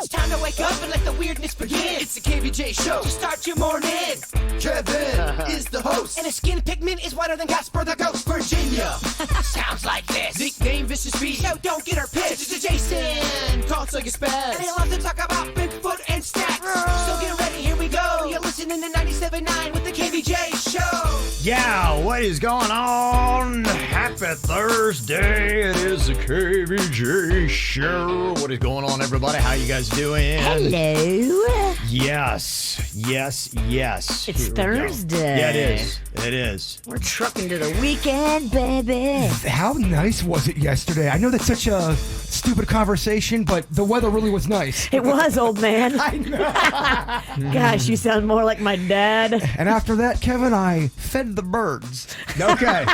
It's time to wake up and let the weirdness begin. It's the KVJ Show to start your morning. Kevin is the host, and his skin pigment is whiter than Casper the Ghost. Virginia sounds like this. Nickname Vicious Beast. No, don't get her pissed. Jason talks like a spaz, and they love to talk about Bigfoot and stats. So get ready, here we go. You're listening to 97.9 with the KVJ Show. Yeah, what is going on? Happy Thursday. It is the KVJ Show. What is going on, everybody? How you guys doing? Hello. Yes. It's Thursday. Yeah, it is. We're trucking to the weekend, baby. How nice was it yesterday? I know that's such a stupid conversation, but the weather really was nice. It was, old man. I know. Gosh, you sound more like my dad. And after that, Kevin, I fed the birds. Okay.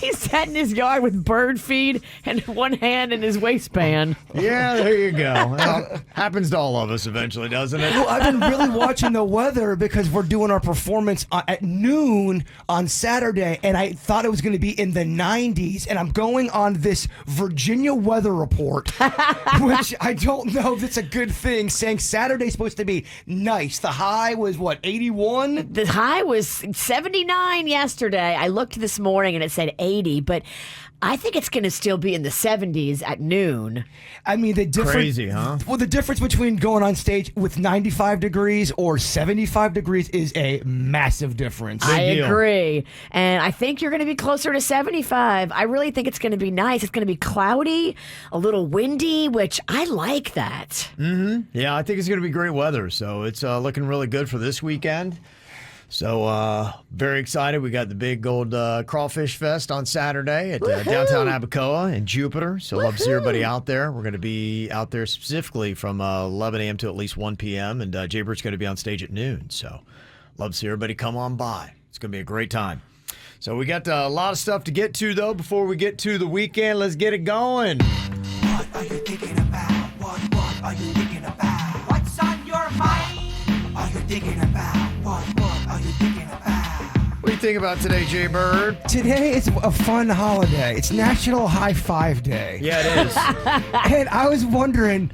He sat in his yard with bird feed and one hand in his waistband. Yeah, there you go. Well, happens to all of us eventually, doesn't it? Well, I've been really watching the weather because we're doing our performance at noon on Saturday, and I thought it was going to be in the 90s, and I'm going on this Virginia weather report, which I don't know if it's a good thing, saying Saturday's supposed to be nice. The high was, 81? The high was 79 yesterday. I looked this morning and it said 80, but I think it's going to still be in the 70s at noon. I mean, the difference. Crazy, huh? Well, the difference between going on stage with 95 degrees or 75 degrees is a massive difference. I deal. agree. And I think you're going to be closer to 75. I really think it's going to be nice. It's going to be cloudy, a little windy, which I like that. Yeah, I think it's going to be great weather. So it's looking really good for this weekend. So very excited. We got the big old Crawfish Fest on Saturday at downtown Abacoa in Jupiter. So love to see everybody out there. We're going to be out there specifically from 11 a.m. to at least 1 p.m. And Jay Bert's going to be on stage at noon. So love to see everybody come on by. It's going to be a great time. So we got a lot of stuff to get to, though, before we get to the weekend. Let's get it going. What are you thinking about? What are you thinking about? What's on your mind? Are you thinking about? What are you thinking about? What do you think about today, Jay Bird? Today is a fun holiday. It's National High Five Day. Yeah, it is. And I was wondering,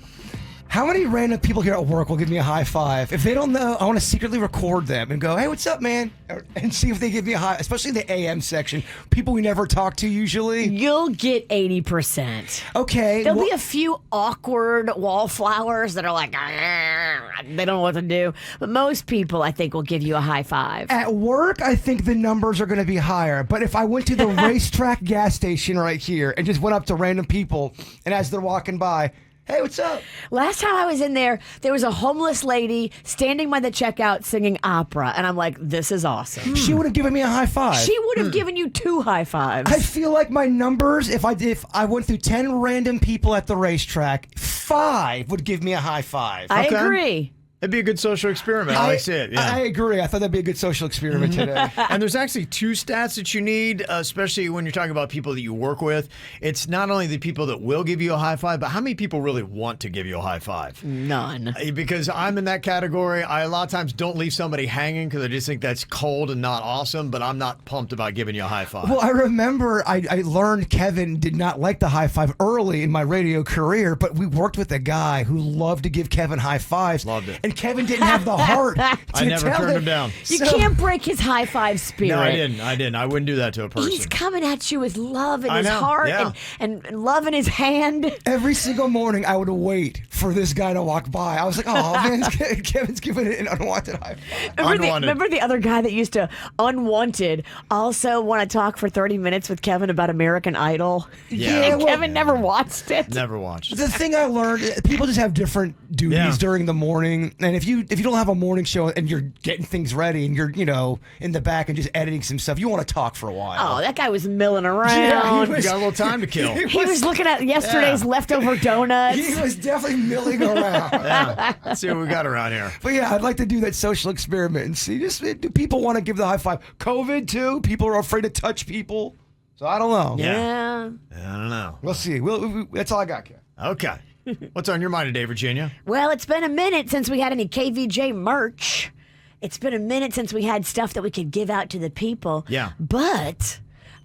how many random people here at work will give me a high five? If they don't know, I want to secretly record them and go, hey, what's up, man? And see if they give me a high, especially in the AM section. People we never talk to usually. You'll get 80%. Okay. There'll be a few awkward wallflowers that are like, they don't know what to do. But most people, I think, will give you a high five. At work, I think the numbers are going to be higher. But if I went to the racetrack gas station right here and just went up to random people, and as they're walking by, hey, what's up? Last time I was in there was a homeless lady standing by the checkout singing opera. And I'm like, this is awesome. She would have given me a high five. She would have given you 2 high fives. I feel like my numbers, if I went through 10 random people at the racetrack, 5 would give me a high five. I Okay. agree. It'd be a good social experiment. I like it. Yeah. I agree. I thought that'd be a good social experiment today. And there's actually 2 stats that you need, especially when you're talking about people that you work with. It's not only the people that will give you a high five, but how many people really want to give you a high five? None. Because I'm in that category. I a lot of times don't leave somebody hanging because I just think that's cold and not awesome, but I'm not pumped about giving you a high five. Well, I remember I learned Kevin did not like the high five early in my radio career, but we worked with a guy who loved to give Kevin high fives. Loved it. And Kevin didn't have the heart to I never tell turned him down. You can't break his high five spirit. No, I didn't. I wouldn't do that to a person. He's coming at you with love in I his know, heart yeah. and love in his hand. Every single morning, I would wait for this guy to walk by. I was like, oh, man, Kevin's giving it an unwanted high five. Remember the other guy that used to, unwanted, also want to talk for 30 minutes with Kevin about American Idol? Yeah. And Kevin never watched it. Never watched. The thing I learned, people just have different duties during the morning, and if you don't have a morning show and you're getting things ready and you're in the back and just editing some stuff, you want to talk for a while. Oh, that guy was milling around. Yeah, You got a little time to kill. He was looking at yesterday's leftover donuts. He was definitely milling around. Yeah. Let's see what we got around here. But yeah, I'd like to do that social experiment and see, do people want to give the high five? COVID too? People are afraid to touch people. So I don't know. Yeah. I don't know. We'll see. That's all I got, Ken. Okay. What's on your mind today, Virginia? Well, it's been a minute since we had any KVJ merch. It's been a minute since we had stuff that we could give out to the people. Yeah. But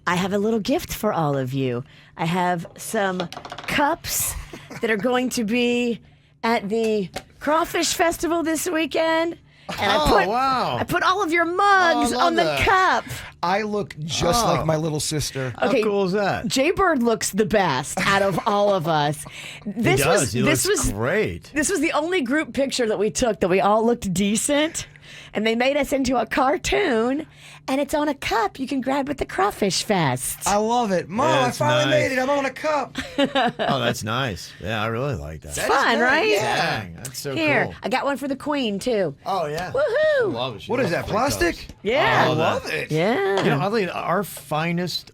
I have a little gift for all of you. I have some cups that are going to be at the Crawfish Festival this weekend. And wow. I put all of your mugs Oh, I love on the that. cup. I look just like my little sister. Okay, How cool is that? Jay Bird looks the best out of all of us. This He does. He looks great. This was the only group picture that we took that we all looked decent. And they made us into a cartoon, and it's on a cup you can grab at the Crawfish Fest. I love it. Mom, I That's finally nice. made it. I'm on a cup. Oh, that's nice. Yeah, I really like that. Fun, right? Yeah. Dang, that's so Here, cool. I got one for the Queen, too. Oh, yeah. Woohoo! Love it. She What is loves that, great cups. plastic? Yeah. I love it. Yeah. You know, oddly, our finest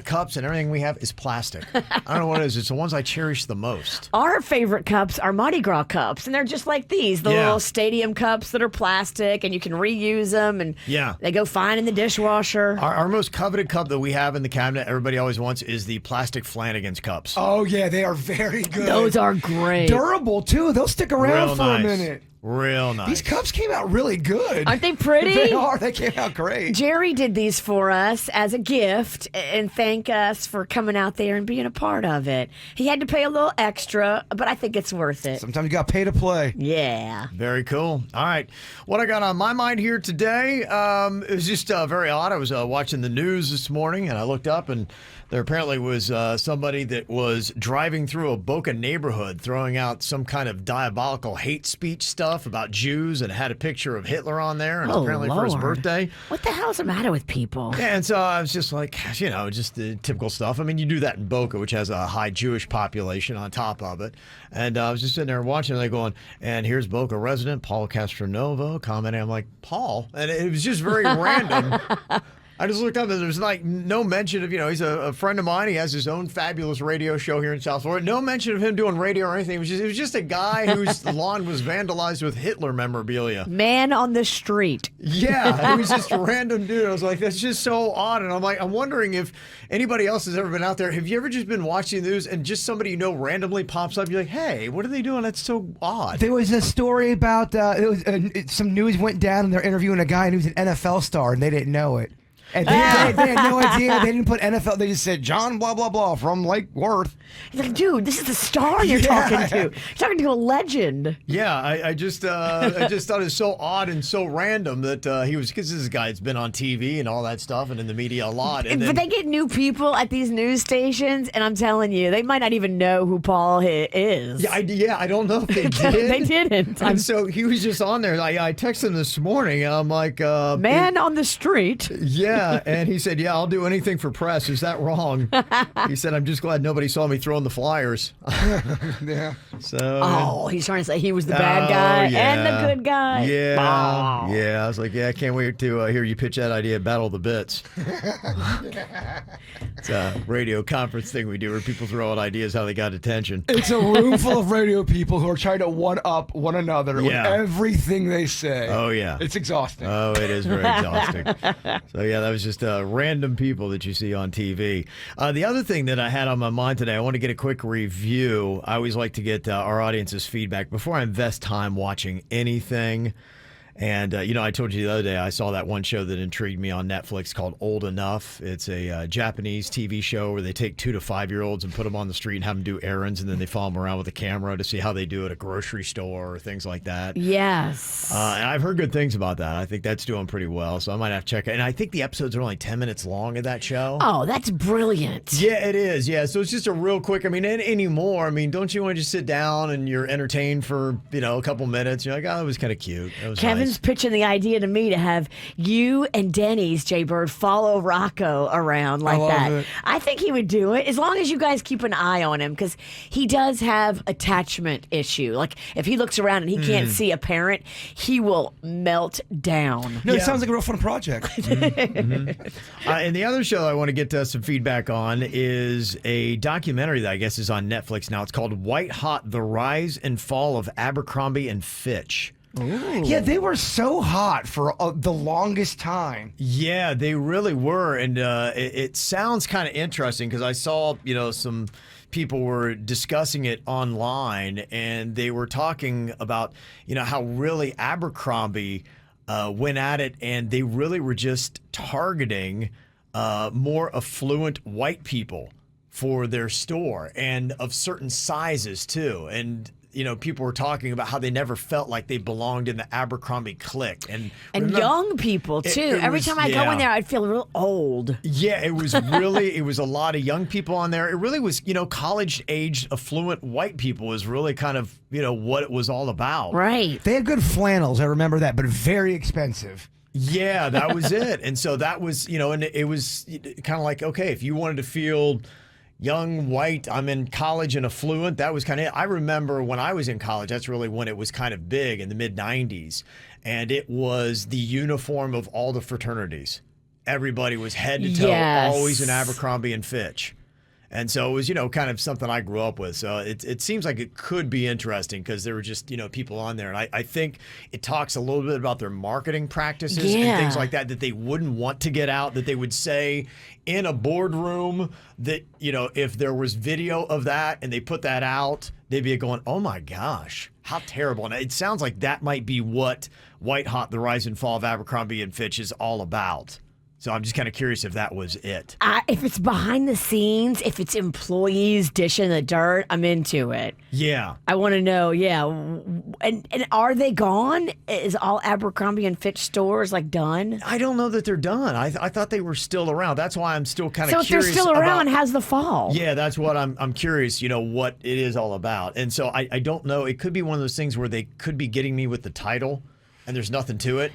cups and everything we have is plastic. I don't know what it is. It's the ones I cherish the most. Our favorite cups are Mardi Gras cups, and they're just like these, the Yeah. little stadium cups that are plastic, and you can reuse them, and Yeah. they go fine in the dishwasher. Our most coveted cup that we have in the cabinet, everybody always wants, is the plastic Flanagan's cups. Oh, yeah, they are very good. Those are great. durable, too. They'll stick around Real for nice. a minute. Real nice. These cups came out really good. Aren't they pretty? They are. They came out great. Jerry did these for us as a gift and thank us for coming out there and being a part of it. He had to pay a little extra, but I think it's worth it. Sometimes you got to pay to play. Yeah. Very cool. All right. What I got on my mind here today, it was just very odd. I was watching the news this morning, and I looked up, and there apparently was somebody that was driving through a Boca neighborhood throwing out some kind of diabolical hate speech stuff about Jews, and had a picture of Hitler on there, and apparently for his Lord. birthday. What the hell's the matter with people? Yeah, and so I was just like, gosh, you know, just the typical stuff. I mean, you do that in Boca, which has a high Jewish population on top of it. And I was just sitting there watching, and they going, and here's Boca resident Paul Castronovo commenting. I'm like, Paul? And it was just very random. I just looked up, and there's like no mention of, you know, he's a friend of mine. He has his own fabulous radio show here in South Florida. No mention of him doing radio or anything. It was just a guy whose lawn was vandalized with Hitler memorabilia. Man on the street. Yeah, it was just a random dude. I was like, that's just so odd. And I'm like, I'm wondering if anybody else has ever been out there. Have you ever just been watching the news and just somebody you know randomly pops up? You're like, hey, what are they doing? That's so odd. There was a story about some news went down, and they're interviewing a guy who's an NFL star, and they didn't know it. And they had no idea. They didn't put NFL. They just said John blah blah blah from Lake Worth. He's like, dude, this is the star you're talking to. You're talking to a legend. Yeah, I just thought it was so odd and so random that he was, because this guy's been on TV and all that stuff and in the media a lot. And But then, they get new people at these news stations, and I'm telling you, they might not even know who Paul is. yeah, I don't know if they did. They didn't. And so he was just on there. I texted him this morning. I'm like, Man on the street. yeah, and he said, yeah, I'll do anything for press. Is that wrong? He said, I'm just glad nobody saw me throwing the flyers. Yeah. So. Oh, he's trying to say he was the bad guy and the good guy. Yeah, Oh. yeah. I was like, yeah, I can't wait to hear you pitch that idea, Battle of the Bits. It's a radio conference thing we do where people throw out ideas how they got attention. It's a room full of radio people who are trying to one-up one another with Yeah. everything they say. Oh, yeah. It's exhausting. Oh, it is very exhausting. So, yeah, that was just random people that you see on TV. The other thing that I had on my mind today, I want to get a quick review. I always like to get our audience's feedback before I invest time watching anything. And, you know, I told you the other day I saw that one show that intrigued me on Netflix called Old Enough. It's a Japanese TV show where they take 2 to 5-year-olds and put them on the street and have them do errands, and then they follow them around with a camera to see how they do at a grocery store or things like that. Yes. And I've heard good things about that. I think that's doing pretty well, so I might have to check it. And I think the episodes are only 10 minutes long of that show. Oh, that's brilliant. Yeah, it is. Yeah, so it's just a real quick. I mean, anymore. I mean, don't you want to just sit down and you're entertained for, you know, a couple minutes? You're like, oh, it was kind of cute. It was Kevin's nice. pitching the idea to me to have you and Dennys, Jay Bird, follow Rocco around like love that. it. I think he would do it as long as you guys keep an eye on him, because he does have attachment issue. Like if he looks around and he can't see a parent, he will melt down. No, Yeah. it sounds like a real fun project. And the other show I want to get some feedback on is a documentary that I guess is on Netflix now. It's called White Hot: The Rise and Fall of Abercrombie and Fitch. Yeah, they were so hot for the longest time. Yeah, they really were, and it sounds kind of interesting because I saw, you know, some people were discussing it online, and they were talking about, you know, how really Abercrombie went at it, and they really were just targeting more affluent white people for their store, and of certain sizes too. And people were talking about how they never felt like they belonged in the Abercrombie clique. And remember, young people, too. Every time I go in there, I'd feel real old. Yeah, it was really, it was a lot of young people on there. It really was, college-aged, affluent white people was really kind of, what it was all about. Right. They had good flannels, I remember that, but very expensive. Yeah, that was it. And so that was, and it was kind of like, okay, if you wanted to feel young, white, I'm in college and affluent, that was kind of it. I remember when I was in college, that's really when it was kind of big in the mid-90s. And it was the uniform of all the fraternities. Everybody was head to toe, always in Abercrombie and Fitch. And so it was, kind of something I grew up with. So it seems like it could be interesting because there were just, people on there. And I think it talks a little bit about their marketing practices and things like that they wouldn't want to get out, that they would say in a boardroom that, if there was video of that and they put that out, they'd be going, oh my gosh, how terrible. And it sounds like that might be what White Hot, the Rise and Fall of Abercrombie and Fitch is all about. So I'm just kind of curious if that was it. If it's behind the scenes, if it's employees dishing the dirt, I'm into it. Yeah. I want to know, And are they gone? Is all Abercrombie and Fitch stores done? I don't know that they're done. I thought they were still around. That's why I'm still kind of curious. So if they're still around, how's the fall? Yeah, that's what I'm curious, what it is all about. And so I don't know. It could be one of those things where they could be getting me with the title and there's nothing to it.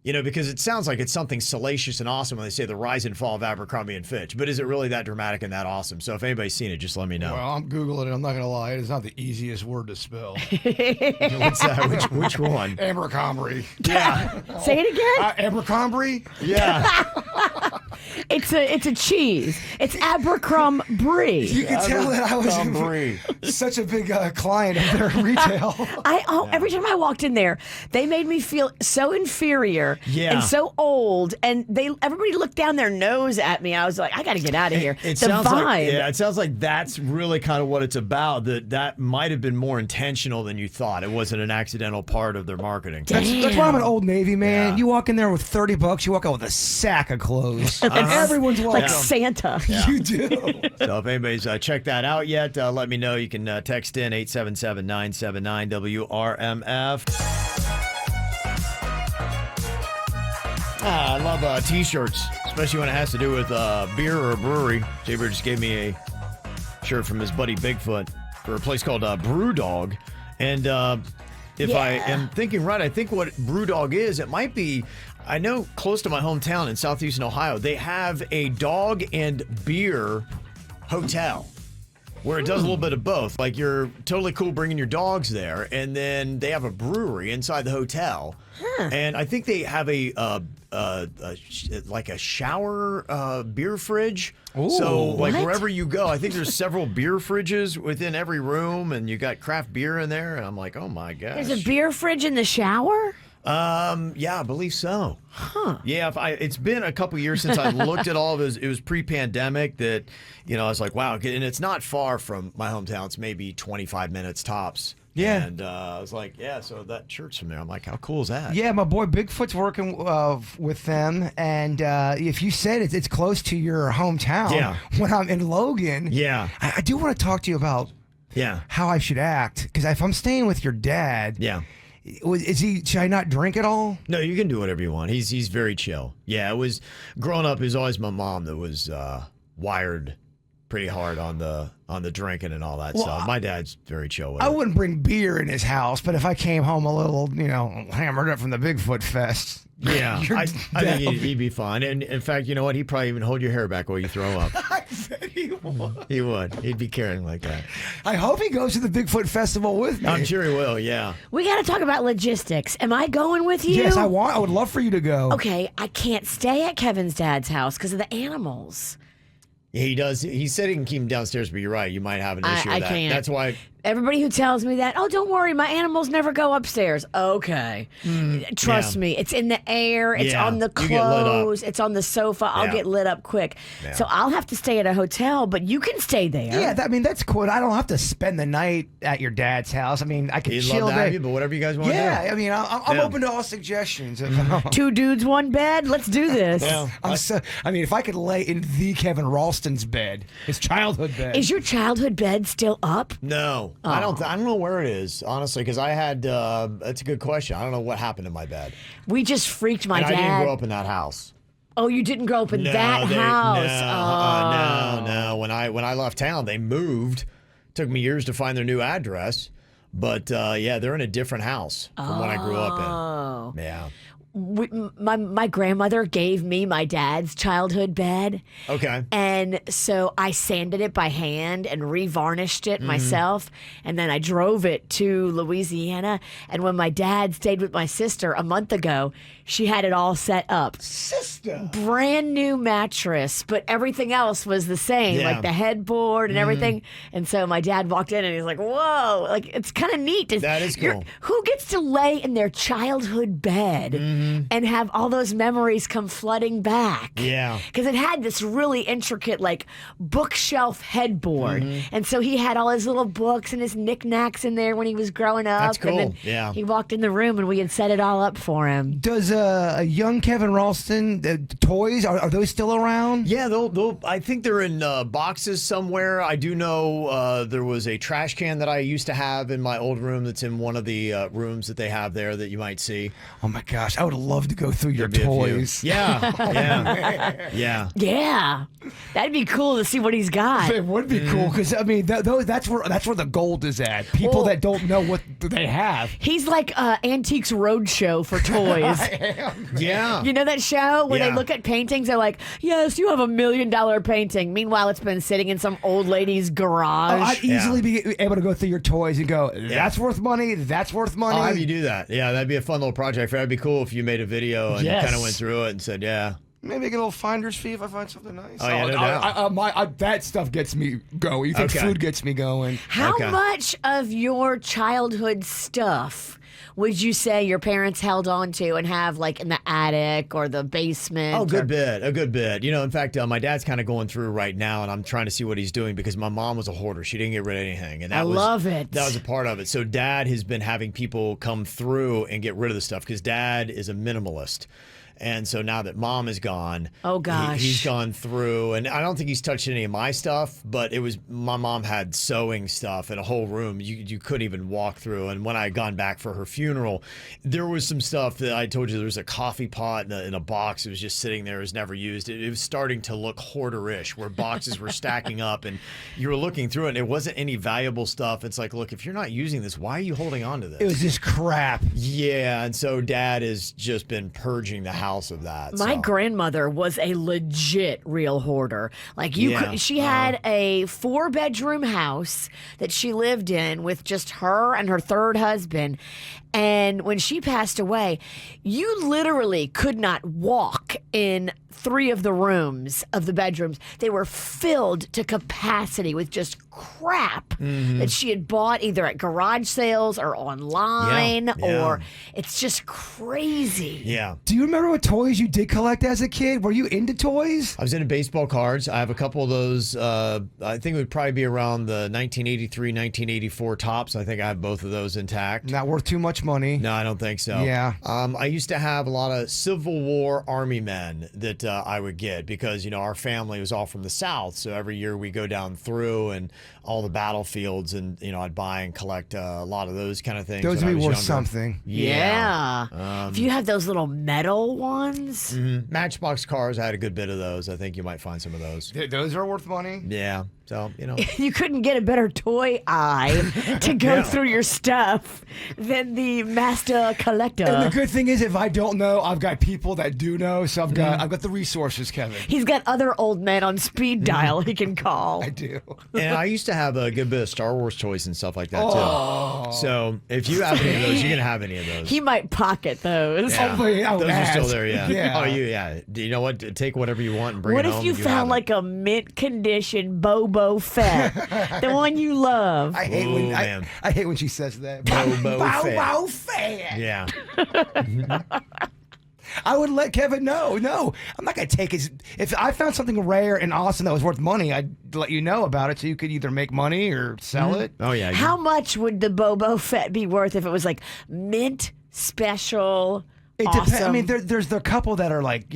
Because it sounds like it's something salacious and awesome when they say the rise and fall of Abercrombie and Fitch. But is it really that dramatic and that awesome? So if anybody's seen it, just let me know. Well, I'm Googling it. I'm not going to lie. It is not the easiest word to spell. What's that? Which one? Abercrombie. Yeah. Say it again? Abercrombie? Yeah. It's a cheese. It's Abercrombie. You can tell that I was such a big client of their retail. Every time I walked in there, they made me feel so inferior and so old, and everybody looked down their nose at me. I was like, I got to get out of here. It the sounds vibe. like, it sounds like that's really kind of what it's about. That might have been more intentional than you thought. It wasn't an accidental part of their marketing. That's why I'm an Old Navy man. Yeah. You walk in there with $30, you walk out with a sack of clothes. And everyone's welcome. Like Santa. Yeah. You do. So if anybody's checked that out yet, let me know. You can text in 877-979-WRMF. I love T-shirts, especially when it has to do with beer or a brewery. Jaybird just gave me a shirt from his buddy Bigfoot for a place called Brewdog. And if I am thinking right, I think what Brewdog is, it might be, I know close to my hometown in southeastern Ohio, they have a dog and beer hotel where it does a little bit of both. Like, you're totally cool bringing your dogs there, and then they have a brewery inside the hotel. And I think they have like a shower beer fridge. Ooh, so like what? wherever you go, I think there's several beer fridges within every room, and you got craft beer in there. And I'm like, oh my gosh. There's a beer fridge in the shower? Yeah, I believe so. Huh. Yeah, it's been a couple years since I looked at all of it. It was pre-pandemic that, I was like, wow. And it's not far from my hometown. It's maybe 25 minutes tops. Yeah. And I was like, yeah, so that church from there. I'm like, how cool is that? Yeah, my boy Bigfoot's working with them. And if you said it's close to your hometown, when I'm in Logan, I do want to talk to you about how I should act. Because if I'm staying with your dad, should I not drink at all? No, you can do whatever you want. He's very chill. Yeah, it was growing up. It was always my mom that was wired pretty hard on the drinking and all that stuff. My dad's very chill with it. I wouldn't bring beer in his house, but if I came home a little, hammered up from the Bigfoot Fest, I think he'd be fine. And in fact, you know what? He'd probably even hold your hair back while you throw up. I bet he would. He would. He'd be carrying like that. I hope he goes to the Bigfoot Festival with me. I'm sure he will, yeah. We got to talk about logistics. Am I going with you? Yes, I would love for you to go. Okay, I can't stay at Kevin's dad's house because of the animals. He does. He said he can keep him downstairs, but you're right. You might have an issue with that. I can't. That's why. Everybody who tells me that, oh, don't worry, my animals never go upstairs. Okay. Trust me, it's in the air, it's on the You get lit up. clothes, it's on the sofa. I'll get lit up quick. Yeah. So I'll have to stay at a hotel, but you can stay there. Yeah, that's cool. I don't have to spend the night at your dad's house. I mean, I can He'd chill love to there. have you, but whatever you guys want to do. Yeah, I mean, I'm Yeah. open to all suggestions. Two dudes, one bed. Let's do this. Yeah. I mean, if I could lay in the Kevin Ralston's bed, his childhood bed. Is your childhood bed still up? No, I don't know where it is, honestly, because I had. That's a good question. I don't know what happened to my bed. We just freaked my And dad. I didn't grow up in that house. Oh, you didn't grow up in that No, house. no. When I left town, they moved. Took me years to find their new address, but yeah, they're in a different house from what I grew up in. Yeah. My grandmother gave me my dad's childhood bed. Okay. And so I sanded it by hand and revarnished it myself. And then I drove it to Louisiana. And when my dad stayed with my sister a month ago, she had it all set up. Sister. Brand new mattress, but everything else was the same, Yeah. like the headboard and everything. And so my dad walked in and he's like, whoa, like it's kind of neat. That is cool. Who gets to lay in their childhood bed and have all those memories come flooding back? Yeah. Because it had this really intricate, like, bookshelf headboard. And so he had all his little books and his knickknacks in there when he was growing up. That's cool. And then Yeah. he walked in the room and we had set it all up for him. Does a young Kevin Ralston toys are those still around? Yeah, they'll. I think they're in boxes somewhere. I do know there was a trash can that I used to have in my old room that's in one of the rooms that they have there that you might see. Oh my gosh, I would love to go through your There'd be a few. toys. Yeah, yeah. Yeah. That'd be cool to see what he's got. It would be cool because I mean that's where the gold is at. People Well- that don't know what they have. He's like Antiques Roadshow for toys. Yeah. You know that show where they Yeah. look at paintings? They're like, yes, you have $1 million painting. Meanwhile, it's been sitting in some old lady's garage. I'd easily be able to go through your toys and go, that's worth money. That's worth money. I'll have you do that. Yeah, that'd be a fun little project. That'd be cool if you made a video and Yes. kind of went through it and said, yeah. Maybe get a little finder's fee if I find something nice. Oh, yeah, no doubt. That stuff gets me going. You think Okay. food gets me going? How Okay. much of your childhood stuff would you say your parents held on to and have like in the attic or the basement? Oh, or- a good bit. You know, in fact, my dad's kind of going through right now, and I'm trying to see what he's doing because my mom was a hoarder. She didn't get rid of anything, and that love it. That was a part of it. So dad has been having people come through and get rid of the stuff because dad is a minimalist. And so now that mom is gone, Oh, gosh. he's gone through, and I don't think he's touched any of my stuff, but it was my mom had sewing stuff in a whole room you couldn't even walk through. And when I had gone back for her funeral, there was some stuff that I told you there was a coffee pot in a box. It was just sitting there, it was never used. It was starting to look hoarderish, where boxes were stacking up, and you were looking through it, and it wasn't any valuable stuff. It's like, look, if you're not using this, why are you holding on to this? It was just crap. Yeah, and so dad has just been purging the house of that. My so. grandmother was a legit real hoarder. Like Yeah. she had a 4-bedroom house that she lived in with just her and her third husband. And when she passed away, you literally could not walk in 3 of the rooms of the bedrooms. They were filled to capacity with just crap that she had bought either at garage sales or online, Yeah. or it's just crazy. Yeah. Do you remember what toys you did collect as a kid? Were you into toys? I was into baseball cards. I have a couple of those. I think it would probably be around the 1983, 1984 tops. I think I have both of those intact. Not worth too much money. No, I don't think so. Yeah. I used to have a lot of Civil War Army men that I would get because, you know, our family was all from the South. So every year we go down through and all the battlefields and, you know, I'd buy and collect a lot of those kind of things. Those when would I be was worth younger. something. Yeah. If you have those little metal ones. Matchbox cars, I had a good bit of those. I think you might find some of those. Those are worth money. Yeah. So, you know. You couldn't get a better toy eye to go Yeah. through your stuff than the master collector. And the good thing is, if I don't know, I've got people that do know. So I've got the resources, Kevin. He's got other old men on speed dial he can call. I do. And I used to have a good bit of Star Wars toys and stuff like that too. So if you have any of those, you can have any of those. He might pocket those. Yeah. Hopefully, I would those are still ask. there. Yeah. Yeah. Oh, yeah. Do you know what? Take whatever you want and bring What it if home. you and found have it. like a mint condition Boba Fett, the one you love? I hate Ooh, when man. I hate when she says that. Boba Fett. Bow Fett. Yeah. I would let Kevin know. No, I'm not gonna take his. If I found something rare and awesome that was worth money, I'd let you know about it so you could either make money or sell it. Oh yeah. How much would the Boba Fett be worth if it was like mint special? It awesome. depends. I mean, there's the couple that are like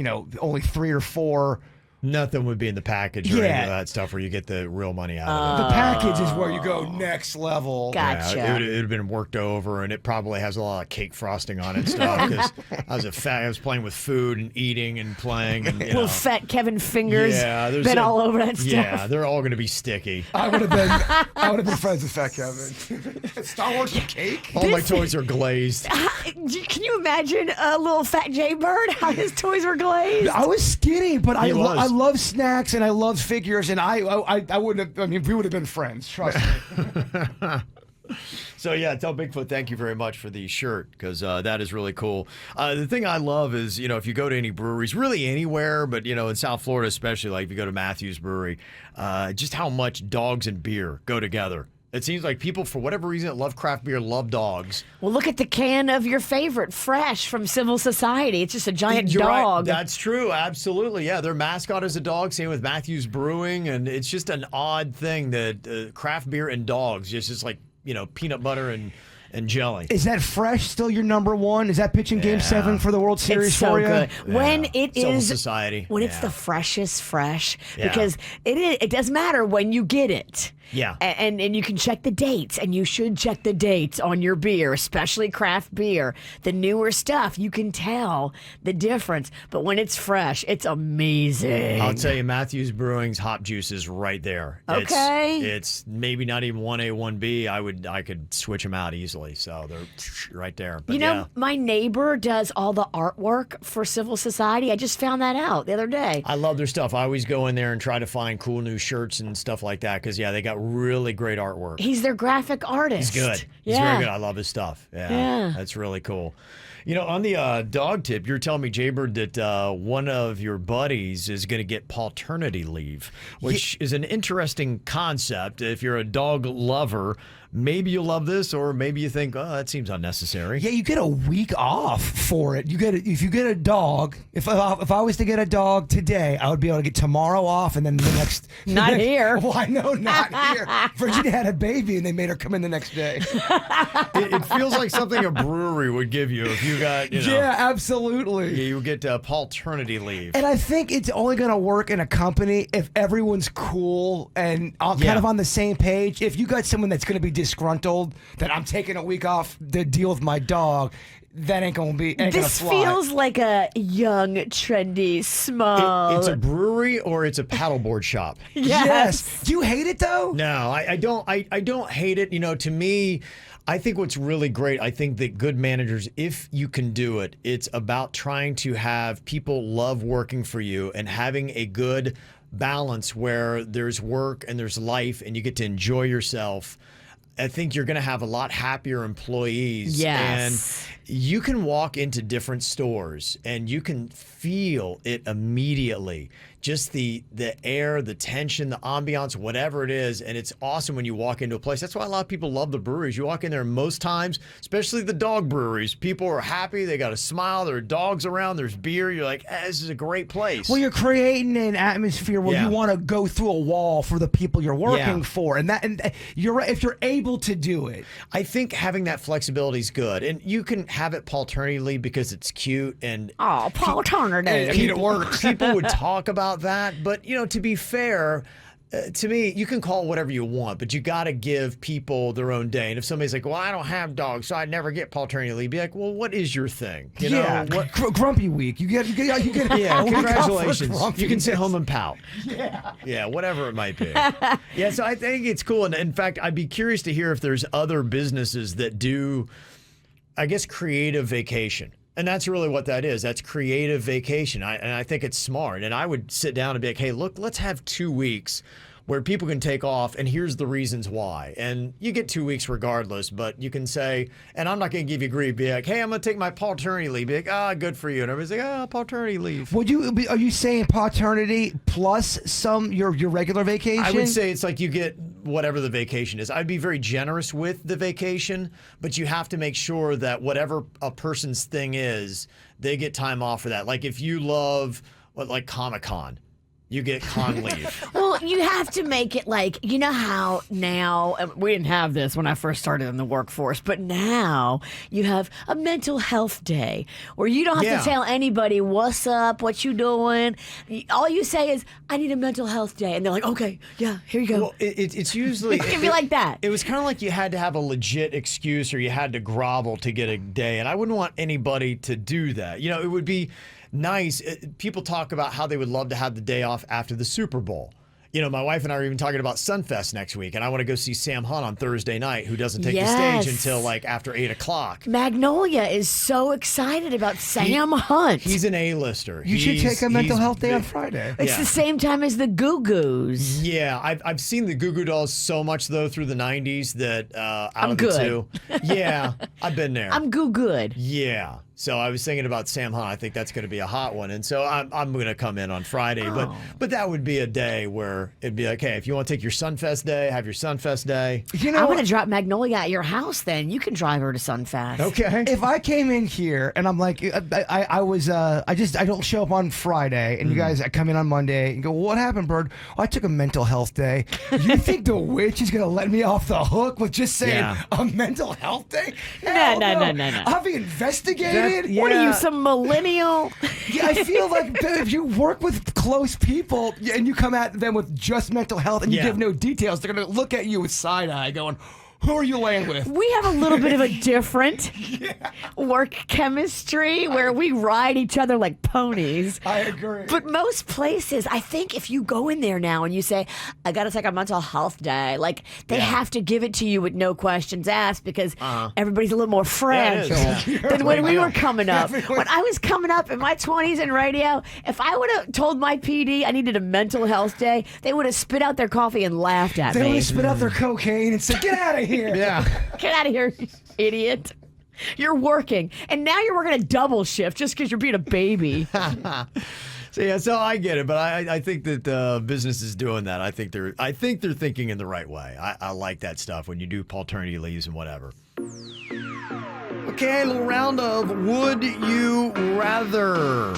only 3 or 4. Nothing would be in the package or any Yeah. of that stuff where you get the real money out of it. The package is where you go next level. Gotcha. Yeah, it would have been worked over, and it probably has a lot of cake frosting on it and stuff. Because I was playing with food and eating and playing. And, Little fat Kevin fingers there's been all over that stuff. Yeah, they're all going to be sticky. I would have been friends with Fat Kevin. Star Wars with cake. All my toys are glazed. Can you imagine a little fat Jaybird? How his toys were glazed? I was skinny, but I was. love snacks and I love figures, and I wouldn't have. I mean, we would have been friends. Trust me. So yeah, tell Bigfoot thank you very much for the shirt because that is really cool. The thing I love is if you go to any breweries, really anywhere, but in South Florida especially, like if you go to Matthews Brewery, just how much dogs and beer go together. It seems like people, for whatever reason, that love craft beer love dogs. Well, look at the can of your favorite, Fresh from Civil Society. It's just a giant You're right. dog. That's true. Absolutely. Yeah, their mascot is a dog. Same with Matthews Brewing, and it's just an odd thing that craft beer and dogs just like peanut butter and jelly. Is that Fresh still your number one? Is that pitching Game 7 for the World Series it's so for you? good. When Yeah. it Civil is Society. when it's Yeah. the freshest fresh, Yeah. because it doesn't matter when you get it. Yeah. And you can check the dates, and you should check the dates on your beer, especially craft beer. The newer stuff, you can tell the difference. But when it's fresh, it's amazing. I'll tell you, Matthews Brewing's hop juice is right there. Okay. It's maybe not even 1A, 1B. I could switch them out easily. So they're right there. But yeah. My neighbor does all the artwork for Civil Society. I just found that out the other day. I love their stuff. I always go in there and try to find cool new shirts and stuff like that because, they got really great artwork. He's their graphic artist. He's good. He's Yeah. very good. I love his stuff. Yeah. That's really cool. On the dog tip, you're telling me, Jaybird, that one of your buddies is going to get paternity leave, which is an interesting concept. If you're a dog lover, maybe you'll love this, or maybe you think, oh, that seems unnecessary. Yeah, you get a week off for it. If you get a dog. If I was to get a dog today, I would be able to get tomorrow off, and then the next. Not here. Well, I know, not here. Virginia had a baby, and they made her come in the next day. It feels like something a brewery would give you if you got, Yeah, absolutely. you get paternity leave. And I think it's only going to work in a company if everyone's cool and kind of on the same page. If you got someone that's going to be disgruntled that I'm taking a week off to deal with my dog, that ain't going to This fly. feels like a young, trendy, small. It's a brewery or it's a paddleboard shop. Yes. Do you hate it though? No, I don't. I don't hate it. To me, I think what's really great, I think that good managers, if you can do it, it's about trying to have people love working for you and having a good balance where there's work and there's life and you get to enjoy yourself. I think you're going to have a lot happier employees. Yes. And you can walk into different stores and you can feel it immediately. Just the air, the tension, the ambiance, whatever it is. And it's awesome when you walk into a place. That's why a lot of people love the breweries. You walk in there most times, especially the dog breweries, people are happy. They got a smile. There are dogs around. There's beer. You're like, this is a great place. Well, you're creating an atmosphere where Yeah. you want to go through a wall for the people you're working Yeah. for, and you're right. If you're able to do it, I think having that flexibility is good. And you can have it paternity leave because it's cute and Oh, Paul Turner Day. people would talk about that, but to be fair, to me, you can call it whatever you want, but you got to give people their own day. And if somebody's like, "Well, I don't have dogs, so I never get paternity leave," be like, "Well, what is your thing?" yeah, What? grumpy week. You get Yeah, a week off for congratulations. You can sit grumpiness. home and pout. Yeah, whatever it might be. Yeah, so I think it's cool. And in fact, I'd be curious to hear if there's other businesses that do, I guess, creative vacation. And that's really what that is. That's creative vacation. And I think it's smart. And I would sit down and be like, hey, look, let's have 2 weeks where people can take off, and here's the reasons why. And you get 2 weeks regardless, but you can say, and I'm not going to give you grief, be like, hey, I'm going to take my paternity leave. Be like, good for you. And everybody's like, paternity leave. Are you saying paternity plus some your regular vacation? I would say it's like you get whatever the vacation is. I'd be very generous with the vacation, but you have to make sure that whatever a person's thing is, they get time off for that. Like if you love like Comic-Con, you get con leave. Well, you have to make it like, you know how now, we didn't have this when I first started in the workforce, but now you have a mental health day where you don't have to tell anybody what's up, what you doing. All you say is, I need a mental health day. And they're like, okay, yeah, here you go. Well, it's usually... It can be like that. It was kind of like you had to have a legit excuse or you had to grovel to get a day. And I wouldn't want anybody to do that. You know, it would be nice. People talk about how they would love to have the day off after the Super Bowl. You know, my wife and I are even talking about Sunfest next week, and I want to go see Sam Hunt on Thursday night, who doesn't take the stage until like after 8 o'clock. Magnolia is so excited about Sam Hunt. He's an A-lister. You should take a mental health day on Friday. It's the same time as the Goo Goos. Yeah, I've seen the Goo Goo Dolls so much though through the 90s that I'm good. The two, yeah, I've been there. I'm Goo Good. Yeah. So I was thinking about Sam Hunt. I think that's going to be a hot one. And so I'm going to come in on Friday. But that would be a day where it'd be like, hey, if you want to take your Sunfest day, have your Sunfest day. You know, I'm going to drop Magnolia at your house then. You can drive her to Sunfest. Okay. If I came in here and I'm like, I don't show up on Friday, and you guys come in on Monday and go, well, what happened, Bird? Oh, I took a mental health day. You think the witch is going to let me off the hook with just saying a mental health day? No. I'll be investigated. What are you, some millennial? Yeah, I feel like if you work with close people and you come at them with just mental health and you give no details, they're going to look at you with side eye going, who are you laying with? We have a little bit of a different work chemistry where we ride each other like ponies. I agree. But most places, I think if you go in there now and you say, I got to take a mental health day, like they have to give it to you with no questions asked because everybody's a little more fragile than when we were coming up. When I was coming up in my 20s in radio, if I would have told my PD I needed a mental health day, they would have spit out their coffee and laughed at me. They would have spit out their cocaine and said, get out of here. Yeah. Get out of here, you idiot. You're working. And now you're working a double shift just because you're being a baby. So I get it, but I think that business is doing that. I think they're thinking in the right way. I like that stuff when you do paternity leaves and whatever. Okay, a little round of Would You Rather.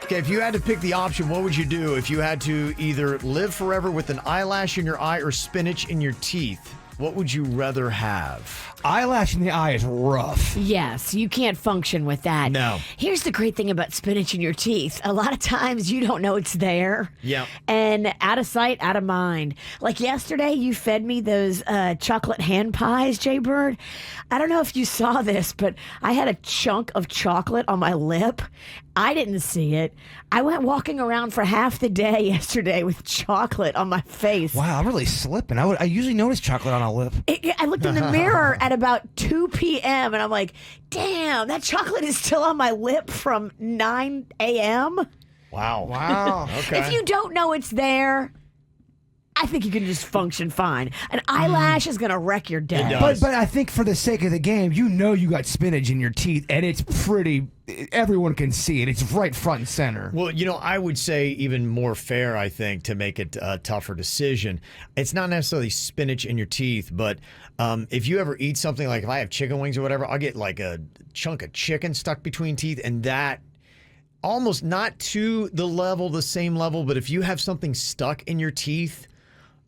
Okay, if you had to pick the option, what would you do if you had to either live forever with an eyelash in your eye or spinach in your teeth? What would you rather have? Eyelash in the eye is rough. Yes, you can't function with that. No. Here's the great thing about spinach in your teeth. A lot of times you don't know it's there. Yeah. And out of sight, out of mind. Like yesterday, you fed me those chocolate hand pies, Jay Bird. I don't know if you saw this, but I had a chunk of chocolate on my lip. I didn't see it. I went walking around for half the day yesterday with chocolate on my face. Wow, I'm really slipping. I usually notice chocolate on a lip. I looked in the mirror at about 2 p.m. and I'm like, damn, that chocolate is still on my lip from 9 a.m. Wow. Okay. If you don't know it's there, I think you can just function fine. An eyelash is going to wreck your day. It does. But I think for the sake of the game, you know you got spinach in your teeth, and it's pretty. Everyone can see it. It's right front and center. Well, you know, I would say even more fair, I think, to make it a tougher decision. It's not necessarily spinach in your teeth, but if you ever eat something like if I have chicken wings or whatever, I'll get like a chunk of chicken stuck between teeth, and that almost not to the same level, but if you have something stuck in your teeth,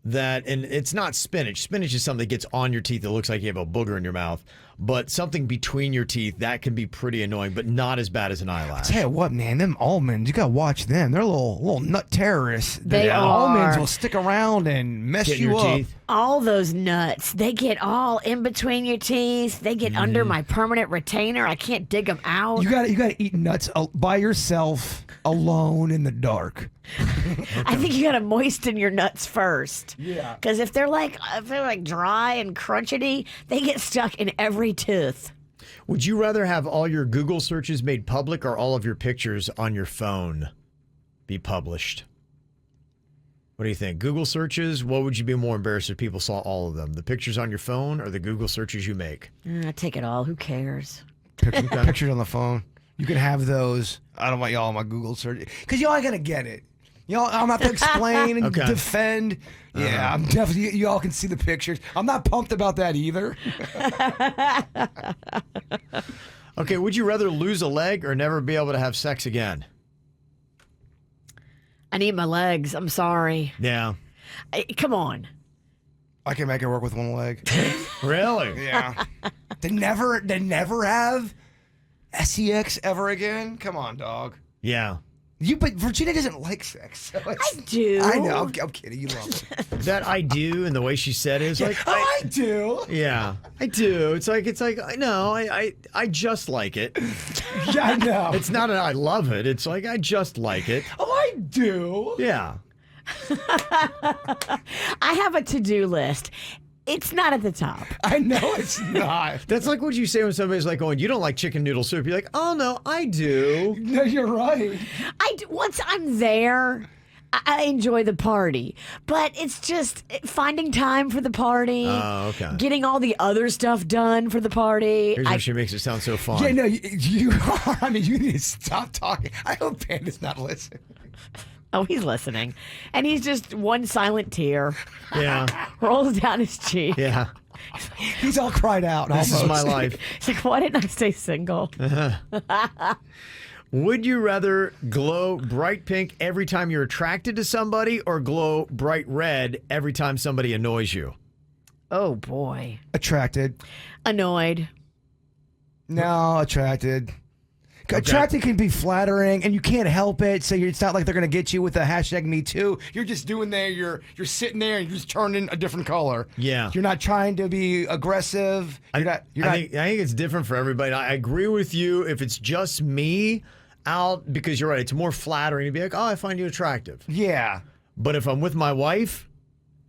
and it's not spinach. Spinach is something that gets on your teeth that looks like you have a booger in your mouth. But something between your teeth, that can be pretty annoying, but not as bad as an eyelash. Tell you what, man, them almonds, you gotta watch them. They're little nut terrorists. They are. Almonds will stick around and mess Get in you your up. teeth. All those nuts, they get all in between your teeth. They get under my permanent retainer. I can't dig them out. You gotta eat nuts by yourself, alone in the dark. I think you gotta moisten your nuts first. Yeah. Because if they're like dry and crunchety, they get stuck in every tooth. Would you rather have all your Google searches made public or all of your pictures on your phone be published? What do you think? Google searches, what would you be more embarrassed if people saw all of them? The pictures on your phone or the Google searches you make? Take it all. Who cares? Pictures on the phone. You can have those. I don't want y'all on my Google search. Because y'all ain't going to get it. Y'all, I'm going to have to explain and defend. Yeah, I'm definitely, y'all can see the pictures. I'm not pumped about that either. Okay, would you rather lose a leg or never be able to have sex again? I need my legs. I'm sorry. Yeah. Come on. I can make it work with one leg. Really? Yeah. They never have sex ever again? Come on, dog. Yeah. But Virginia doesn't like sex. So I do. I know. I'm kidding. You love it. That I do and the way she said it is like, I do. yeah, I do. It's like no, I just like it. Yeah, I know. It's not an I love it. It's like I just like it. Oh, I do. Yeah. I have a to-do list. It's not at the top. I know it's not. That's like what you say when somebody's like going, you don't like chicken noodle soup. You're like, oh no, I do. No, you're right. Once I'm there, I enjoy the party. But it's just finding time for the party. Oh, okay. Getting all the other stuff done for the party. Here's where she makes it sound so fun. Yeah, no, you are. I mean, you need to stop talking. I hope Panda's not listening. Oh, he's listening. And he's just one silent tear Yeah. rolls down his cheek. Yeah. He's all cried out. This is my life. He's like, why didn't I stay single? Would you rather glow bright pink every time you're attracted to somebody or glow bright red every time somebody annoys you? Oh, boy. Attracted. Annoyed. No, attracted. Okay. Attracted can be flattering, and you can't help it. So it's not like they're gonna get you with the hashtag Me Too. You're just doing there. You're sitting there, and you're just turning a different color. Yeah. You're not trying to be aggressive. I think it's different for everybody. I agree with you. If it's just me out, because you're right, it's more flattering to be like, oh, I find you attractive. Yeah. But if I'm with my wife,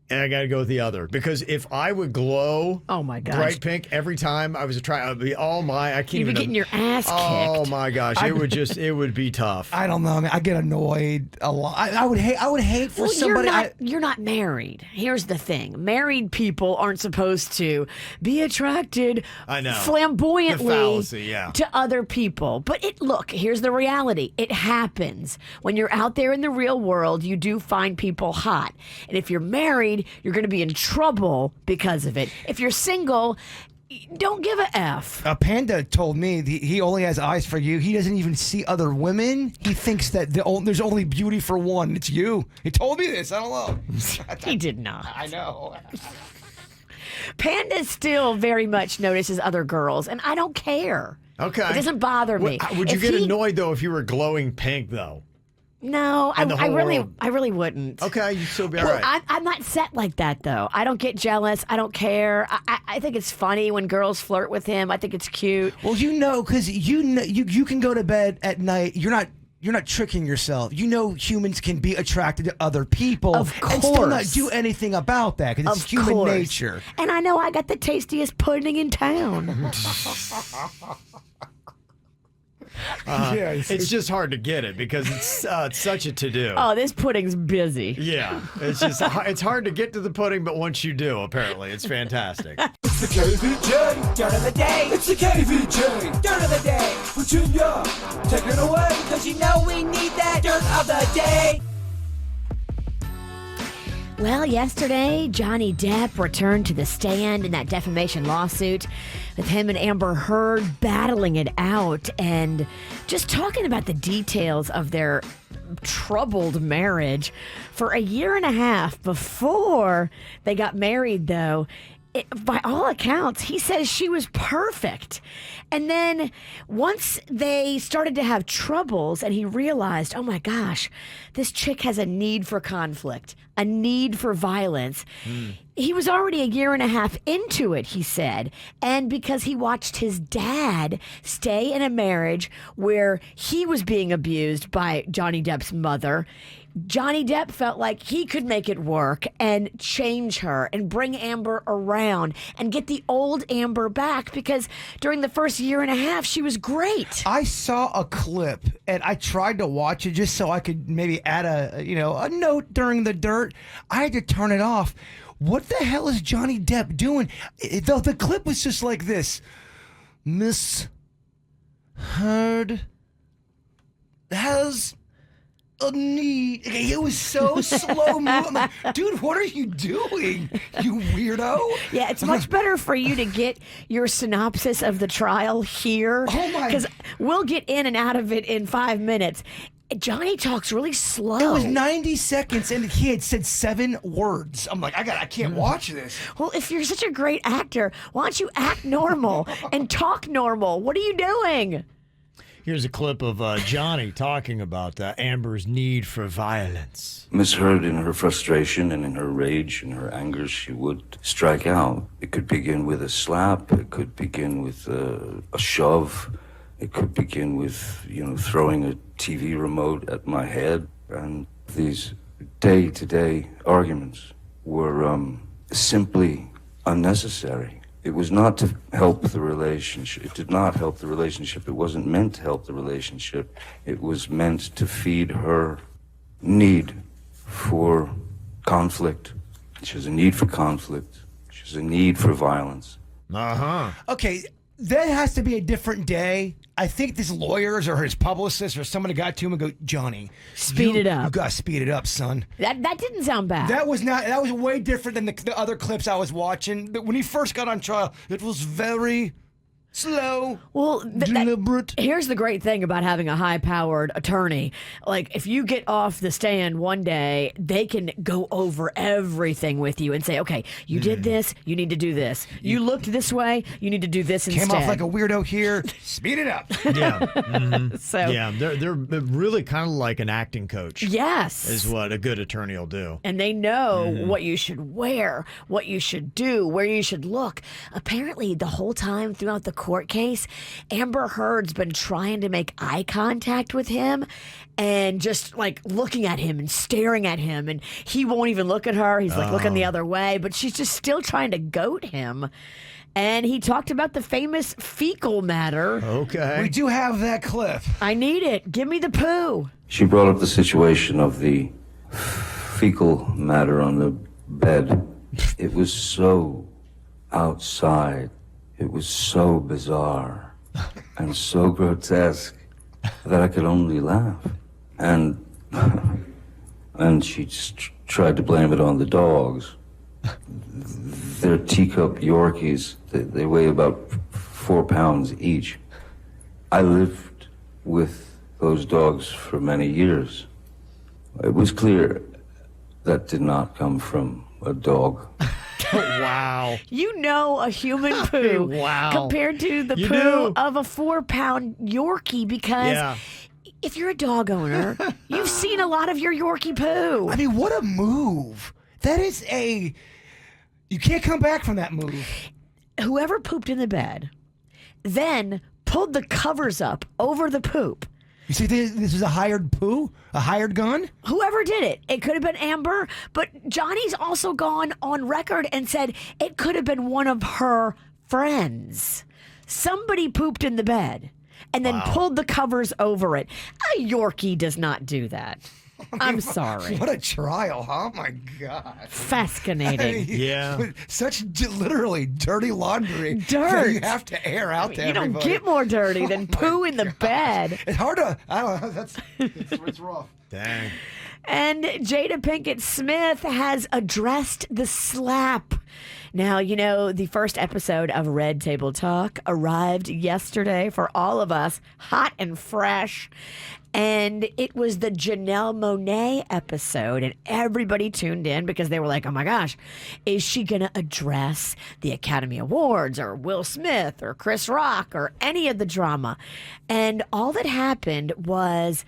and I got to go with the other, because if I would glow, oh my gosh, bright pink every time I was attracted, I'd be I can't You'd even. be getting your ass kicked. Oh my gosh, it would be tough. I don't know. I mean, I get annoyed a lot. I would hate for somebody. You're not married. Here's the thing: married people aren't supposed to be attracted. I know. Flamboyantly The fallacy, yeah. to other people. But look, here's the reality: it happens when you're out there in the real world. You do find people hot, and if you're married, you're going to be in trouble because of it. If you're single, don't give a F. A Panda told me he only has eyes for you. He doesn't even see other women. He thinks that there's only beauty for one. It's you. He told me this. I don't know. He did not. I know. Panda still very much notices other girls, and I don't care. Okay. It doesn't bother me. Would you get annoyed though if you were glowing pink though? No, I world. really wouldn't. Okay, you'd still be all right. I'm not set like that though. I don't get jealous. I don't care. I think it's funny when girls flirt with him. I think it's cute. Well, because you can go to bed at night. You're not tricking yourself. You know humans can be attracted to other people Of course. and still not do anything about that because it's human course. nature. And I know I got the tastiest pudding in town. It's just hard to get it because it's such a to-do. Oh, this pudding's busy. Yeah, it's hard to get to the pudding, but once you do, apparently, it's fantastic. It's the KVJ Dirt of the Day. It's the KVJ Dirt of the Day. Virginia, take it away. Cause you know we need that Dirt of the Day. Well, yesterday, Johnny Depp returned to the stand in that defamation lawsuit with him and Amber Heard battling it out and just talking about the details of their troubled marriage for a year and a half before they got married, though. By all accounts, he says she was perfect. And then once they started to have troubles and he realized, oh my gosh, this chick has a need for conflict, a need for violence. He was already a year and a half into it, he said. And because he watched his dad stay in a marriage where he was being abused by Johnny Depp's mother, Johnny Depp felt like he could make it work and change her and bring Amber around and get the old Amber back, because during the first year and a half, she was great. I saw a clip and I tried to watch it just so I could maybe add a note during the dirt. I had to turn it off. What the hell is Johnny Depp doing? The clip was just like this. Miss Heard has a need. It was so slow moving. I'm like, dude, what are you doing, you weirdo? Yeah, it's much better for you to get your synopsis of the trial here. Oh my! Because we'll get in and out of it in 5 minutes. Johnny talks really slow. It was 90 seconds and he had said 7 words. I'm like, I can't watch this. Well, if you're such a great actor, why don't you act normal and talk normal? What are you doing? Here's a clip of Johnny talking about Amber's need for violence. Miss Heard, in her frustration and in her rage and her anger, she would strike out. It could begin with a slap. It could begin with a shove. It could begin with, throwing a TV remote at my head. And these day-to-day arguments were simply unnecessary. It was not to help the relationship. It did not help the relationship. It wasn't meant to help the relationship. It was meant to feed her need for conflict. She has a need for conflict. She has a need for violence. Uh-huh. Okay, that has to be a different day. I think these lawyers or his publicist or somebody got to him and go, Johnny, Speed it up. You gotta speed it up, son. That didn't sound bad. That was way different than the other clips I was watching. When he first got on trial, it was very slow, well, deliberate. Here's the great thing about having a high-powered attorney. Like, if you get off the stand one day, they can go over everything with you and say, okay, you did this, you need to do this. You looked this way, you need to do this instead. Came off like a weirdo here. Speed it up. Yeah. Mm-hmm. So yeah, they're really kind of like an acting coach. yes. Is what a good attorney will do. And they know what you should wear, what you should do, where you should look. Apparently, the whole time throughout the court case, Amber Heard's been trying to make eye contact with him and just like looking at him and staring at him, and he won't even look at her. He's like looking the other way, but she's just still trying to goat him. And he talked about the famous fecal matter. Okay. We do have that clip. I need it. Give me the poo. She brought up the situation of the fecal matter on the bed. It was so outside. It was so bizarre and so grotesque that I could only laugh. And she just tried to blame it on the dogs. They're teacup Yorkies. They weigh about 4 pounds each. I lived with those dogs for many years. It was clear that did not come from a dog. Wow. You know a human poo Wow. compared to the You poo do. of a 4-pound Yorkie, because if you're a dog owner, you've seen a lot of your Yorkie poo. I mean, what a move. That is you can't come back from that move. Whoever pooped in the bed then pulled the covers up over the poop. You see, this is a hired poo? A hired gun? Whoever did it, it could have been Amber, but Johnny's also gone on record and said it could have been one of her friends. Somebody pooped in the bed and then pulled the covers over it. A Yorkie does not do that. I'm sorry. What a trial, huh? Oh my God. Fascinating. Yeah. Such literally dirty laundry. Dirt. that you have to air out to You don't everybody. get more dirty than poo in the bed. It's hard to, I don't know, it's rough. Dang. And Jada Pinkett Smith has addressed the slap. Now, you know, the first episode of Red Table Talk arrived yesterday for all of us, hot and fresh. And it was the Janelle Monáe episode, and everybody tuned in because they were like, oh my gosh, is she going to address the Academy Awards or Will Smith or Chris Rock or any of the drama? And all that happened was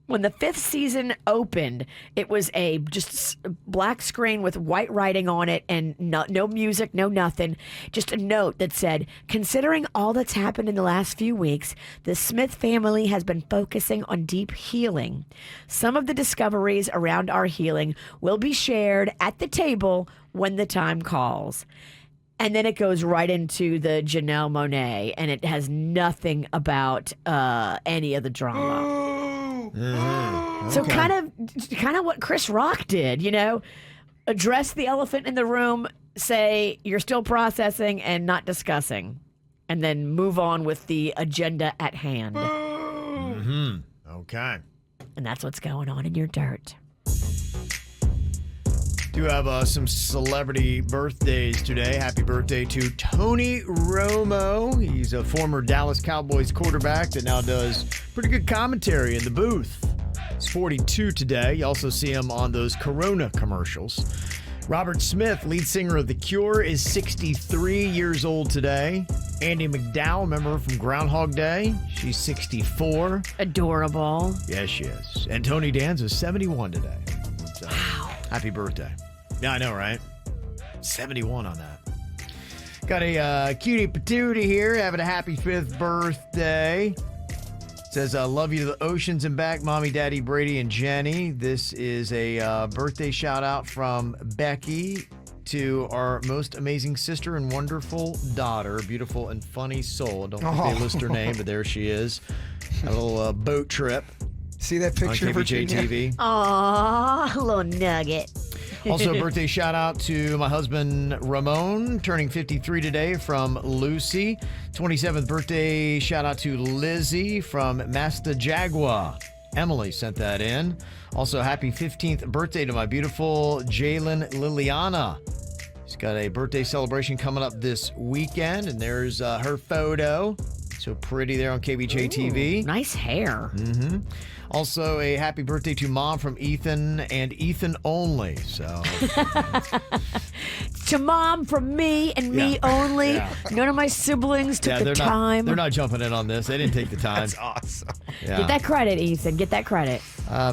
When the 5th season opened, it was a just black screen with white writing on it and no music, no nothing. Just a note that said, considering all that's happened in the last few weeks, the Smith family has been focusing on deep healing. Some of the discoveries around our healing will be shared at the table when the time calls. And then it goes right into the Janelle Monáe, and it has nothing about any of the drama. So kind of what Chris Rock did, address the elephant in the room, say you're still processing and not discussing, and then move on with the agenda at hand. Okay. And that's what's going on in your dirt. Do have some celebrity birthdays today. Happy birthday to Tony Romo. He's a former Dallas Cowboys quarterback that now does pretty good commentary in the booth. He's 42 today. You also see him on those Corona commercials. Robert Smith, lead singer of The Cure, is 63 years old today. Andie MacDowell, remember her from Groundhog Day? She's 64. Adorable. Yes, she is. And Tony Danza is 71 today. So, wow. Happy birthday. Yeah, I know, right? 71 on that. Got a cutie patootie here having a happy 5th birthday. Says, I love you to the oceans and back, Mommy, Daddy, Brady, and Jenny. This is a birthday shout out from Becky to our most amazing sister and wonderful daughter, beautiful and funny soul. I don't think they list her name, but there she is. A little boat trip. See that picture on KVJ TV. Aw, little nugget. Also, a birthday shout out to my husband Ramon, turning 53 today from Lucy. 27th birthday shout out to Lizzie from Mazda Jaguar. Emily sent that in. Also, happy 15th birthday to my beautiful Jalen Liliana. She's got a birthday celebration coming up this weekend, and there's her photo. So pretty there on KVJ TV. Nice hair. Mm-hmm. Also, a happy birthday to Mom from Ethan and Ethan only. So to Mom from me and me only. Yeah. None of my siblings took the time. They're not jumping in on this. They didn't take the time. That's awesome. Yeah. Get that credit, Ethan. Get that credit.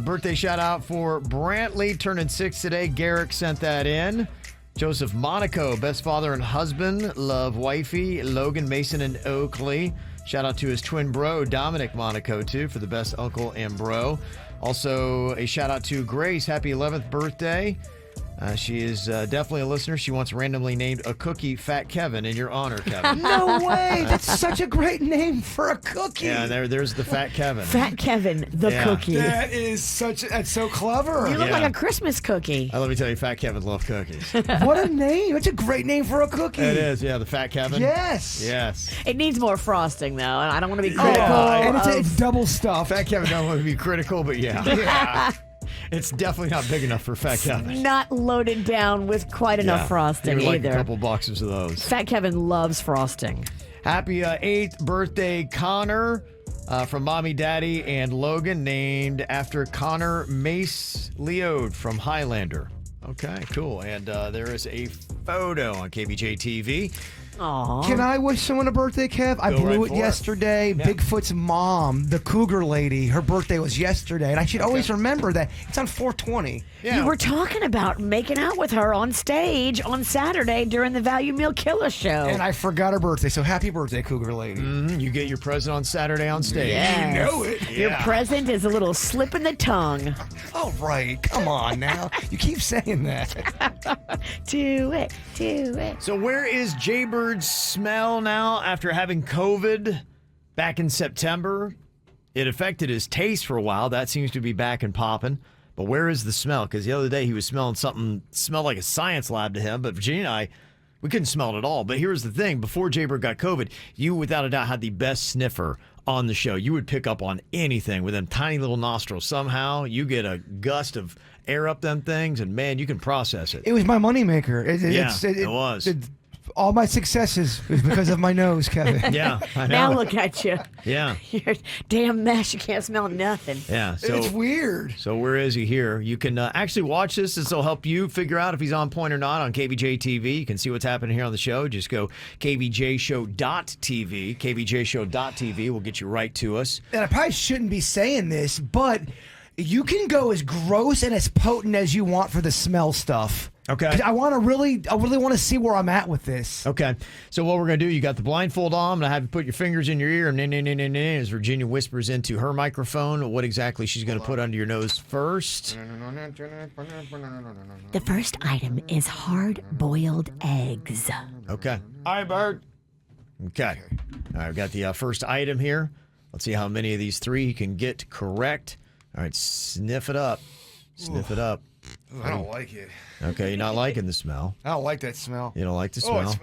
Birthday shout out for Brantley, turning 6 today. Garrick sent that in. Joseph Monaco, best father and husband. Love wifey. Logan, Mason, and Oakley. Shout out to his twin bro, Dominic Monaco, too, for the best uncle and bro. Also, a shout out to Grace. Happy 11th birthday. She is definitely a listener. She once randomly named a cookie Fat Kevin in your honor, Kevin. No way. That's such a great name for a cookie. Yeah, there's the Fat Kevin. Fat Kevin, the cookie. That's so clever. You look like a Christmas cookie. Let me tell you, Fat Kevin loves cookies. What a name. That's a great name for a cookie. It is, yeah, the Fat Kevin. Yes. Yes. It needs more frosting, though. I don't want to be critical. And it's double stuffed. Fat Kevin don't want to be critical, but yeah. It's definitely not big enough for Fat Kevin. Not loaded down with quite enough frosting like either. A couple boxes of those. Fat Kevin loves frosting. Happy 8th birthday, Connor, from Mommy, Daddy, and Logan, named after Connor Mace Leode from Highlander. Okay, cool. And there is a photo on KVJ TV. Aww. Can I wish someone a birthday, Kev? I blew it yesterday. Yeah. Bigfoot's mom, the cougar lady, her birthday was yesterday. And I should always remember that. It's on 420. Yeah. You were talking about making out with her on stage on Saturday during the Value Meal Killer show. And I forgot her birthday, so happy birthday, cougar lady. You get your present on Saturday on stage. Yes. You know it. Your present is a little slip in the tongue. All right, come on now. You keep saying that. Do it. So where is Jaybird's smell now after having COVID back in September? It affected his taste for a while. That seems to be back and popping. But where is the smell? Because the other day he was smelling something, smelled like a science lab to him. But Virginia and I, we couldn't smell it at all. But here's the thing. Before Jaybird got COVID, you without a doubt had the best sniffer on the show. You would pick up on anything with them tiny little nostrils. Somehow you get a gust of air up them things, and man, you can process it. It was my moneymaker. It was. All my successes is because of my nose, Kevin. Yeah, I know. Now look at you. Yeah. You're damn mess. You can't smell nothing. Yeah. So It's weird. So where is he here? You can actually watch this. This will help you figure out if he's on point or not on KVJ TV. You can see what's happening here on the show. Just go kvjshow.tv. kvjshow.tv will get you right to us. And I probably shouldn't be saying this, but You can go as gross and as potent as you want for the smell stuff. Okay. 'Cause I really want to see where I'm at with this. Okay. So what we're going to do, you got the blindfold on. I'm going to have you put your fingers in your ear. And as Virginia whispers into her microphone what exactly she's going to put under your nose first. The first item is hard-boiled eggs. Okay. All right, Bert. Okay. All right, I've got the first item here. Let's see how many of these 3 you can get correct. All right, sniff it up. Sniff it up. Ooh, I don't like it. Okay, you're not liking the smell. I don't like that smell. You don't like the smell?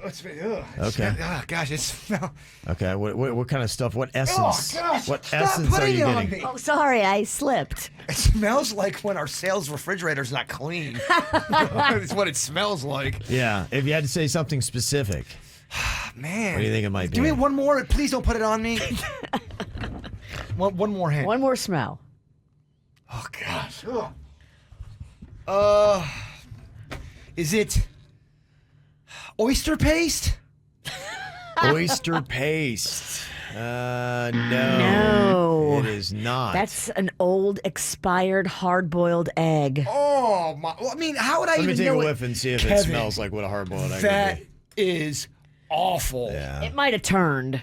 Okay. Oh, gosh, it smells. Okay, what kind of stuff? What essence? gosh, what stop essence are putting you it on getting? me. Oh, sorry, I slipped. It smells like when our sales refrigerator's not clean. It's what it smells like. Yeah, if you had to say something specific, Man. what do you think it might be? Give me one more. Please don't put it on me. one more hint. One more smell. Oh, gosh. Is it oyster paste? Oyster paste. No. No. It is not. That's an old, expired, hard-boiled egg. Oh my! Well, I mean, how would I Let me even take know a whiff and see if it Kevin, smells like what a hard-boiled egg that would be. is awful. Yeah. It might have turned.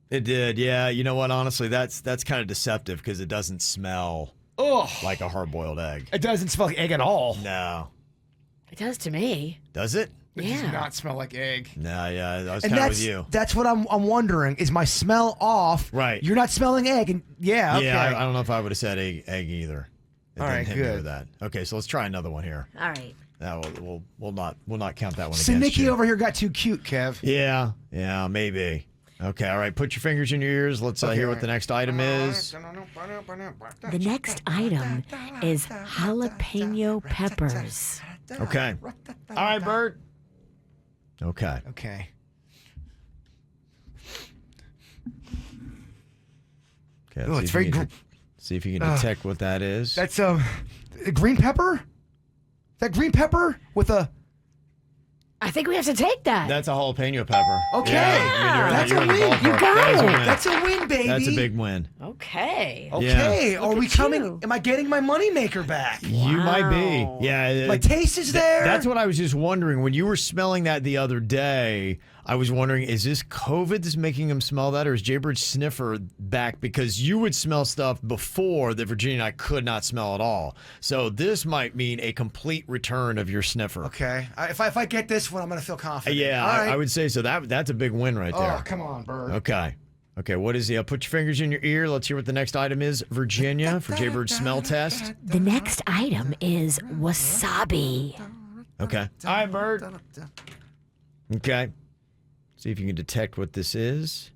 It did, yeah. You know what? Honestly, that's kind of deceptive because it doesn't smell Ugh. like a hard-boiled egg. It doesn't smell like egg at all. No. It does to me. Does it? It Yeah. does not smell like egg. No, yeah. I was And kind of with you. that's what I'm wondering. Is my smell off? Right. You're not smelling egg, and yeah, okay. Yeah, I don't know if I would have said egg either. It All didn't right, hit me good. with that. Okay, so let's try another one here. All right. We'll not count that one So against Nikki you. over here got too cute, Kev. Yeah, maybe. Okay, all right. Put your fingers in your ears. Let's hear what the next item is. The next item is jalapeno peppers. Okay. All right, Bert. Okay. Okay. Okay. Oh, it's very see if you can detect what that is. That's green pepper. Is that green pepper with a? I think we have to take that. That's a jalapeno pepper. Okay. Yeah, That's you're a in the win. ballpark. You got That is a it. win. That's a win, baby. That's a big win. Okay. Okay. Are Look we at coming? you. Am I getting my moneymaker back? You might be. Wow. Yeah. My taste is there. That's what I was just wondering. When you were smelling that the other day, I was wondering, is this COVID that's making him smell that, or is Jaybird Sniffer back? Because you would smell stuff before that Virginia and I could not smell at all. So this might mean a complete return of your sniffer. Okay. If I get this one, I'm gonna feel confident. Yeah, All right. I would say so. That's a big win right there. Oh, come on, Bird. Okay. Okay, what is the... put your fingers in your ear. Let's hear what the next item is. Virginia, for Jaybird smell test. The next item is wasabi. Okay. All right, Bird. Okay. See if you can detect what this is.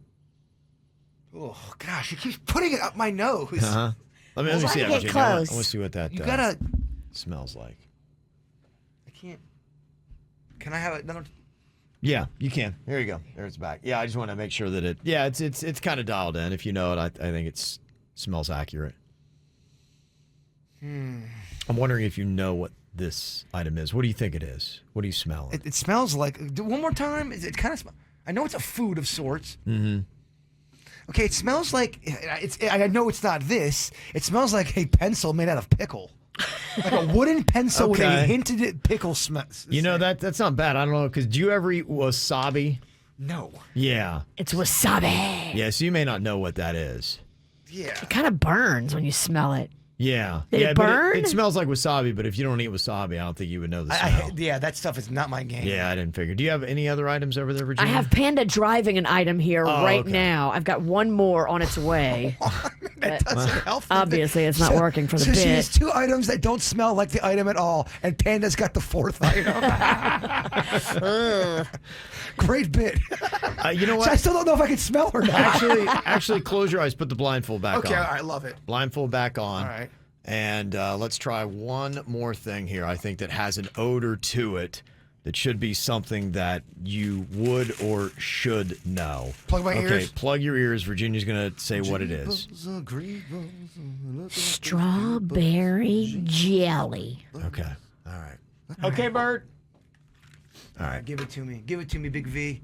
Oh gosh, you keep putting it up my nose. Uh-huh. Let me Try see to that, get Virginia. I want close. to see what that You gotta. smells like. I can't. Can I have another? Yeah, you can. Here you go. There it's back. Yeah, I just want to make sure that it... Yeah, it's kind of dialed in. If you know it, I think it smells accurate. I'm wondering if you know what this item is. What do you think it is? What do you smell? It smells like. One more time. It kind of. I know it's a food of sorts. Mm-hmm. Okay, it smells like. I know it's not this. It smells like a pencil made out of pickle. Like a wooden pencil with a Okay. hinted at pickle smell. You know, that's not bad. I don't know, because do you ever eat wasabi? No. Yeah. It's wasabi. Yeah, so you may not know what that is. Yeah. It kind of burns when you smell it. Yeah. Did it yeah, but burn? It smells like wasabi, but if you don't eat wasabi, I don't think you would know the smell. Yeah, that stuff is not my game. Yeah, I didn't figure. Do you have any other items over there, I Virginia? have Panda driving an item here right okay. now. I've got one more on its way. That doesn't help. Obviously, it's not working for the so she bit. has two items that don't smell like the item at all, and Panda's got the fourth item. Great bit. You know So what? I still don't know if I can smell or not. Actually, close your eyes. Put the blindfold back Okay, on. all right, love it. Blindfold back on. All right. And let's try one more thing here. I think that has an odor to it that should be something that you would or should know. Plug my Okay, ears? plug your ears. Virginia's going to say what it is. Strawberry jelly. Okay. All right. Okay, Bert. All right. Give it to me. Give it to me, Big V.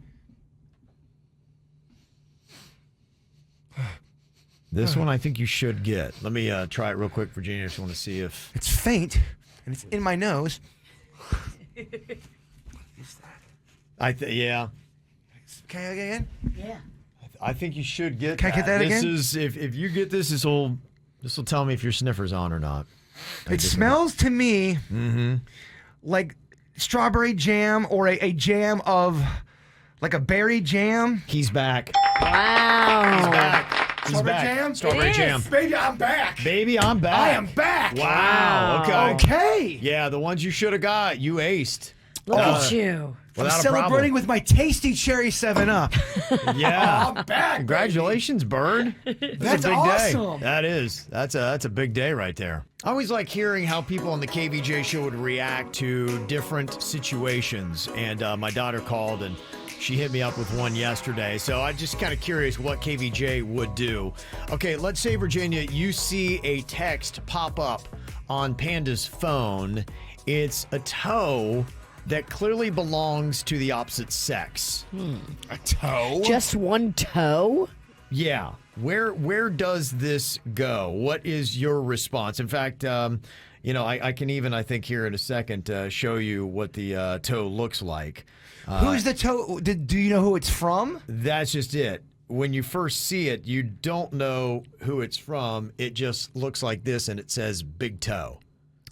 This one I think you should get. Let me try it real quick, Virginia. I just want to see if... It's faint, and it's in my nose. Yeah. Can I get again? Yeah. I think you should get Can I get that this again? Is, if you get this, this will tell me if your sniffer's on or not. It smells to me like strawberry jam or a jam of, like a berry jam. He's back. Wow. He's back. He's Strawberry back. jam? Strawberry It jam. is. Baby, I'm back. Baby, I'm back. I am back. Wow. Okay. Okay. Yeah, the ones you should have got, you aced. Look at you. I'm Without a celebrating problem. with my tasty cherry 7-Up. Yeah. I'm back. Congratulations, Bird. That's a big awesome. day. That is. That's a big day right there. I always like hearing how people on the KVJ show would react to different situations. And my daughter called and she hit me up with one yesterday. So I'm just kind of curious what KVJ would do. Okay, let's say, Virginia, you see a text pop up on Panda's phone. It's a toe that clearly belongs to the opposite sex. A toe? Just one toe? Yeah. Where does this go? What is your response? In fact, I can even, I think, here in a second, show you what the toe looks like. Who's the toe? Do you know who it's from? That's just it. When you first see it, you don't know who it's from. It just looks like this, and it says big toe.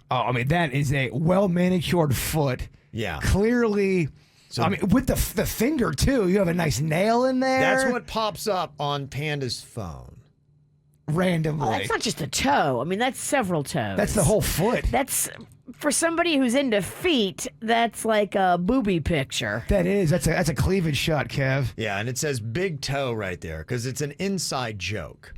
Oh, I mean, that is a well-manicured foot. Yeah. Clearly, So- I mean, with the finger, too. You have a nice nail in there. That's what pops up on Panda's phone. Randomly. Oh, that's not just a toe. I mean, that's several toes. That's the whole foot. That's, for somebody who's into feet, that's like a booby picture. That is. That's a cleavage shot, Kev. Yeah, and it says big toe right there because it's an inside joke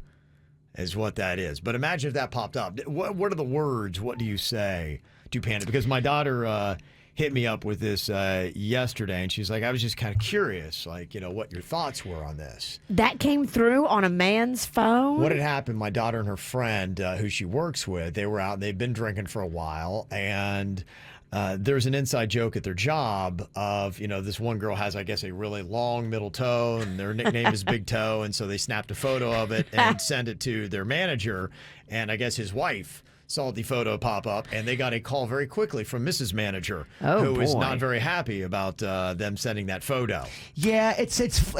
is what that is. But imagine if that popped up. What are the words? What do you say to Panda? Because my daughter hit me up with this yesterday, and she's like, I was just kind of curious, like, what your thoughts were on this. That came through on a man's phone? What had happened, my daughter and her friend, who she works with, they were out, they've been drinking for a while, and there's an inside joke at their job of, this one girl has, I guess, a really long middle toe, and their nickname is Big Toe, and so they snapped a photo of it and sent it to their manager, and I guess his wife saw the photo pop up, and they got a call very quickly from Mrs. Manager, who is boy. not very happy about them sending that photo. Yeah, it's just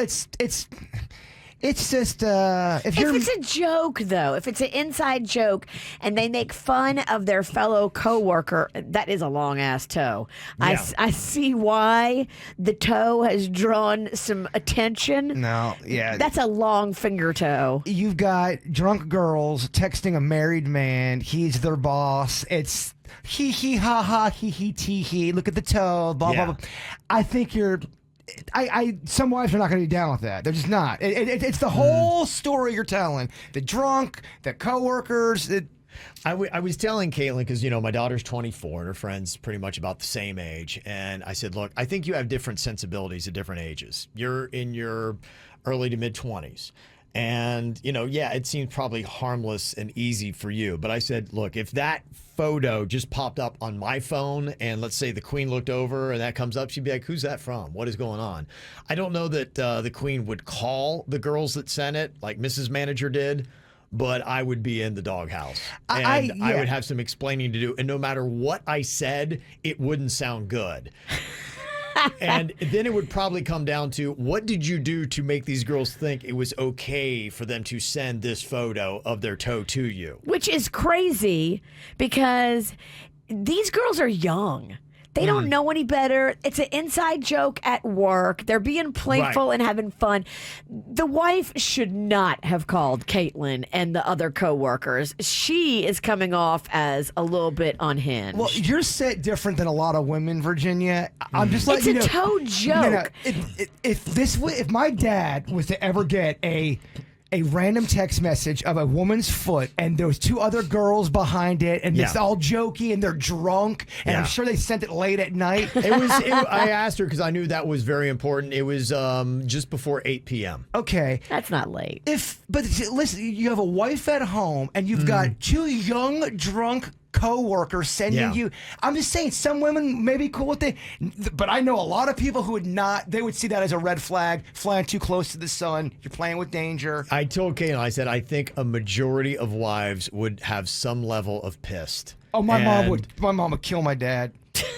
If it's a joke, though, if it's an inside joke and they make fun of their fellow coworker, that is a long ass toe. Yeah. I see why the toe has drawn some attention. No, yeah. That's a long finger toe. you've got drunk girls texting a married man. He's their boss. It's hee hee ha ha hee hee tee hee. Look at the toe. Blah Yeah. blah blah. I think you're. Some wives are not going to be down with that. They're just not. It's the whole story you're telling. The drunk, the coworkers. I was telling Caitlin, because, my daughter's 24 and her friend's pretty much about the same age. And I said, look, I think you have different sensibilities at different ages. You're in your early to mid 20s. And, it seems probably harmless and easy for you. But I said, look, if that photo just popped up on my phone and let's say the Queen looked over and that comes up, she'd be like, who's that from? What is going on? I don't know that the Queen would call the girls that sent it like Mrs. Manager did, but I would be in the doghouse. And I would have some explaining to do. And no matter what I said, it wouldn't sound good. And then it would probably come down to, what did you do to make these girls think it was okay for them to send this photo of their toe to you? Which is crazy because these girls are young. They don't know any better. It's an inside joke at work. They're being playful and having fun. The wife should not have called Caitlin and the other coworkers. She is coming off as a little bit unhinged. Well, you're set different than a lot of women, Virginia. I'm just letting It's you know. a toe joke. If my dad was to ever get a random text message of a woman's foot and there was two other girls behind it and it's all jokey and they're drunk and I'm sure they sent it late at night. I asked her because I knew that was very important. It was just before 8 p.m. Okay. That's not late. But listen, you have a wife at home and you've got two young drunk co-worker sending Yeah. you. I'm just saying, some women may be cool with it, but I know a lot of people who would not. They would see that as a red flag, flying too close to the sun. You're playing with danger. I told Caitlin, I said, I think a majority of wives would have some level of pissed. Oh, my mom And, would kill my dad.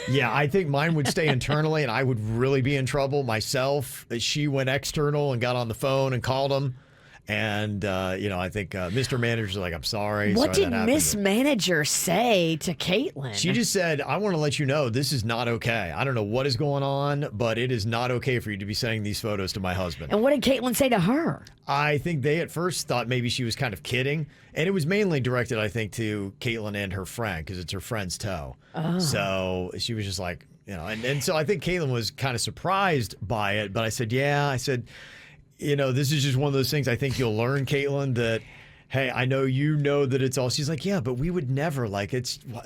Yeah, I think mine would stay internally, and I would really be in trouble myself. She went external and got on the phone and called him. And, I think Mr. Manager's like, I'm sorry. What sorry did that happened. Miss Manager say to Caitlin? She just said, I want to let you know this is not okay. I don't know what is going on, but it is not okay for you to be sending these photos to my husband. And what did Caitlin say to her? I think they at first thought maybe she was kind of kidding. And it was mainly directed, I think, to Caitlin and her friend because it's her friend's toe. Oh. So she was just like, and so I think Caitlin was kind of surprised by it. But I said, this is just one of those things I think you'll learn, Caitlin, that, hey, I know you know that it's all. She's like, yeah, but we would never. Like,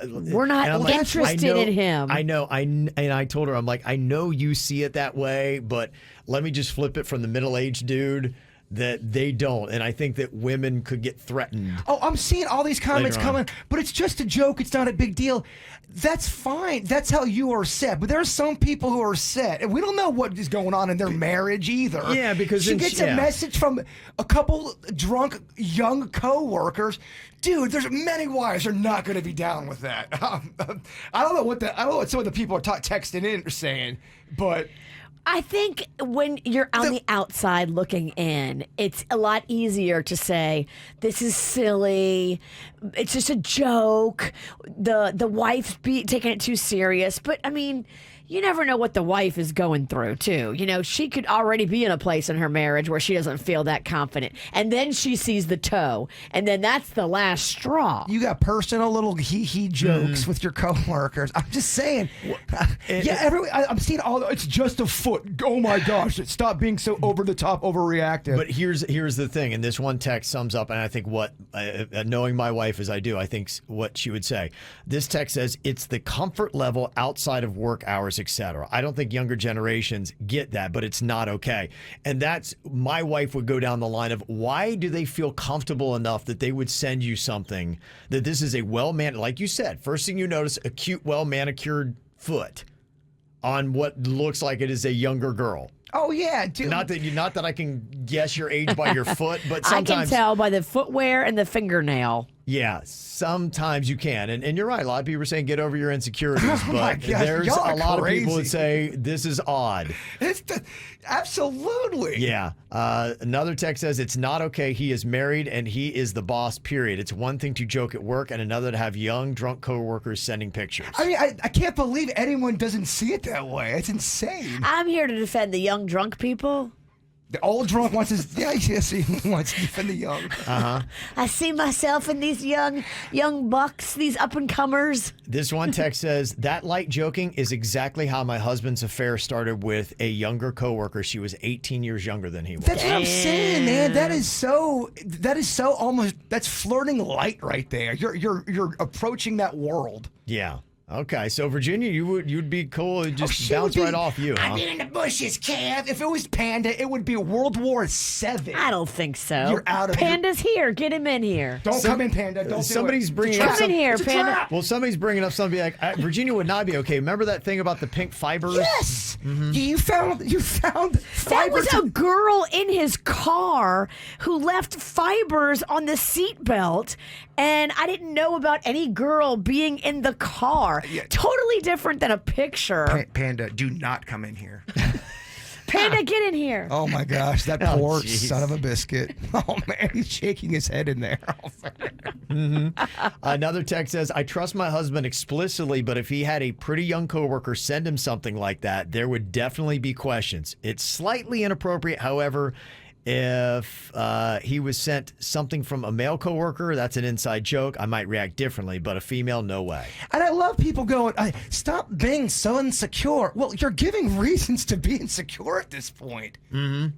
We're not interested in him. I know. And I told her, I'm like, I know you see it that way, but let me just flip it from the middle-aged dude that they don't. And I think that women could get threatened. Oh, I'm seeing all these comments Later on. coming, but it's just a joke. It's not a big deal. That's fine. That's how you are set. But there are some people who are set, and we don't know what is going on in their marriage either. Yeah, because she gets a message from a couple drunk young co-workers. Dude, there's many wives are not going to be down with that. I don't know what some of the people are texting in are saying, but. I think when you're on the outside looking in, it's a lot easier to say, this is silly, it's just a joke, the wife's taking it too serious. But, I mean, you never know what the wife is going through, too. She could already be in a place in her marriage where she doesn't feel that confident. And then she sees the toe, and then that's the last straw. You got personal little he jokes with your coworkers. I'm just saying. I'm seeing all. It's just a foot. Oh my gosh! Stop being so over the top, overreactive. But here's the thing, and this one text sums up, and I think what, knowing my wife as I do, I think what she would say. This text says, it's the comfort level outside of work hours, etc. I don't think younger generations get that, but it's not okay. And that's, my wife would go down the line of, why do they feel comfortable enough that they would send you something that this is a like you said, first thing you notice, a cute, well-manicured foot on what looks like it is a younger girl. Oh yeah, dude. Not that I can guess your age by your foot, but sometimes I can tell by the footwear and the fingernail. Yeah, sometimes you can. And you're right. A lot of people are saying get over your insecurities, Oh my but gosh, there's y'all a are lot of people crazy. that say this is odd. Absolutely. Yeah. Another text says it's not okay. He is married and he is the boss, period. It's one thing to joke at work and another to have young, drunk coworkers sending pictures. I mean, I can't believe anyone doesn't see it that way. It's insane. I'm here to defend the young drunk people. The old drunk wants his. Yeah, yes, he wants to defend the young. I see myself in these young bucks, these up-and-comers. This one text says, that light joking is exactly how my husband's affair started with a younger coworker. She was 18 years younger than he was. That's what I'm saying, man. That is so almost. That's flirting light right there. You're approaching that world. Yeah. Okay, so Virginia, you'd be cool. It'd just She bounce would be- right off you, huh? I've been in the bushes, Kev. If it was Panda, it would be World War VII. I don't think so. You're out of your- Panda's here. Get him in here. Don't come in, Panda. Don't Somebody's do it. bringing Come up in here, It's a Panda. trap. Well, somebody's bringing up something like Virginia would not be okay. Remember that thing about the pink fibers? Yes, you found That fibers. was a girl in his car who left fibers on the seatbelt, and I didn't know about any girl being in the car. Totally different than a picture. Panda, do not come in here. Panda, get in here. Oh my gosh, that poor jeez. son of a biscuit. Oh man, he's shaking his head in there. Another text says, I trust my husband explicitly, but if he had a pretty young coworker send him something like that, there would definitely be questions. It's slightly inappropriate, however, if he was sent something from a male coworker, that's an inside joke. I might react differently, but a female, no way. And I love people going, stop being so insecure. Well, you're giving reasons to be insecure at this point.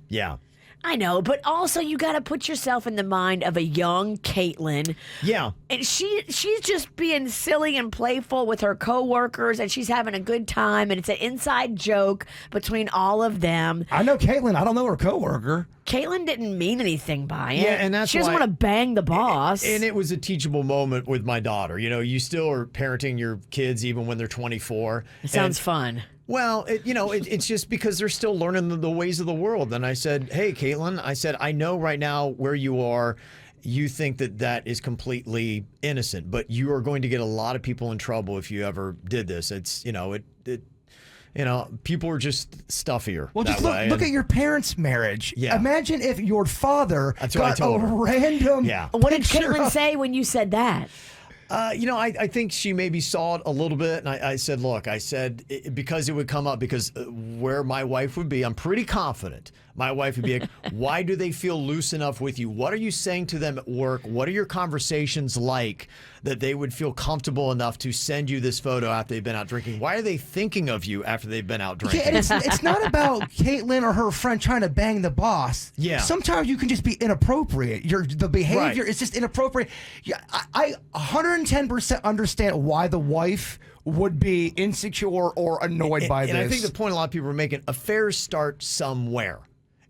Yeah. I know, but also you got to put yourself in the mind of a young Caitlyn. Yeah. And she's just being silly and playful with her coworkers, and she's having a good time, and it's an inside joke between all of them. I know Caitlyn. I don't know her coworker. Caitlyn didn't mean anything by it. Yeah, and that's she doesn't why- want to bang the boss. And it was a teachable moment with my daughter. You know, you still are parenting your kids even when they're 24. It sounds And- fun. Well, it's just because they're still learning the ways of the world. And I said, hey, Caitlin, I said, I know right now where you are. You think that is completely innocent, but you are going to get a lot of people in trouble if you ever did this. It's, people are just stuffier. Well, that just way. look And- at your parents' marriage. Yeah. Imagine if your father That's what I got told a her. random. Yeah. What did picture Caitlyn of- say when you said that? I think she maybe saw it a little bit, and I said, look, because it would come up, because where my wife would be, I'm pretty confident my wife would be like, why do they feel loose enough with you? What are you saying to them at work? What are your conversations like that they would feel comfortable enough to send you this photo after they've been out drinking? Why are they thinking of you after they've been out drinking? Yeah, and it's not about Caitlyn or her friend trying to bang the boss. Yeah. Sometimes you can just be inappropriate. The behavior Right. is just inappropriate. Yeah, I 110% understand why the wife would be insecure or annoyed by this. And I think the point a lot of people are making, affairs start somewhere.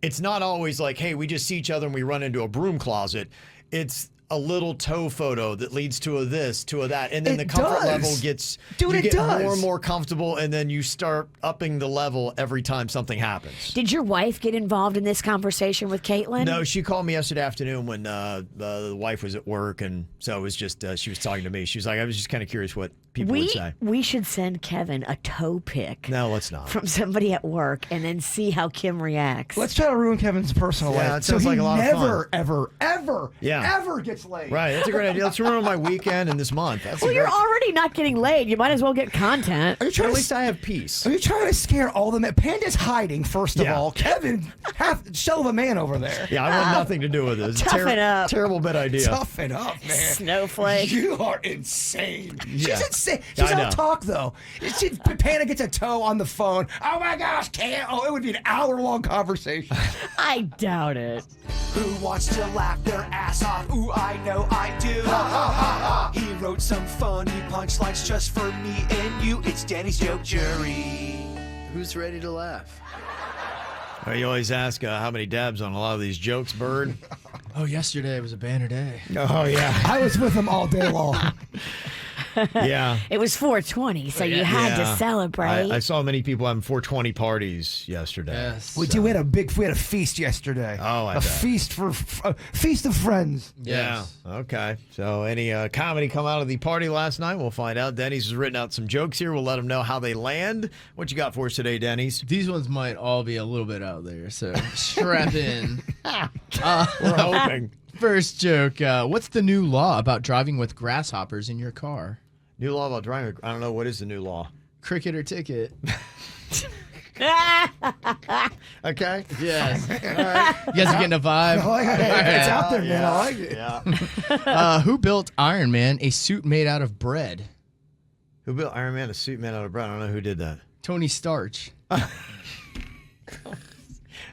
It's not always like, hey, we just see each other and we run into a broom closet. It's a little toe photo that leads to a this, to a that. And then It the comfort does. level gets, Dude, you it get does. more and more comfortable, and then you start upping the level every time something happens. Did your wife get involved in this conversation with Caitlyn? No, she called me yesterday afternoon when the wife was at work, and so it was just, she was talking to me. She was like, I was just kind of curious what people would say. We should send Kevin a toe pic No, let's not. from somebody at work and then see how Kim reacts. Let's try to ruin Kevin's personal Yeah, life. it sounds so like he a lot of never, fun. ever gets laid. Right, that's a great idea. Let's ruin my weekend and this month. That's a well, you're great- already not getting laid. You might as well get content. Are you At trying to least I have peace. Are you trying to scare all the men? Panda's hiding, first of Yeah. all. Kevin, half shell of a man over there. Yeah, I want nothing to do with this. Toughen up. Terrible bad idea. Toughen up, man. Snowflake. You are insane. Yeah. She's insane. I She's know. on talk, though. Panda gets a toe on the phone. Oh, my gosh, can't. Oh, it would be an hour-long conversation. I doubt it. Who wants to laugh their ass off? Ooh, I know I do. He wrote some funny punchlines just for me and you. It's Dennys Joke Jury. Who's ready to laugh? You always ask how many dabs on a lot of these jokes, Bird. Oh, yesterday was a banner day. Oh, yeah. I was with him all day long. Yeah. It was 420, so you had to Yeah. celebrate. I saw many people having 420 parties yesterday. Yes. We had a feast yesterday. Oh, I a bet. feast a feast of friends. Yeah. Okay. So any comedy come out of the party last night? We'll find out. Denny's has written out some jokes here. We'll let them know how they land. What you got for us today, Denny's? These ones might all be a little bit out there, so strap in. We're hoping. First joke. What's the new law about driving with grasshoppers in your car? New law about driving. I don't know. What is the new law? Cricket or ticket? Okay. Yes. All right. You guys are getting a vibe? I like it. It's out there, man. I like it. Yeah. Who built Iron Man a suit made out of bread? Who built Iron Man a suit made out of bread? I don't know who did that. Tony Starch.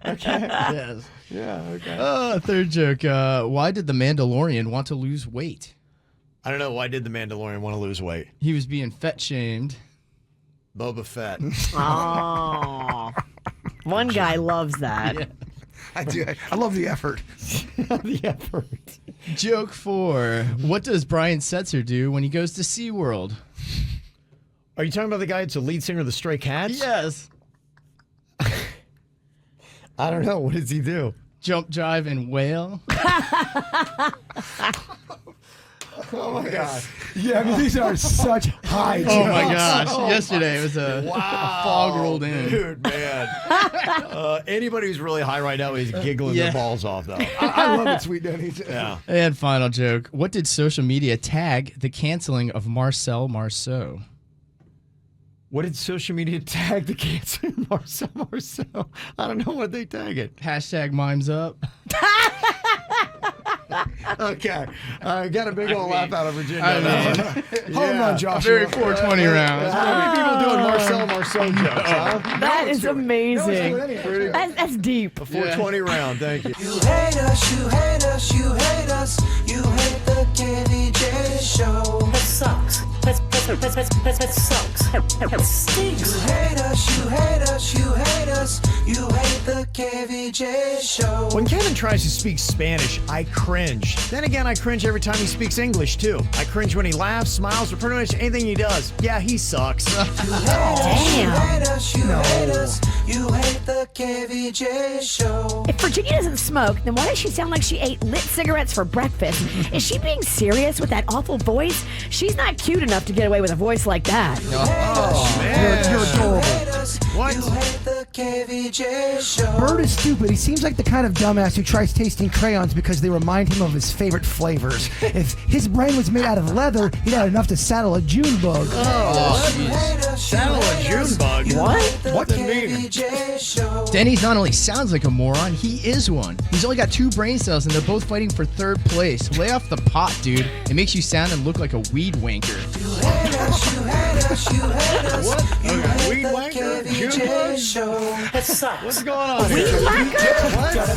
Okay. Yes. Yeah. Okay. Third joke. Why did the Mandalorian want to lose weight? I don't know. Why did the Mandalorian want to lose weight? He was being fat shamed. Boba Fett. Oh. One guy loves that. I do. I love the effort. The effort. Joke 4. What does Brian Setzer do when he goes to SeaWorld? Are you talking about the guy that's the lead singer of the Stray Cats? Yes. I don't know. What does he do? Jump, jive, and whale. Oh my God. Yeah, I mean, these are such high jokes. Oh my gosh. Yesterday it was a fog rolled in. Dude, man. Anybody who's really high right now is giggling Yeah. their balls off, though. I love it, Sweet Denny's. Yeah. And final joke. What did social media tag the canceling of Marcel Marceau? What did social media tag the cancer Marcel? I don't know what they tag it. Hashtag mimes up. Okay. Got a big old laugh out of Virginia. Home run, Josh. Very 420 rounds. How many people doing Marcel jokes, huh? That is amazing. That's deep. A 420 round, thank you. You hate us, you hate us, you hate us. You hate the KVJ Show. That sucks. That sucks. That stinks. You hate us, you hate us, you hate us. You hate the KVJ Show. When Kevin tries to speak Spanish, I cringe. Then again, I cringe every time he speaks English, too. I cringe when he laughs, smiles, or pretty much anything he does. Yeah, he sucks. You hate us, you hate us. You hate the KVJ Show. If Virginia doesn't smoke, then why does she sound like she ate lit cigarettes for breakfast? Is she being serious with that awful voice? She's not cute enough to get away with a voice like that. Oh, man. You're adorable. What? You hate the KVJ Show. Bird is stupid. He seems like the kind of dumbass who tries tasting crayons because they remind him of his favorite flavors. If his brain was made out of leather, he'd had enough to saddle a June bug. Saddle a June bug. What? What does it mean? Denny's not only sounds like a moron, he is one. He's only got 2 brain cells and they're both fighting for 3rd place. Lay off the pot, dude. It makes you sound and look like a weed wanker. What? Okay. Weed wanker? June bug? That sucks. What's going on here?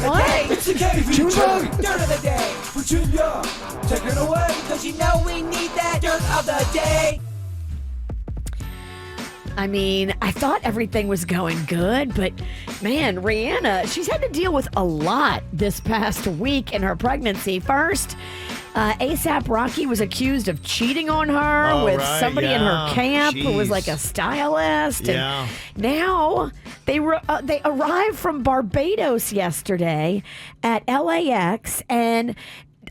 What? It's the KVJ Dirt of the Day. Virginia, take it away. Cause you know we need that dirt of the day. I mean, I thought everything was going good, but man, Rihanna, she's had to deal with a lot this past week in her pregnancy. First, ASAP Rocky was accused of cheating on her with somebody in her camp who was like a stylist. Yeah. And now they arrived from Barbados yesterday at LAX, and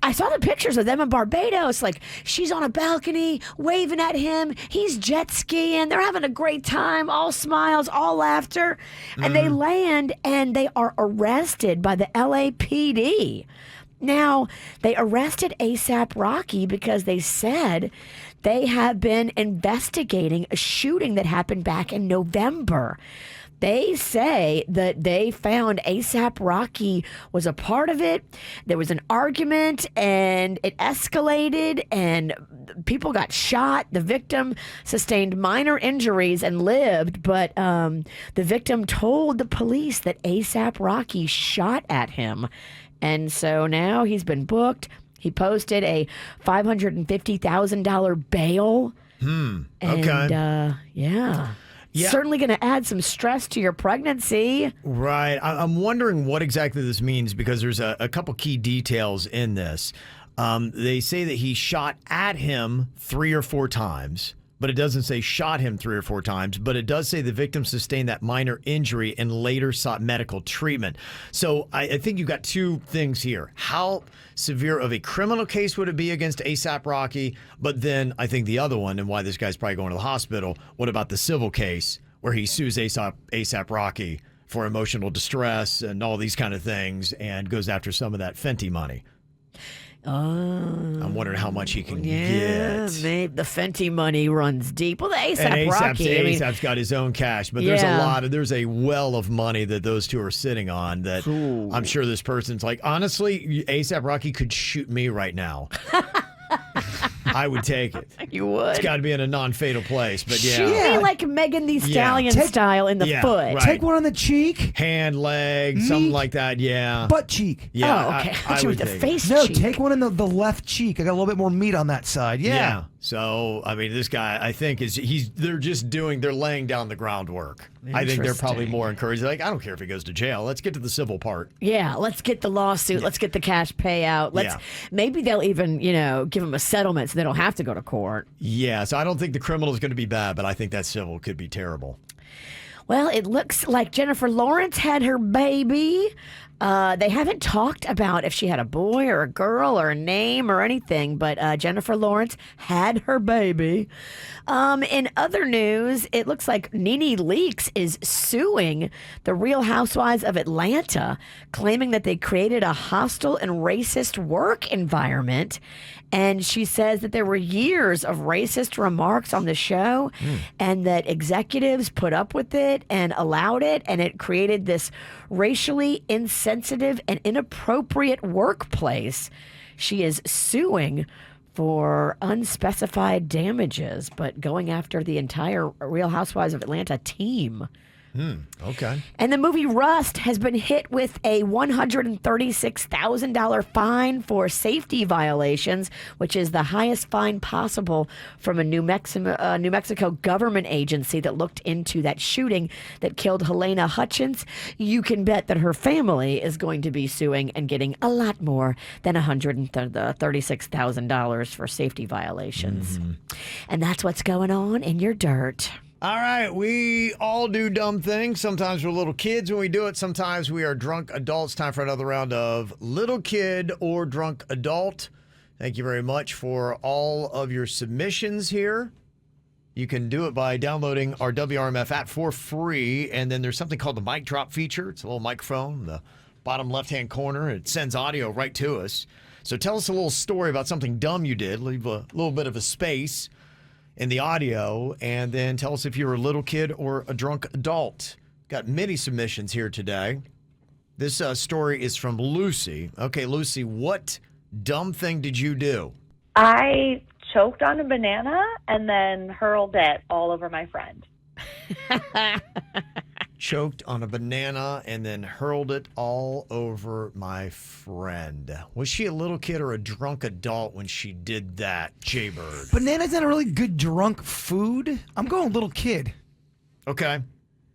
I saw the pictures of them in Barbados. Like, she's on a balcony waving at him. He's jet skiing. They're having a great time. All smiles, all laughter. And they land and they are arrested by the LAPD. Now, they arrested ASAP Rocky because they said they have been investigating a shooting that happened back in November. They say that they found ASAP Rocky was a part of it. There was an argument and it escalated and people got shot. The victim sustained minor injuries and lived, but the victim told the police that ASAP Rocky shot at him. And so now he's been booked. He posted a $550,000 bail. And, Okay. Yeah. Yeah. Certainly going to add some stress to your pregnancy. Right. I'm wondering what exactly this means because there's a couple key details in this. They say that he shot at him 3 or 4 times, but it doesn't say shot him 3 or 4 times, but it does say the victim sustained that minor injury and later sought medical treatment. So I think you've got 2 things here. How severe of a criminal case would it be against ASAP Rocky? But then I think the other one, and why this guy's probably going to the hospital, what about the civil case where he sues ASAP Rocky for emotional distress and all these kind of things and goes after some of that Fenty money? I'm wondering how much he can get. The Fenty money runs deep. Well, the ASAP Rocky. ASAP's got his own cash, but there's there's a well of money that those 2 are sitting on that I'm sure this person's like, honestly, ASAP Rocky could shoot me right now. I would take it. You would. It's got to be in a non-fatal place, but yeah. She'd be like Megan Thee Stallion style in the foot. Right. Take one on the cheek. Hand, leg, something like that, yeah. Butt cheek. Yeah, Oh, okay. I you would with the take face No, cheek. take one in the left cheek. I got a little bit more meat on that side. Yeah. So, I mean, this guy, I think, they're laying down the groundwork. I think they're probably more encouraged. Like, I don't care if he goes to jail. Let's get to the civil part. Yeah, let's get the lawsuit. Let's get the cash payout. Maybe they'll even, give him a settlement so they don't have to go to court. Yeah, so I don't think the criminal is going to be bad, but I think that civil could be terrible. Well, it looks like Jennifer Lawrence had her baby. They haven't talked about if she had a boy or a girl or a name or anything, but Jennifer Lawrence had her baby. In other news, it looks like Nene Leakes is suing the Real Housewives of Atlanta, claiming that they created a hostile and racist work environment. And she says that there were years of racist remarks on the show and that executives put up with it and allowed it. And it created this racially insensitive and inappropriate workplace. She is suing for unspecified damages, but going after the entire Real Housewives of Atlanta team. Okay. And the movie Rust has been hit with a $136,000 fine for safety violations, which is the highest fine possible from a New Mexico government agency that looked into that shooting that killed Helena Hutchins. You can bet that her family is going to be suing and getting a lot more than $136,000 for safety violations. And that's what's going on in your dirt. All right, we all do dumb things. Sometimes we're little kids when we do it. Sometimes we are drunk adults. Time for another round of Little Kid or Drunk Adult. Thank you very much for all of your submissions here. You can do it by downloading our WRMF app for free. And then there's something called the mic drop feature. It's a little microphone in the bottom left-hand corner. It sends audio right to us. So tell us a little story about something dumb you did. Leave a little bit of a space in the audio, and then tell us if you're a little kid or a drunk adult. Got many submissions here today. This story is from Lucy. Okay, Lucy, what dumb thing did you do? I choked on a banana and then hurled it all over my friend. Choked on a banana and then hurled it all over my friend. Was she a little kid or a drunk adult when she did that, Jaybird? Banana's not a really good drunk food. I'm going little kid. Okay.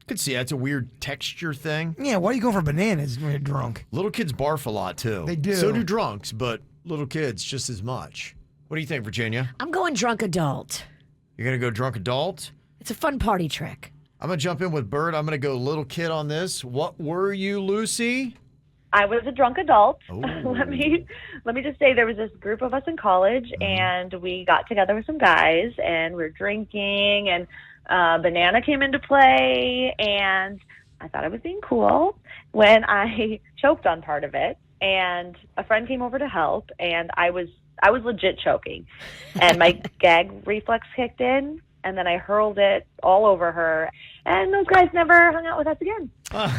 Could see that's a weird texture thing. Yeah, why are you going for bananas when you're drunk? Little kids barf a lot, too. They do. So do drunks, but little kids just as much. What do you think, Virginia? I'm going drunk adult. You're going to go drunk adult? It's a fun party trick. I'm going to jump in with Bird. I'm going to go little kid on this. What were you, Lucy? I was a drunk adult. Oh. Let me just say there was this group of us in college, and we got together with some guys, and we were drinking, and banana came into play, and I thought I was being cool when I choked on part of it, and a friend came over to help, and I was legit choking, and my gag reflex kicked in. And then I hurled it all over her, and those guys never hung out with us again.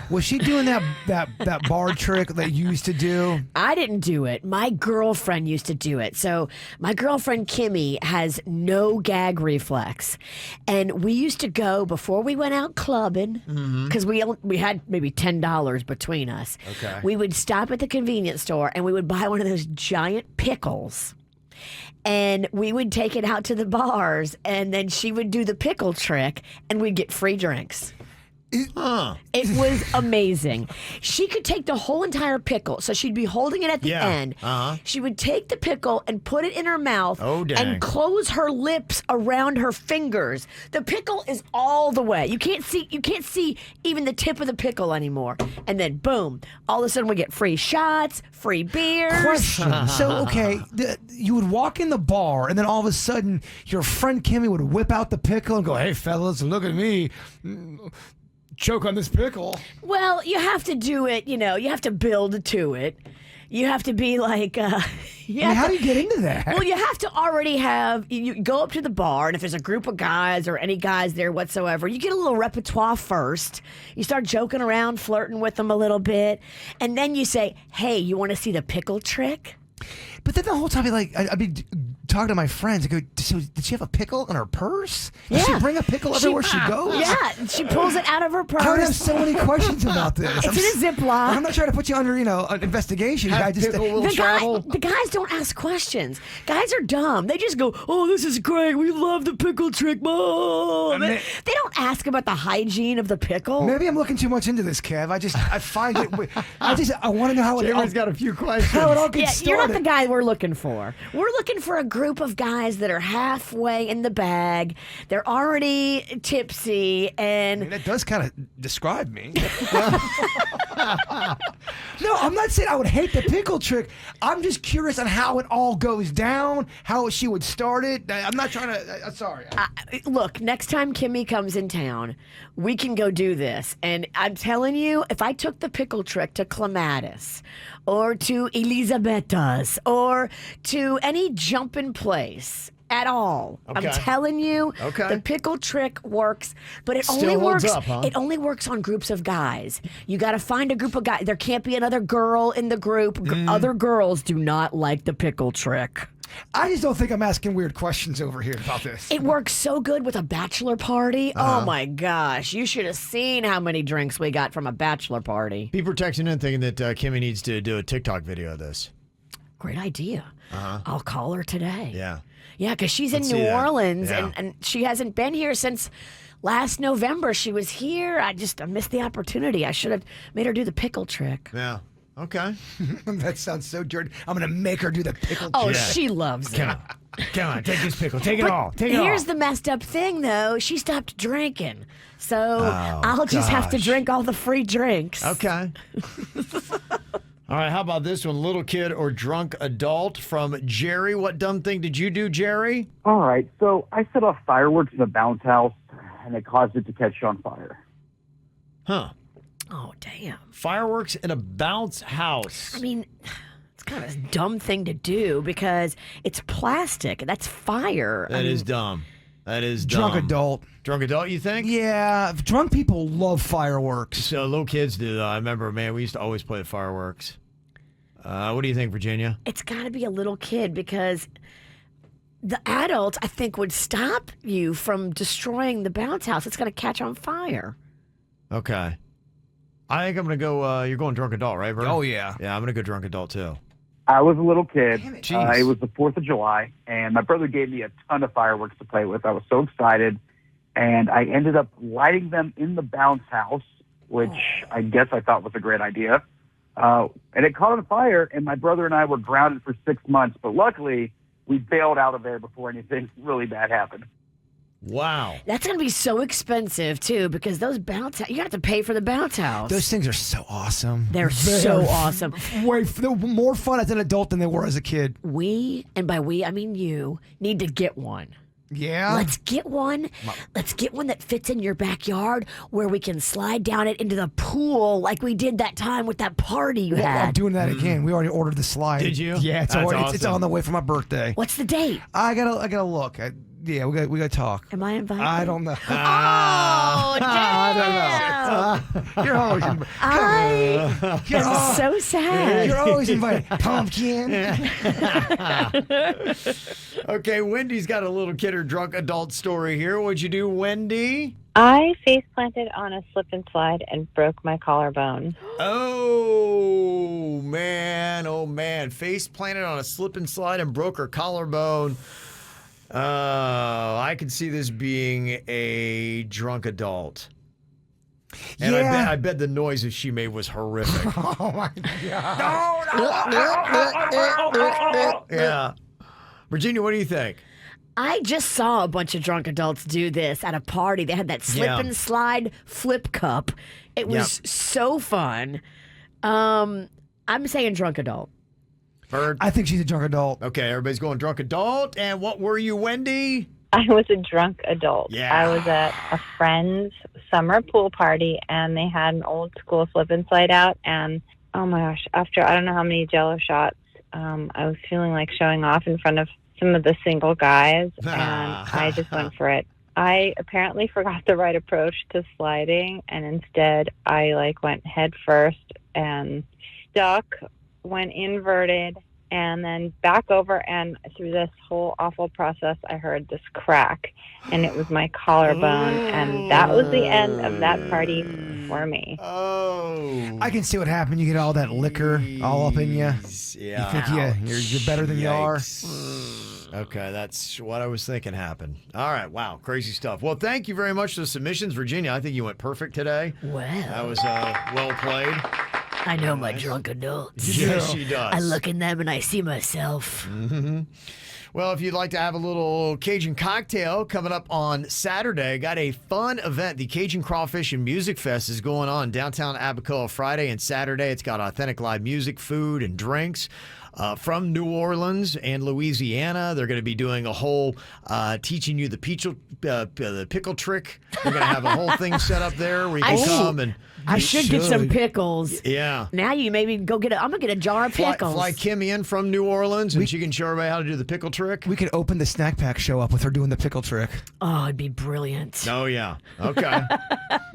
Was she doing that bar trick that you used to do? I didn't do it. My girlfriend used to do it. So my girlfriend Kimmy has no gag reflex, and we used to go before we went out clubbing because we had maybe $10 between us. Okay. We would stop at the convenience store and we would buy one of those giant pickles. And we would take it out to the bars, and then she would do the pickle trick, and we'd get free drinks. It was amazing. She could take the whole entire pickle, so she'd be holding it at the end. She would take the pickle and put it in her mouth and close her lips around her fingers. The pickle is all the way. You can't see even the tip of the pickle anymore. And then boom, all of a sudden we get free shots, free beers. Question. So, okay, you would walk in the bar, and then all of a sudden your friend Kimmy would whip out the pickle and go, "Hey, fellas, look at me. Choke on this pickle." Well, you have to do it, you have to build to it. You have to be like, how do you get into that? Well, you have to already you go up to the bar, and if there's a group of guys or any guys there whatsoever, you get a little repertoire first. You start joking around, flirting with them a little bit, and then you say, "Hey, you want to see the pickle trick?" But then the whole time, I'd be talking to my friends. I go, "So did she have a pickle in her purse? Does she bring a pickle everywhere she goes?" Yeah, she pulls it out of her purse. I would have so many questions about this. It's in a Ziploc. I'm not trying to put you under, an investigation. The guys don't ask questions. Guys are dumb. They just go, "Oh, this is great. We love the pickle trick, Mom." They don't ask about the hygiene of the pickle. Maybe I'm looking too much into this, Kev. I find it. I want to know how it. Everyone's got a few questions. How it all gets started. You're not the guy we're looking for. We're looking for a group of guys that are halfway in the bag. They're already tipsy, and that does kind of describe me. No, I'm not saying I would hate the pickle trick. I'm just curious on how it all goes down, how she would start it. I'm not trying to. Sorry. Look, next time Kimmy comes in town, we can go do this. And I'm telling you, if I took the pickle trick to Clematis or to Elisabeth's or to any jumping place, at all. Okay. I'm telling you, Okay. the pickle trick works, but it Still only holds works. up, huh? It only works on groups of guys. You got to find a group of guys. There can't be another girl in the group. Other girls do not like the pickle trick. I just don't think I'm asking weird questions over here about this. It works so good with a bachelor party. Oh my gosh. You should have seen how many drinks we got from a bachelor party. People are texting in thinking that Kimmy needs to do a TikTok video of this. Great idea. I'll call her today. Yeah. Yeah, because she's in Let's see New that. Orleans Yeah. and she hasn't been here since last November. She was here. I missed the opportunity. I should have made her do the pickle trick. Yeah. Okay. That sounds so dirty. I'm going to make her do the pickle Oh, trick. she loves it. Come on, take this pickle. Take it But all. Take it all. here's the messed up thing, though. She stopped drinking. So I'll just have to gosh. drink all the free drinks. Okay. All right, how about this one? Little kid or drunk adult from Jerry. What dumb thing did you do, Jerry? All right, so I set off fireworks in a bounce house, and it caused it to catch on fire. Huh. Oh, damn. Fireworks in a bounce house. I mean, it's kind of a dumb thing to do because it's plastic. That's fire. That is dumb. That is dumb. Drunk adult. Drunk adult, you think? Yeah, drunk people love fireworks. So little kids do, though. I remember, man, we used to always play fireworks. What do you think, Virginia? It's got to be a little kid because the adults, I think, would stop you from destroying the bounce house. It's going to catch on fire. Okay. I think I'm going to go, you're going drunk adult, right, Vern? Oh, yeah. Yeah, I'm going to go drunk adult, too. I was a little kid. Jeez. It was the 4th of July, and my brother gave me a ton of fireworks to play with. I was so excited, and I ended up lighting them in the bounce house, which I guess I thought was a great idea. And it caught on fire, and my brother and I were grounded for 6 months, but luckily we bailed out of there before anything really bad happened. Wow. That's going to be so expensive, too, because those bounce you have to pay for the bounce house. Those things are so awesome. They're so awesome. They're more fun as an adult than they were as a kid. We, and by we, I mean you, need to get one. Yeah? Let's get one. Let's get one that fits in your backyard where we can slide down it into the pool like we did that time with that party you I'm had. doing that again. We already ordered the slide. Did you? Yeah, it's, That's already, it's awesome. on the way for my birthday. What's the date? I gotta look. We gotta talk. Am I invited? I don't know. Oh, I damn. don't know. You're always invited. I'm so sad. You're always invited. Pumpkin. Okay, Wendy's got a little kid or drunk adult story here. What'd you do, Wendy? I face planted on a slip and slide and broke my collarbone. Oh, man. Oh, man. Face planted on a slip and slide and broke her collarbone. I could see this being a drunk adult. And Yeah. I bet the noises she made was horrific. Oh my god. Yeah. Virginia, what do you think? I just saw a bunch of drunk adults do this at a party. They had that slip Yeah. and slide flip cup. It was so fun. I'm saying drunk adult. Bird? I think she's a drunk adult. Okay, everybody's going drunk adult. And what were you, Wendy? I was a drunk adult. Yeah. I was at a friend's summer pool party, and they had an old school slip and slide out. And, oh my gosh, after I don't know how many Jell-O shots, I was feeling like showing off in front of some of the single guys, and I just went for it. I apparently forgot the right approach to sliding, and instead I went head first and stuck, went inverted, and then back over, and through this whole awful process I heard this crack, and it was my collarbone, and that was the end of that party for me. Oh. I can see what happened. You get all that liquor all up in you. Yeah. You think you're better than you are. Okay, that's what I was thinking happened. All right, wow, crazy stuff. Well, thank you very much for the submissions, Virginia. I think you went perfect today. Well, That was well played. I know my drunk adults. Yes, she does. I look in them and I see myself. Mm-hmm. Well, if you'd like to have a little Cajun cocktail coming up on Saturday, got a fun event. The Cajun Crawfish and Music Fest is going on downtown Abacoa Friday and Saturday. It's got authentic live music, food, and drinks. from New Orleans and Louisiana. They're going to be doing a whole teaching you the pickle trick. They're going to have a whole thing set up there where you can come and. I should get some pickles. Yeah. Now you maybe go get I'm going to get a jar of pickles. Fly Kim in from New Orleans, and she can show everybody how to do the pickle trick. We could open the snack pack show up with her doing the pickle trick. Oh, it'd be brilliant. Oh, yeah. Okay.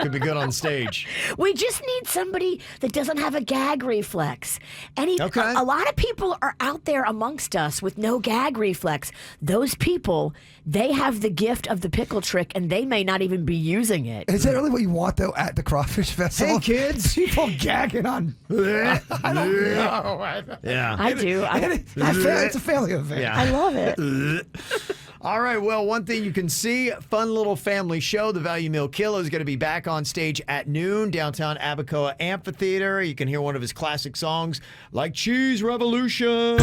Could be good on stage. We just need somebody that doesn't have a gag reflex. Okay. A lot of people are out there amongst us with no gag reflex. Those people, they have the gift of the pickle trick, and they may not even be using it. Is that really what you want, though, at the Crawfish Festival? Hey, kids. People gagging on. I don't know. Yeah. I do. It's a family event. Yeah. I love it. All right, well, one thing you can see, fun little family show. The Value Meal Killer is going to be back on stage at noon, downtown Abacoa Amphitheater. You can hear one of his classic songs like Cheese Revolution.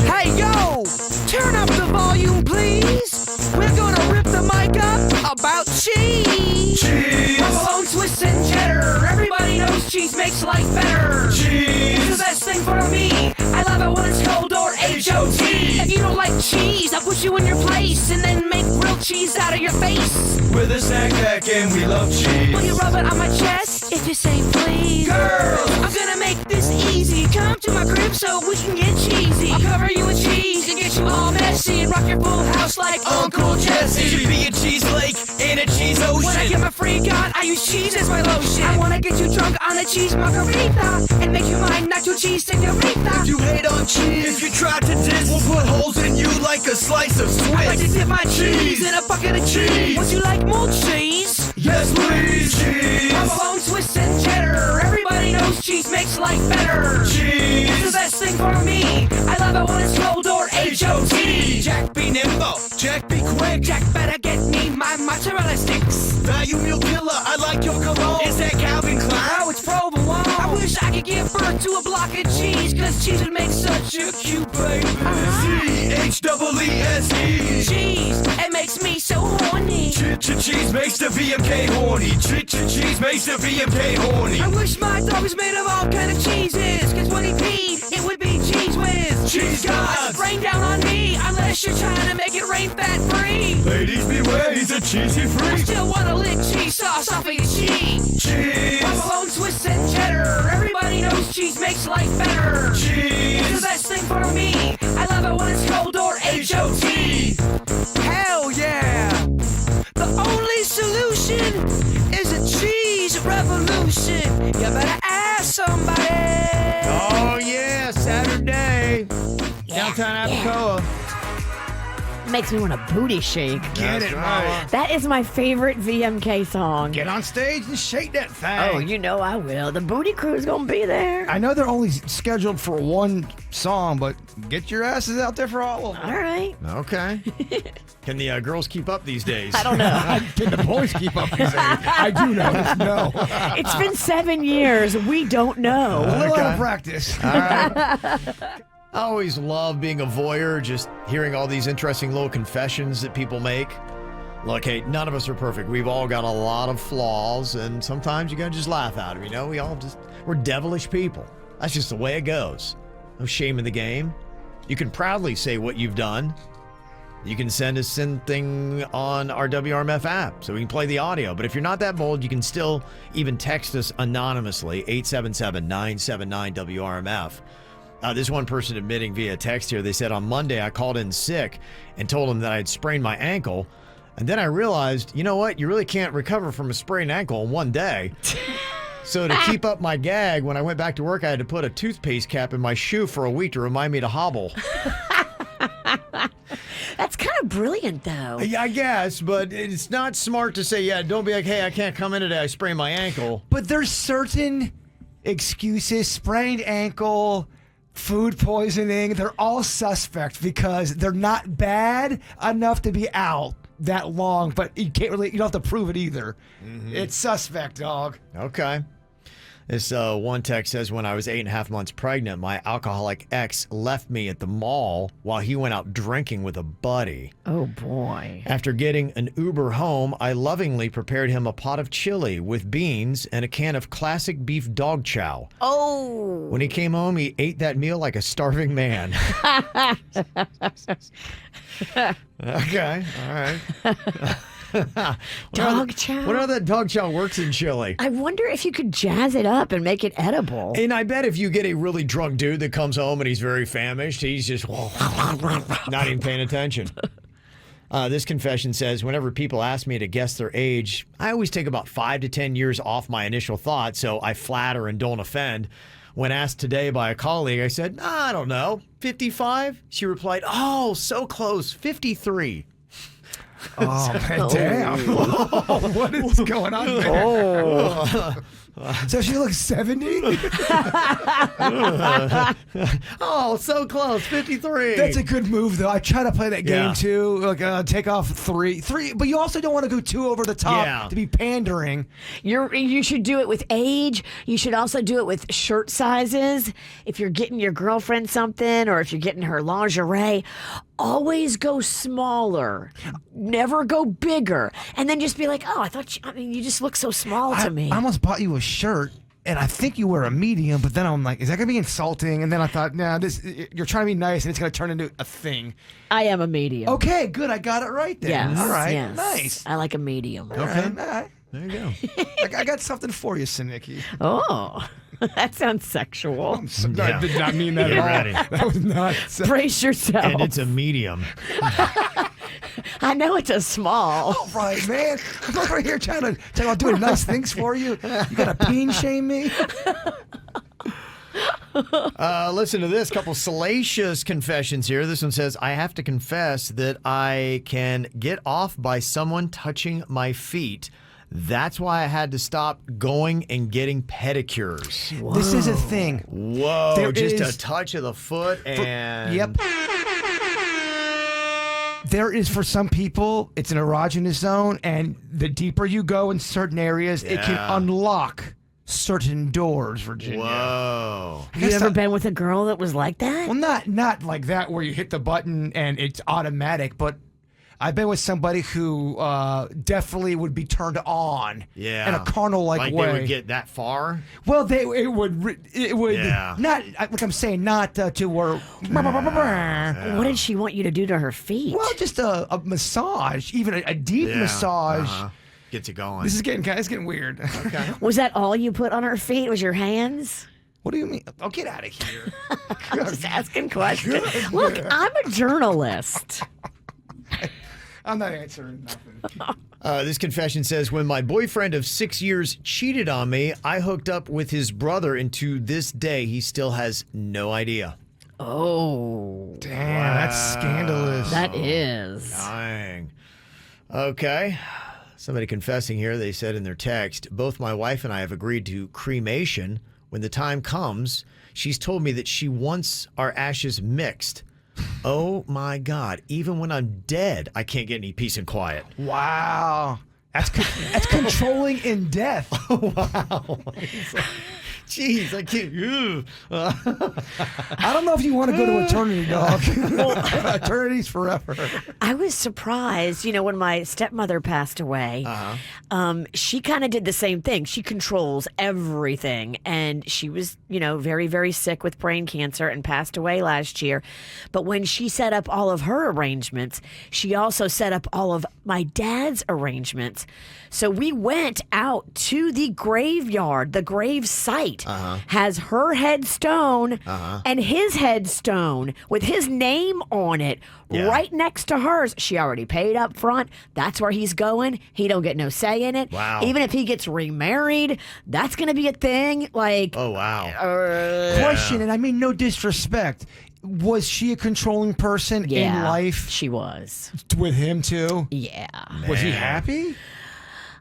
Hey, yo! Turn up the volume, please. We're gonna rip the mic up about cheese. Cheese. Provolone, Swiss, and cheddar. Everybody knows cheese makes life better. Cheese. It's the best thing for me. I love it when it's cold or H-O-T. If you don't like cheese, I'll put you in your place and then make grilled cheese out of your face. With a snack pack and we love cheese. Will you rub it on my chest if you say please? Girls! I'm gonna make this easy. Come to my crib so we can get cheesy. I'll cover you in cheese and get you all messy and rock your full house like Uncle Jesse. Should be a cheese lake and a cheese ocean. When I get my freak on, I use cheese as my lotion. I wanna get you drunk on a cheese margarita and make you mine nacho cheese señorita. If you hate on cheese, if you try to diss, we'll put holes in you like a slice of Swiss. I like to dip my cheese in a bucket of cheese. Would you like more cheese? Yes, please. Cheese. Provolone, Swiss, and cheddar. Everybody knows cheese makes life better. Cheese. It's the best thing for me. I love it when it's cold or H-O-T. Jack be nimble, Jack be quick. Jack better get me my mozzarella sticks. Value Meal Killer, I like your cologne. Is that Calvin Klein? Oh, it's provolone. I wish I could give birth to a block of cheese, cause cheese would make such a cute baby. C-H-E-E-S-E. Cheese, it makes me so horny. Cheese makes the VMK horny. Cheese makes the VMK horny. I wish my dog was made of all kind of cheeses, cause when he peed, it would be cheese whiz. Cheese gods. Rain down on me, unless you're trying to make it rain fat free. Ladies beware, he's a cheesy I freak. still wanna lick cheese sauce off of your cheese. Cheese. Provolone, Swiss, and cheddar. Everybody knows cheese makes life better. Cheese. It's the best thing for me. I love it when it's cold or H-O-T. Hell yeah! The only solution is a cheese revolution. You better ask somebody. Oh, yeah, Saturday. Downtown Abacoa. Makes me want a booty shake. Get it, mama. That is my favorite VMK song. Get on stage and shake that thing. Oh, you know I will. The booty crew's gonna be there. I know they're only scheduled for one song, but get your asses out there for all of them. All right. Okay. Can the girls keep up these days? I don't know. Can the boys keep up these days? I do know. No. It's been 7 years. We don't know. A little out Okay. of practice. All right. I always love being a voyeur, just hearing all these interesting little confessions that people make. Look, hey, none of us are perfect. We've all got a lot of flaws, and sometimes you gotta just laugh at them. You know, we're devilish people. That's just the way it goes. No shame in the game. You can proudly say what you've done. You can send us something on our WRMF app so we can play the audio. But if you're not that bold, you can still even text us anonymously, 877-979-WRMF. This one person admitting via text here, they said, on Monday I called in sick and told them that I had sprained my ankle. And then I realized, you know what? You really can't recover from a sprained ankle in one day. So to keep up my gag, when I went back to work, I had to put a toothpaste cap in my shoe for a week to remind me to hobble. That's kind of brilliant, though. Yeah, I guess, but it's not smart to say, yeah, don't be like, hey, I can't come in today. I sprained my ankle. But there's certain excuses, sprained ankle, food poisoning, they're all suspect because they're not bad enough to be out that long, but you don't have to prove it either. It's suspect, dog. Okay. This one text says, when I was 8.5 months pregnant, my alcoholic ex left me at the mall while he went out drinking with a buddy. Oh, boy. After getting an Uber home, I lovingly prepared him a pot of chili with beans and a can of classic beef dog chow. Oh. When he came home, he ate that meal like a starving man. Okay, all right. Dog chow? What other dog chow works in chili? I wonder if you could jazz it up and make it edible. And I bet if you get a really drunk dude that comes home and he's very famished, he's just not even paying attention. This confession says, whenever people ask me to guess their age, I always take about 5 to 10 years off my initial thought, so I flatter and don't offend. When asked today by a colleague, I said, I don't know, 55? She replied, oh, so close, 53. Oh, man, damn. What is going on there? So she looks 70? Oh, so close, 53. That's a good move, though. I try to play that game, too. Like, take off three. But you also don't want to go too over the top to be pandering. You should do it with age. You should also do it with shirt sizes. If you're getting your girlfriend something or if you're getting her lingerie, always go smaller. Never go bigger. And then just be like, oh, you just look so small to me. I almost bought you a shirt, and I think you wear a medium, but then I'm like, is that going to be insulting? And then I thought, nah, you're trying to be nice, and it's going to turn into a thing. I am a medium. Okay, good. I got it right then. Yes, all right, yes. nice. I like a medium. Okay, all right. There you go. I got something for you, Sinicki. Oh, that sounds sexual. I did not mean that at all. Ready. That was not. Brace yourself. And it's a medium. I know it's a small. All right, man. I'm over here trying to tell you I'm doing nice things for you. You got to peen shame me? Listen to this. Couple salacious confessions here. This one says, I have to confess that I can get off by someone touching my feet. That's why I had to stop going and getting pedicures. Whoa. This is a thing. Whoa. There just is, a touch of the foot and... Yep. There is, for some people, it's an erogenous zone, and the deeper you go in certain areas, it can unlock certain doors, Virginia. Whoa. Have you ever been with a girl that was like that? Well, not like that where you hit the button and it's automatic, but I've been with somebody who definitely would be turned on in a carnal-like way. They would get that far? Well, it would not, like I'm saying, not to where... What did she want you to do to her feet? Well, just a massage, even a deep massage. Gets you going. This is getting weird. Okay. Was that all you put on her feet? Was your hands? What do you mean? Oh, get out of here. I'm just asking questions. Look, I'm a journalist. I'm not answering nothing. This confession says, when my boyfriend of 6 years cheated on me, I hooked up with his brother, and to this day, he still has no idea. Oh. Damn, that's scandalous. That is. Dang. Okay. Somebody confessing here, they said in their text, both my wife and I have agreed to cremation. When the time comes, she's told me that she wants our ashes mixed. Oh my God. Even when I'm dead, I can't get any peace and quiet. Wow. That's controlling in death. Wow. Jeez, I can't. I don't know if you want to go to eternity, dog. Eternity's forever. I was surprised, when my stepmother passed away, she kind of did the same thing. She controls everything. And she was, very, very sick with brain cancer and passed away last year. But when she set up all of her arrangements, she also set up all of my dad's arrangements. So we went out to the graveyard, the grave site. Has her headstone and his headstone with his name on it right next to hers. She already paid up front. That's where he's going. He don't get no say in it. Wow. Even if he gets remarried, that's going to be a thing. Like, oh, wow. Question, and I mean no disrespect. Was she a controlling person in life? She was. With him too? Yeah. Was he happy?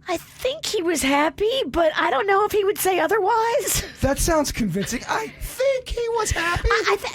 I think he was happy, but I don't know if he would say otherwise. That sounds convincing. I think he was happy.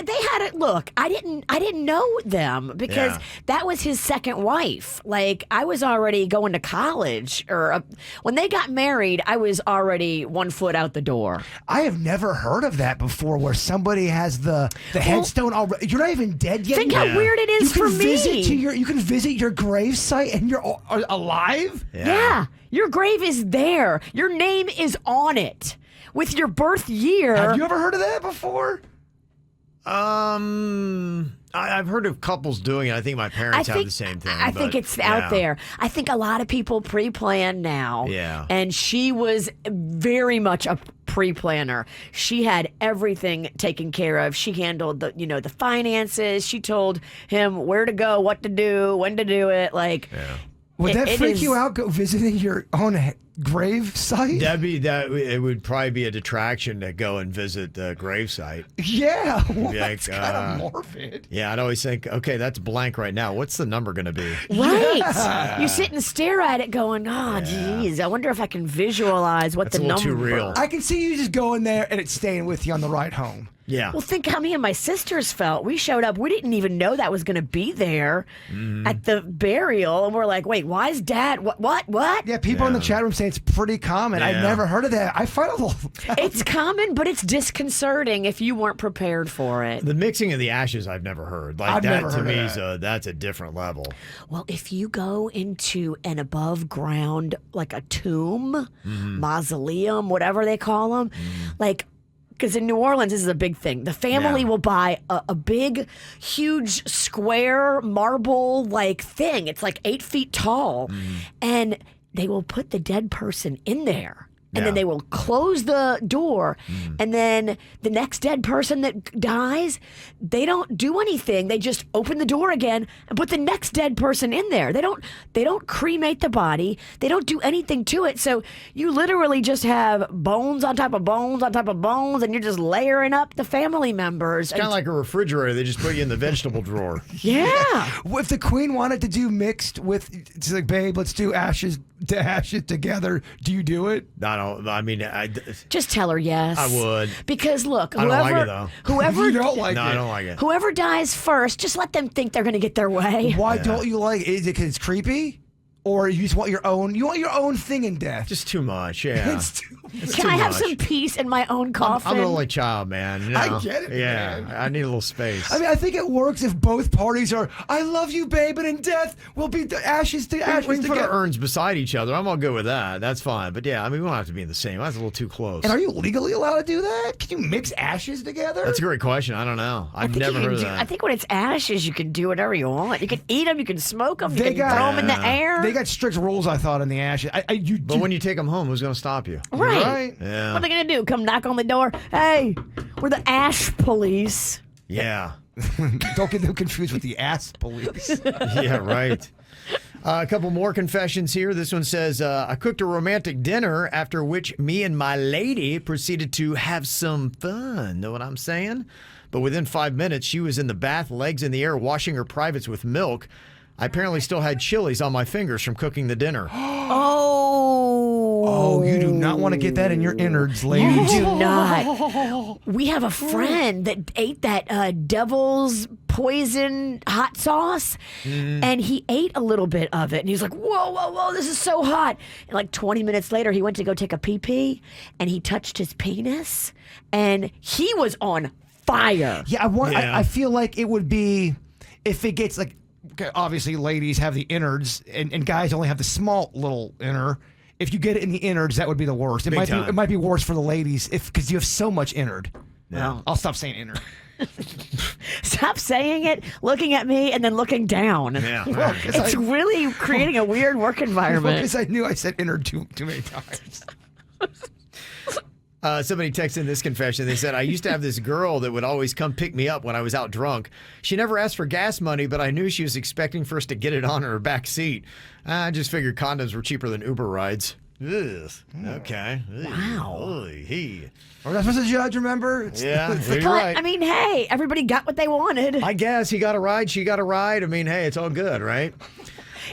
They had it. Look, I didn't know them because that was his second wife. Like, I was already going to college, or when they got married, I was already 1 foot out the door. I have never heard of that before, where somebody has the headstone already. You're not even dead yet. Think how weird it is for me. You can visit your grave site and you're alive. Yeah. Your grave is there. Your name is on it with your birth year. Have you ever heard of that before? I've heard of couples doing it. I think my parents have the same thing. I think it's out there. I think a lot of people pre-plan now. Yeah. And she was very much a pre-planner. She had everything taken care of. She handled the finances. She told him where to go, what to do, when to do it. Like, would that freak you out? Go visiting your own grave site? It would probably be a detraction to go and visit the grave site. Yeah, well, that's kind of morbid. Yeah, I'd always think, okay, that's blank right now. What's the number going to be? Right. Yeah. You sit and stare at it going, geez, I wonder if I can visualize what that's the a number little too real. I can see you just going there and it's staying with you on the ride home. Yeah. Well, think how me and my sisters felt. We showed up. We didn't even know that was going to be there at the burial. And we're like, wait, why is Dad? What? Yeah, people in the chat room say it's pretty common. Yeah. I've never heard of that. I find it a little... It's common, but it's disconcerting if you weren't prepared for it. The mixing of the ashes, I've never heard. Like, I've that never to heard me of is that's a different level. Well, if you go into an above ground, like a tomb, mausoleum, whatever they call them, like... Because in New Orleans, this is a big thing. The family will buy a big, huge, square marble-like thing. It's like 8 feet tall. And they will put the dead person in there. And then they will close the door. And then the next dead person that dies, they don't do anything. They just open the door again and put the next dead person in there. They don't cremate the body. They don't do anything to it. So you literally just have bones on top of bones on top of bones, and you're just layering up the family members. It's kind of like a refrigerator. They just put you in the vegetable drawer. Yeah. If the queen wanted to do mixed with, it's like, babe, let's do ashes to ashes together. Do you do it? I just tell her yes. I would. Because look, I don't like it, though. Whoever you don't like it. I don't like it. Whoever dies first, just let them think they're going to get their way. Why don't you like it? Is it because it's creepy? Or you just want your own? You want your own thing in death? Just too much, yeah. Can I have some peace in my own coffin? I'm an only child, man. You know? I get it, man. I need a little space. I mean, I think it works if both parties are, I love you, babe, and in death, we'll be the ashes to ashes We can put together. our urns beside each other. I'm all good with that. That's fine. But yeah, I mean, we don't have to be in the same. That's a little too close. And are you legally allowed to do that? Can you mix ashes together? That's a great question. I don't know. I've never heard of that. I think when it's ashes, you can do whatever you want. You can eat them. You can smoke them. You can throw them in the air. They got strict rules, I thought, in the ashes. But when you take them home, who's going to stop you? Right. Yeah. What are they going to do? Come knock on the door? Hey, we're the ash police. Yeah. Don't get them confused with the ass police. Yeah, right. A couple more confessions here. This one says, I cooked a romantic dinner, after which me and my lady proceeded to have some fun. Know what I'm saying? But within 5 minutes, she was in the bath, legs in the air, washing her privates with milk. I apparently still had chilies on my fingers from cooking the dinner. Oh, you do not want to get that in your innards, ladies. You do not. We have a friend that ate that devil's poison hot sauce, and he ate a little bit of it, and he's like, whoa, this is so hot. And like 20 minutes later, he went to go take a pee-pee, and he touched his penis, and he was on fire. Yeah, I feel like it would be, if it gets like, obviously ladies have the innards and guys only have the small little inner. If you get it in the innards, that would be the worst. It might be worse for the ladies because you have so much innard. Yeah. I'll stop saying innard. Stop saying it, looking at me, and then looking down. Yeah. Well, It's really creating a weird work environment. Because I knew I said innard too many times. Somebody texted in this confession. They said, I used to have this girl that would always come pick me up when I was out drunk. She never asked for gas money, but I knew she was expecting for us to get it on her back seat. I just figured condoms were cheaper than Uber rides. Ugh. Okay. Wow. We're not supposed to judge, remember? Yeah, you're But, right. I mean, hey, everybody got what they wanted. I guess he got a ride, she got a ride. I mean, hey, it's all good, right?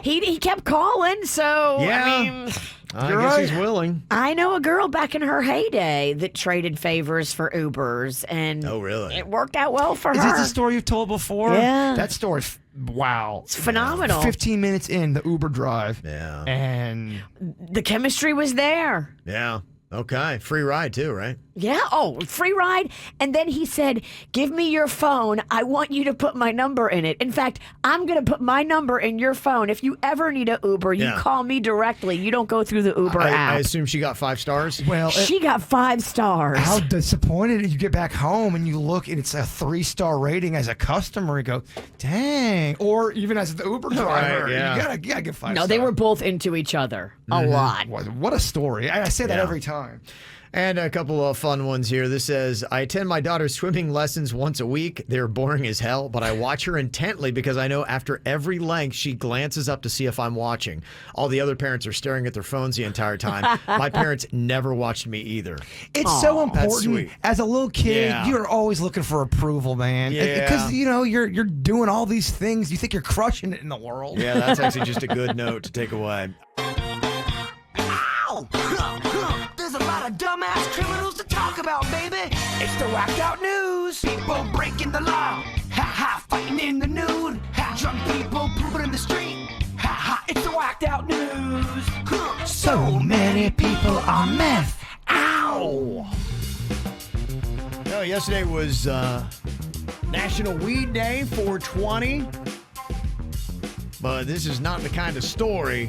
He kept calling, so Yeah. I mean, I guess he's willing. I know a girl back in her heyday that traded favors for Ubers, and oh, really? It worked out well for her. Is this a story you've told before? Yeah. That story's wow. It's phenomenal. 15 minutes in the Uber drive. Yeah. And the chemistry was there. Yeah. Okay. Free ride, too, right? Yeah. Oh, free ride. And then he said, give me your phone. I want you to put my number in it. In fact, I'm going to put my number in your phone. If you ever need an Uber, you call me directly. You don't go through the Uber app. I assume she got 5 stars? well, she got 5 stars. How disappointed you get back home and you look and it's a 3-star rating as a customer. You go, dang. Or even as the Uber driver. Right, yeah. You gotta get 5 stars. No, they were both into each other a lot. What a story. I say that every time. And a couple of fun ones here. This says, I attend my daughter's swimming lessons once a week. They're boring as hell, but I watch her intently because I know after every length, she glances up to see if I'm watching. All the other parents are staring at their phones the entire time. My parents never watched me either. It's so That's important. sweet. As a little kid, Yeah. you're always looking for approval, man. Yeah. Because, you're doing all these things. You think you're crushing it in the world. Yeah, that's actually just a good note to take away. There's a lot of dumbass criminals to talk about, baby. It's the whacked out news. People breaking the law. Ha ha, fighting in the nude. Ha, drunk people pooping in the street. Ha ha, it's the whacked out news. So many people are meth. Ow! Yesterday was National Weed Day, 420. But this is not the kind of story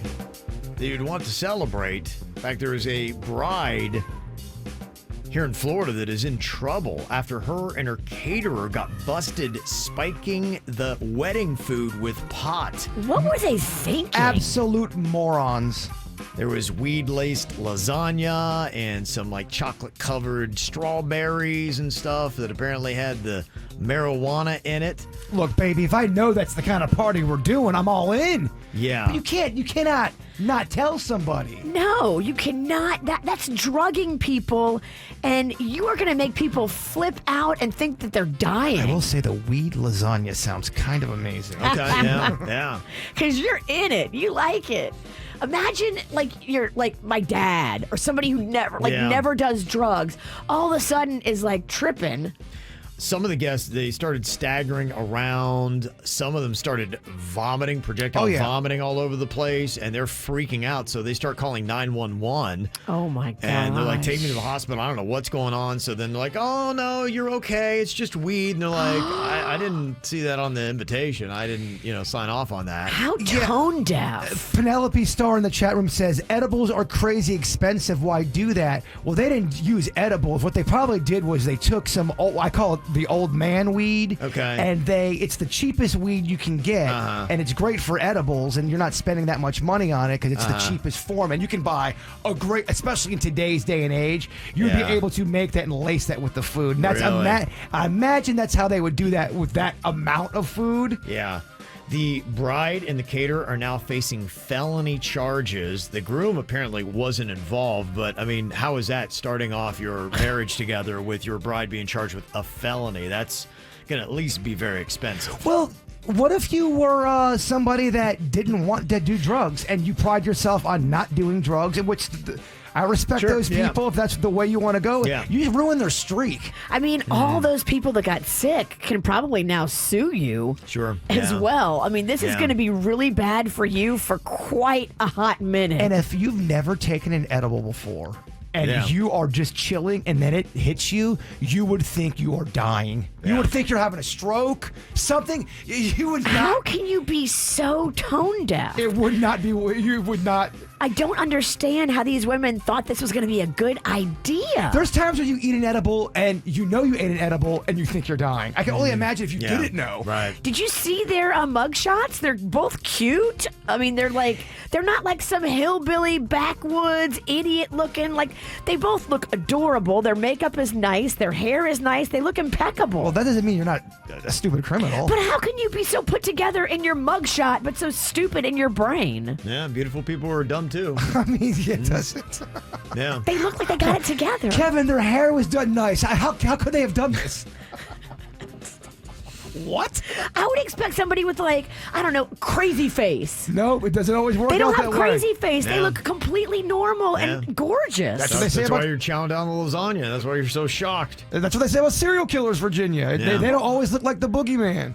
that you'd want to celebrate. In fact, there is a bride here in Florida that is in trouble after her and her caterer got busted spiking the wedding food with pot. What were they thinking? Absolute morons. There was weed-laced lasagna and some like chocolate-covered strawberries and stuff that apparently had the marijuana in it. Look, baby, if I know that's the kind of party we're doing, I'm all in. Yeah. But you cannot not tell somebody. No, you cannot. That's drugging people, and you are going to make people flip out and think that they're dying. I will say the weed lasagna sounds kind of amazing. Okay, yeah. Because you're in it. You like it. Imagine you're like my dad or somebody who never does drugs. All of a sudden is like tripping. Some of the guests, they started staggering around. Some of them started vomiting, projectile vomiting all over the place, and they're freaking out. So they start calling 911. Oh, my God. And they're like, take me to the hospital. I don't know what's going on. So then they're like, oh, no, you're okay. It's just weed. And they're like, I didn't see that on the invitation. I didn't, sign off on that. How tone deaf. Penelope Starr in the chat room says, edibles are crazy expensive. Why do that? Well, they didn't use edibles. What they probably did was they took some, I call it the old man weed. Okay. And it's the cheapest weed you can get. And it's great for edibles, and you're not spending that much money on it because it's the cheapest form. And you can buy a great, especially in today's day and age, you'd be able to make that and lace that with the food. And that's Really? I imagine that's how they would do that with that amount of food. Yeah. The bride and the caterer are now facing felony charges. The groom apparently wasn't involved, but I mean, how is that starting off your marriage together with your bride being charged with a felony? That's going to at least be very expensive. Well, what if you were somebody that didn't want to do drugs and you pride yourself on not doing drugs, in which I respect those people if that's the way you want to go. Yeah. You ruin their streak. I mean, all those people that got sick can probably now sue you as well. I mean, this is going to be really bad for you for quite a hot minute. And if you've never taken an edible before and you are just chilling and then it hits you, you would think you are dying. You would think you're having a stroke, something. You would not. How can you be so tone deaf? It would not be, you would not. I don't understand how these women thought this was going to be a good idea. There's times when you eat an edible and you know you ate an edible and you think you're dying. I can only imagine if you didn't know. Right. Did you see their mugshots? They're both cute. I mean, they're not like some hillbilly backwoods idiot looking. Like, they both look adorable. Their makeup is nice. Their hair is nice. They look impeccable. Well, that doesn't mean you're not a stupid criminal. But how can you be so put together in your mugshot, but so stupid in your brain? Yeah, beautiful people are dumb too. I mean, it doesn't. Yeah. They look like they got it together. Kevin, their hair was done nice. How could they have done this? What? I would expect somebody with like, I don't know, crazy face. No, it doesn't always work They don't out have that crazy way. face. They look completely normal and gorgeous. That's what they say That's about. why you're chowing down the lasagna. That's why you're so shocked. That's what they say about serial killers, Virginia. They don't always look like the boogeyman.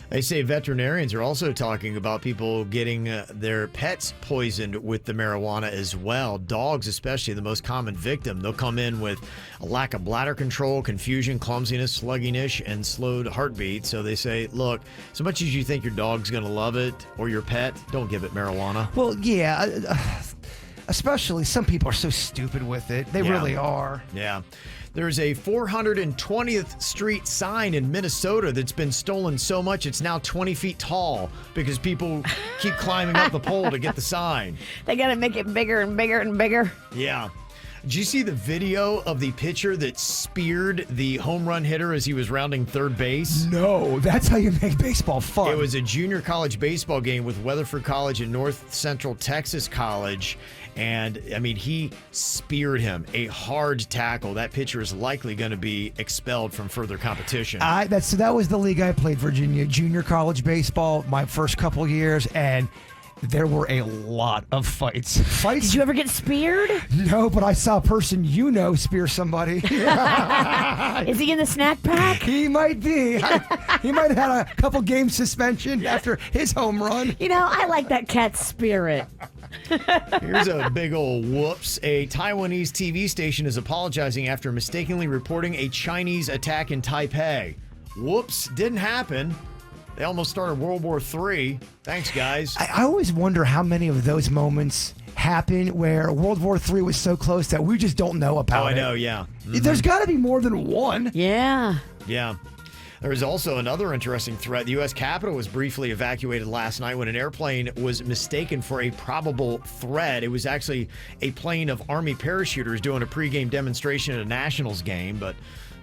They say veterinarians are also talking about people getting their pets poisoned with the marijuana as well. Dogs, especially, the most common victim. They'll come in with a lack of bladder control, confusion, clumsiness, sluggishness, and slowed heartbeat. So they say, look, as much as you think your dog's going to love it or your pet, don't give it marijuana. Well, yeah. Especially some people are so stupid with it. They really are. Yeah. There's a 420th Street sign in Minnesota that's been stolen so much it's now 20 feet tall because people keep climbing up the pole to get the sign. They got to make it bigger and bigger and bigger. Yeah. Did you see the video of the pitcher that speared the home run hitter as he was rounding third base? No, that's how you make baseball fun. It was a junior college baseball game with Weatherford College and North Central Texas College. And, I mean, he speared him. A hard tackle. That pitcher is likely going to be expelled from further competition. That was the league I played, Virginia. Junior college baseball, my first couple years, and there were a lot of fights. Did you ever get speared? No, but I saw a person spear somebody. Is he in the snack pack? He might be. He might have had a couple game suspension after his home run. You know, I like that cat spirit. Here's a big old whoops. A Taiwanese TV station is apologizing after mistakenly reporting a Chinese attack in Taipei. Whoops, didn't happen. They almost started World War III. Thanks, guys. I always wonder how many of those moments happen where World War III was so close that we just don't know about it. I know, yeah. There's got to be more than one. Yeah. Yeah. There was also another interesting threat. The U.S. Capitol was briefly evacuated last night when an airplane was mistaken for a probable threat. It was actually a plane of Army parachuters doing a pregame demonstration at a Nationals game, but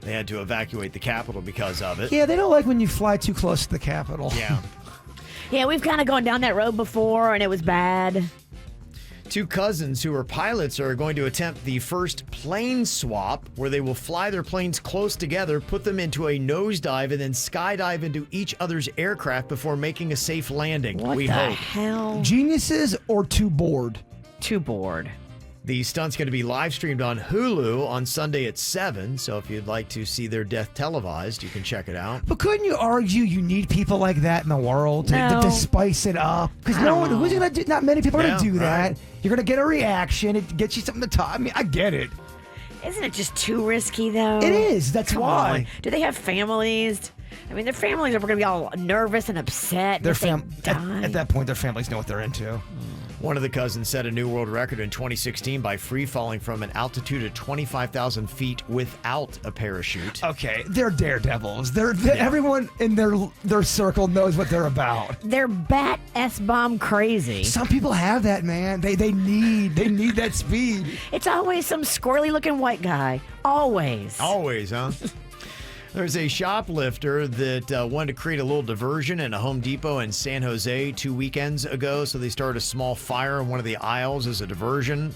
they had to evacuate the Capitol because of it. Yeah, they don't like when you fly too close to the Capitol. Yeah. Yeah, we've kind of gone down that road before, and it was bad. Two cousins who are pilots are going to attempt the first plane swap where they will fly their planes close together, put them into a nosedive, and then skydive into each other's aircraft before making a safe landing. What we the hope. hell? Geniuses or too bored? Too bored. The stunt's going to be live streamed on Hulu on Sunday at 7, so if you'd like to see their death televised, you can check it out. But couldn't you argue you need people like that in the world to spice it up? Because who's gonna do? Not many people are gonna do that. You're gonna get a reaction. It gets you something to talk. I mean, I get it. Isn't it just too risky, though? It is. That's Come why. on. Do they have families? I mean, their families are going to be all nervous and upset. Their if they die. at that point, their families know what they're into. One of the cousins set a new world record in 2016 by free falling from an altitude of 25,000 feet without a parachute. Okay, they're daredevils. Everyone in their circle knows what they're about. They're bat S-bomb crazy. Some people have that, man. They need that speed. It's always some squirrely looking white guy. Always. Always, huh? There's a shoplifter that wanted to create a little diversion in a Home Depot in San Jose 2 weekends ago. So they started a small fire in one of the aisles as a diversion.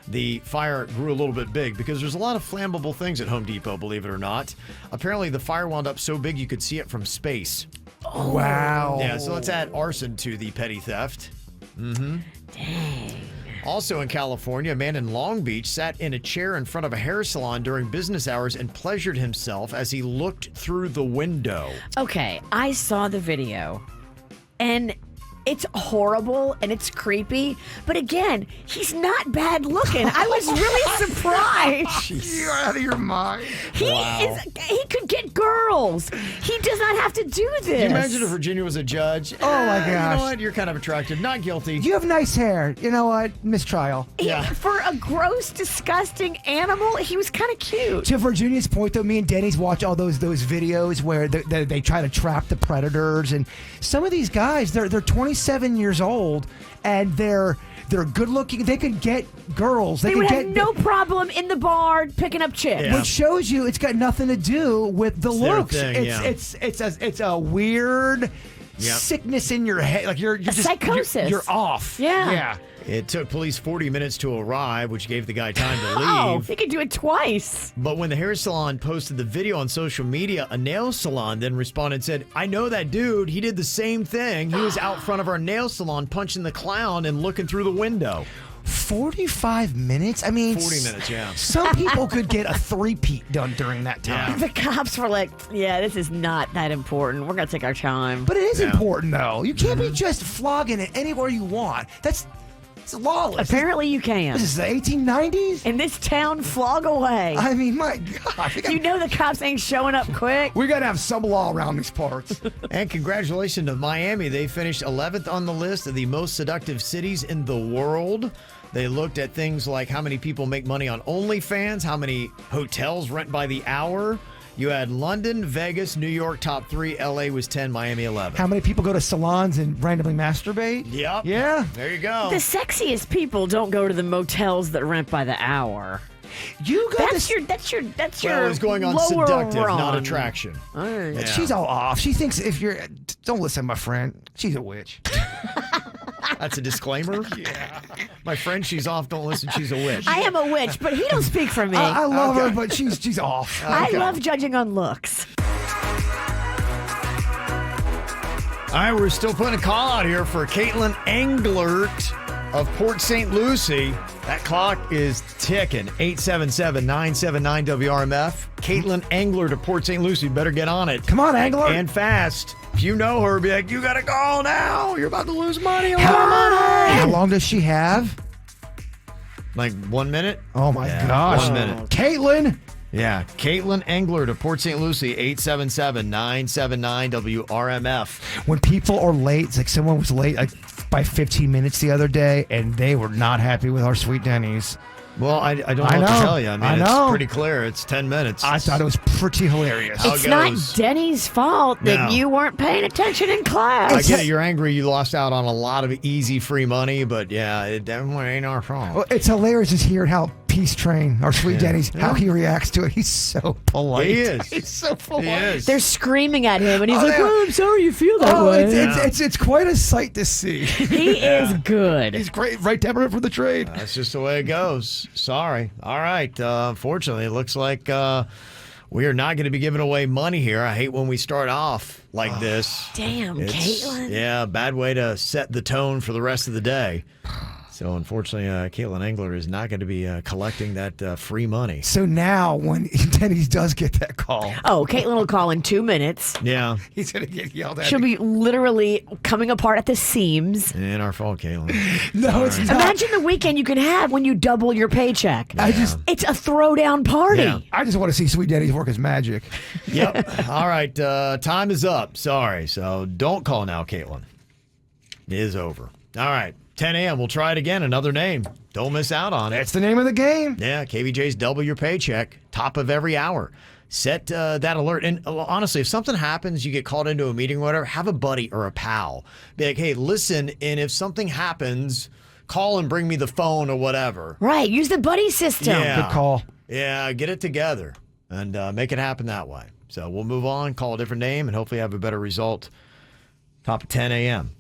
The fire grew a little bit big because there's a lot of flammable things at Home Depot, believe it or not. Apparently, the fire wound up so big you could see it from space. Oh. Wow. Yeah, so let's add arson to the petty theft. Mm-hmm. Dang. Also in California, a man in Long Beach sat in a chair in front of a hair salon during business hours and pleasured himself as he looked through the window. Okay, I saw the video, and it's horrible and it's creepy. But again, he's not bad looking. I was really surprised. You're out of your mind. He could get girls. He does not have to do this. Can you imagine if Virginia was a judge? Oh my You gosh. know what? You're kind of attractive. Not guilty. You have nice hair. You know what? Mistrial. For a gross, disgusting animal, he was kind of cute. To Virginia's point, though, me and Denny's watch all those videos where they try to trap the predators, and some of these guys, they're 27 years old, and they're good looking. They could get girls. They could would get have no problem in the bar picking up chicks. Yeah. Which shows you it's got nothing to do with the It's their looks. thing, It's a weird sickness in your head. Like you're just psychosis. You're off. Yeah. It took police 40 minutes to arrive, which gave the guy time to leave. Oh, he could do it twice. But when the hair salon posted the video on social media, a nail salon then responded and said, I know that dude. He did the same thing. He was out front of our nail salon punching the clown and looking through the window. 45 minutes? I mean, 40 minutes, yeah. Some people could get a three-peat done during that time. The cops were like, yeah, this is not that important. We're going to take our time. But it is important, though. You can't be just flogging it anywhere you want. It's lawless. Apparently you can. This is the 1890s? In this town, flog away. I mean, my God. You know the cops ain't showing up quick. We got to have some law around these parts. And congratulations to Miami. They finished 11th on the list of the most seductive cities in the world. They looked at things like how many people make money on OnlyFans, how many hotels rent by the hour. You had London, Vegas, New York, top 3. LA was 10, Miami 11. How many people go to salons and randomly masturbate? Yep. Yeah. There you go. The sexiest people don't go to the motels that rent by the hour. You go That's your Well, it was going on lower seductive, rung. not attraction. Yeah. She's all off. She thinks if you're... Don't listen, my friend. She's a witch. That's a disclaimer? Yeah. My friend, she's off. Don't listen. She's a witch. I am a witch, but he don't speak for me. I love her, but she's off. I love judging on looks. All right, we're still putting a call out here for Caitlin Englert of Port St. Lucie. That clock is ticking. 877-979-WRMF. Caitlin Englert of Port St. Lucie. Better get on it. Come on, Englert. And fast. If you know her, be like, you got to call now. You're about to lose money. How long does she have? Like 1 minute? Oh, my gosh. 1 minute. Caitlin. Yeah, Caitlin Englert of Port St. Lucie, 877-979-WRMF. When people are late, it's like someone was late by 15 minutes the other day, and they were not happy with our sweet Dennys. Well, I don't know what to tell you. I mean, it's pretty clear. It's 10 minutes. I thought it was pretty hilarious. It's not Denny's fault that you weren't paying attention in class. I get it. You're angry. You lost out on a lot of easy free money, but yeah, it definitely ain't our fault. Well, it's hilarious just hearing how Peace Train, our sweet Denny's, how he reacts to it. He's so polite. He is. He's so polite. He is. They're screaming at him, and he's like, well, I'm sorry you feel that way. It's quite a sight to see. He is good. He's great. Right temperament for the trade. That's just the way it goes. Sorry. All right. Unfortunately, it looks like we are not going to be giving away money here. I hate when we start off like this. Damn, Caitlin. Yeah, bad way to set the tone for the rest of the day. So, unfortunately, Caitlin Englert is not going to be collecting that free money. So now, when Denny's does get that call, Caitlin will call in 2 minutes. Yeah. He's going to get yelled at. She'll be literally coming apart at the seams. Ain't our fault, Caitlin. No, it's not. Imagine the weekend you can have when you double your paycheck. It's a throwdown party. Yeah. I just want to see Sweet Denny's work his magic. Yep. All right. Time is up. Sorry. So, don't call now, Caitlin. It is over. All right. 10 a.m. We'll try it again. Another name. Don't miss out on it. That's the name of the game. Yeah, KVJ's double your paycheck, top of every hour. Set that alert. And honestly, if something happens, you get called into a meeting or whatever, have a buddy or a pal. Be like, hey, listen, and if something happens, call and bring me the phone or whatever. Right. Use the buddy system. Yeah. Good call. Yeah, get it together and make it happen that way. So we'll move on, call a different name, and hopefully have a better result. Top of 10 a.m.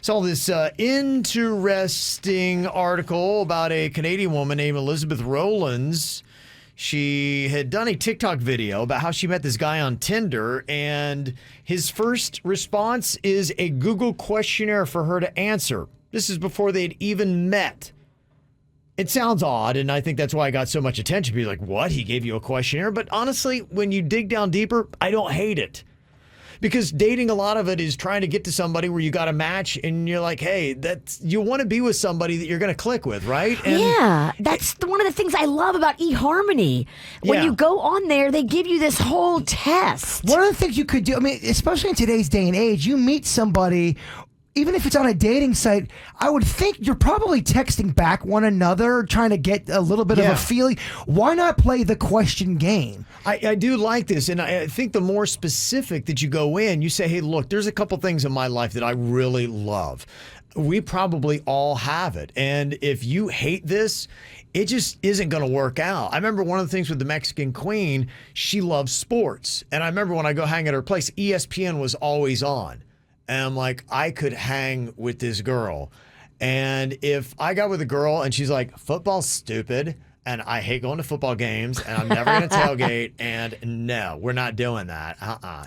Saw this interesting article about a Canadian woman named Elizabeth Rowlands. She had done a TikTok video about how she met this guy on Tinder, and his first response is a Google questionnaire for her to answer. This is before they'd even met. It sounds odd, and I think that's why I got so much attention. People are like, what? He gave you a questionnaire? But honestly, when you dig down deeper, I don't hate it. Because dating, a lot of it is trying to get to somebody where you got a match and you're like, hey, you want to be with somebody that you're going to click with, right? And yeah, that's one of the things I love about eHarmony. When you go on there, they give you this whole test. One of the things you could do, I mean, especially in today's day and age, you meet somebody, even if it's on a dating site, I would think you're probably texting back one another, trying to get a little bit of a feeling. Why not play the question game? I do like this, and I think the more specific that you go in, you say, hey, look, there's a couple things in my life that I really love. We probably all have it, and if you hate this, it just isn't going to work out. I remember one of the things with the Mexican Queen, she loves sports, and I remember when I go hang at her place, ESPN was always on. And I'm like, I could hang with this girl. And if I got with a girl and she's like, football's stupid, and I hate going to football games, and I'm never going to tailgate, and no, we're not doing that.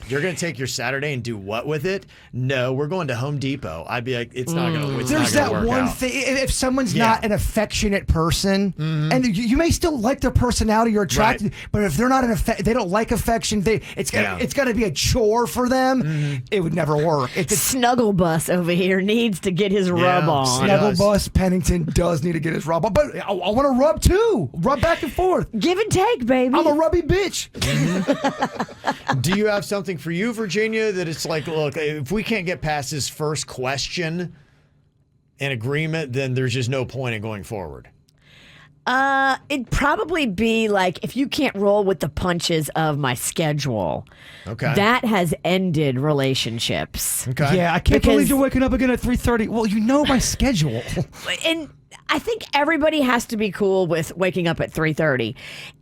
You're going to take your Saturday and do what with it? No, we're going to Home Depot. I'd be like, it's not going to There's that one thing. If someone's not an affectionate person, and you may still like their personality or attracted, but if they're not they don't like affection, it's gonna be a chore for them. It would never work. Snuggle Bus over here needs to get his rub on. Snuggle Bus Pennington does need to get his rub on, but I want to rub too. Rub back and forth. Give and take, baby. I'm a rubby bitch. Do you have something for you, Virginia, that it's like, look, if we can't get past this first question in agreement, then there's just no point in going forward? It'd probably be like, if you can't roll with the punches of my schedule, that has ended relationships. Yeah, I can't believe you're waking up again at 3:30. Well, you know my schedule. And I think everybody has to be cool with waking up at 3:30.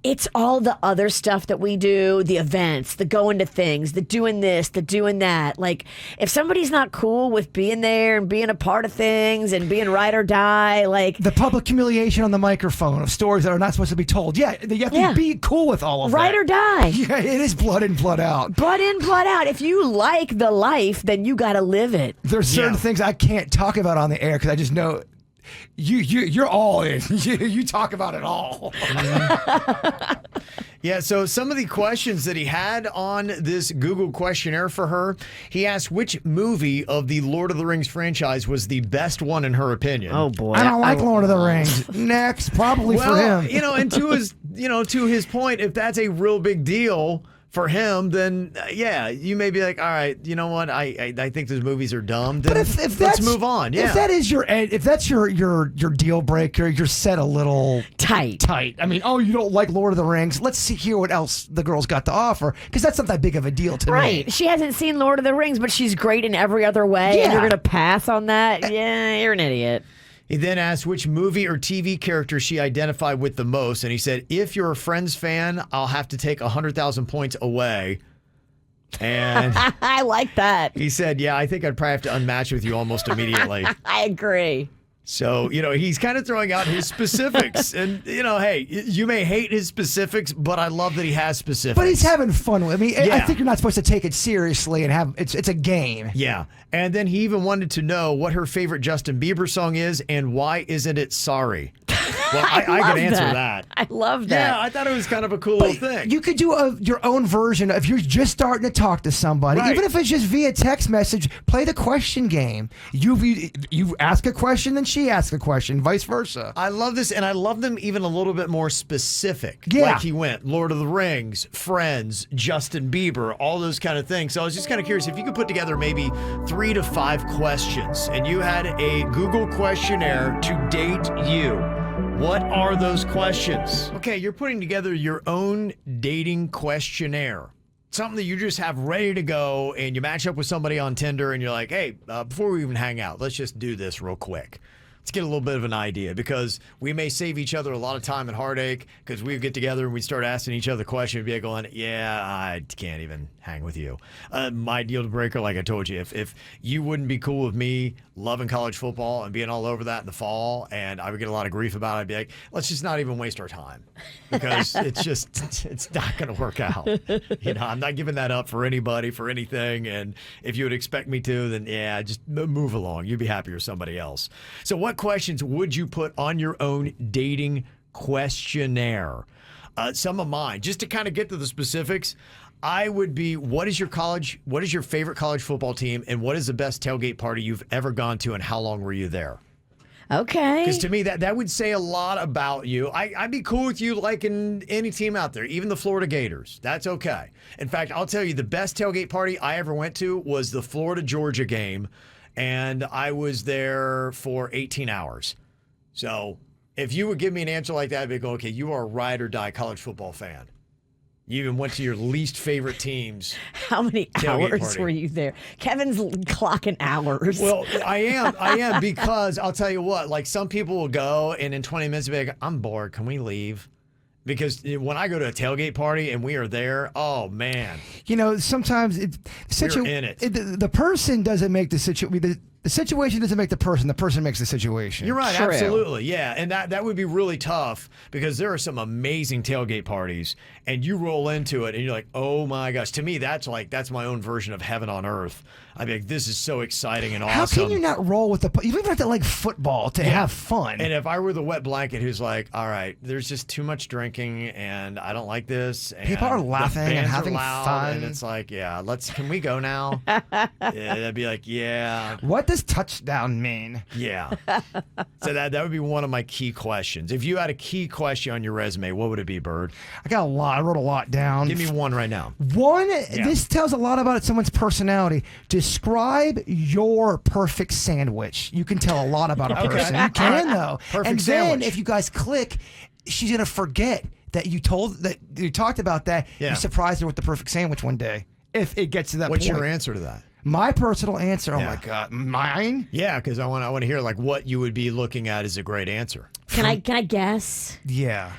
It's all the other stuff that we do, the events, the going to things, the doing this, the doing that. Like, if somebody's not cool with being there and being a part of things and being ride or die, like the public humiliation on the microphone of stories that are not supposed to be told. Yeah, you have to be cool with all of that. Ride or die. Yeah, it is blood in, blood out. Blood in, blood out. If you like the life, then you got to live it. There's certain things I can't talk about on the air because I just know you're all in. You talk about it all. Yeah, so some of the questions that he had on this Google questionnaire for her, he asked which movie of the Lord of the Rings franchise was the best one in her opinion. Oh boy. I don't like Lord of the Rings. Next, probably for him. And to his point, if that's a real big deal for him, then you may be like, all right, you know what? I think those movies are dumb. Then but if let's move on. Yeah. If that is if that's your deal breaker, you're set a little tight. I mean, you don't like Lord of the Rings? Let's hear what else the girl's got to offer, because that's not that big of a deal to me. Right. She hasn't seen Lord of the Rings, but she's great in every other way. And you're gonna pass on that? Yeah, you're an idiot. He then asked which movie or TV character she identified with the most, and he said, if you're a Friends fan, I'll have to take 100,000 points away. And I like that. He said, yeah, I think I'd probably have to unmatch with you almost immediately. I agree. So, he's kind of throwing out his specifics. And, hey, you may hate his specifics, but I love that he has specifics. But he's having fun with it. I mean, I think you're not supposed to take it seriously and it's a game. Yeah. And then he even wanted to know what her favorite Justin Bieber song is and why isn't it Sorry? Well, I can answer that. I love that. Yeah, I thought it was kind of a cool little thing. You could do your own version if you're just starting to talk to somebody, even if it's just via text message. Play the question game. You ask a question, then she asks a question, vice versa. I love this, and I love them even a little bit more specific. Yeah. Like he went Lord of the Rings, Friends, Justin Bieber, all those kind of things. So I was just kind of curious if you could put together maybe 3 to 5 questions, and you had a Google questionnaire to date you. What are those questions? Okay, you're putting together your own dating questionnaire. Something that you just have ready to go, and you match up with somebody on Tinder, and you're like, hey, before we even hang out, let's just do this real quick. Let's get a little bit of an idea, because we may save each other a lot of time and heartache, because we get together and we start asking each other questions, and be going, yeah, I can't even hang with you. My deal breaker, like I told you, if you wouldn't be cool with me loving college football and being all over that in the fall, and I would get a lot of grief about it, I'd be like, let's just not even waste our time, because it's not going to work out. I'm not giving that up for anybody, for anything, and if you would expect me to, then just move along. You'd be happy with somebody else. So what questions would you put on your own dating questionnaire? Some of mine, just to kind of get to the specifics, I would be, what is your favorite college football team, and what is the best tailgate party you've ever gone to, and how long were you there? Okay. Because to me, that would say a lot about you. I'd be cool with you liking any team out there, even the Florida Gators. That's okay. In fact, I'll tell you, the best tailgate party I ever went to was the Florida-Georgia game, and I was there for 18 hours. So if you would give me an answer like that, I'd be going, okay, you are a ride or die college football fan. You even went to your least favorite teams. How many hours were you there? Kevin's clocking hours. Well, I am because I'll tell you what, like some people will go and in 20 minutes be like, I'm bored. Can we leave? Because when I go to a tailgate party and we are there, oh man. Sometimes we're in it. The person doesn't make the situation. The situation doesn't make the person makes the situation. You're right, True. absolutely. Yeah, and that would be really tough because there are some amazing tailgate parties and you roll into it and you're like, "Oh my gosh." To me, that's my own version of heaven on earth. I mean, this is so exciting and awesome. How can you not roll with you don't even have to like football to have fun. And if I were the wet blanket who's like, "All right, there's just too much drinking and I don't like this." And people are laughing the and bands are having loud, fun. and it's like, "Yeah, can we go now?" Yeah, that'd be like, "Yeah." What does touchdown mean? Yeah. So that would be one of my key questions. If you had a key question on your resume, what would it be, Bird? I got a lot. I wrote a lot down. Give me one right now. One, this tells a lot about someone's personality. Describe your perfect sandwich. You can tell a lot about a person. You can, though. Perfect and sandwich. then if you guys click, she's going to forget that you talked about that. Yeah. You surprised her with the perfect sandwich one day. If it gets to that What's point. your answer to that? My personal answer, oh Yeah. my God, mine? Yeah, because I want to hear like what you would be looking at as a great answer. Can I guess? Yeah.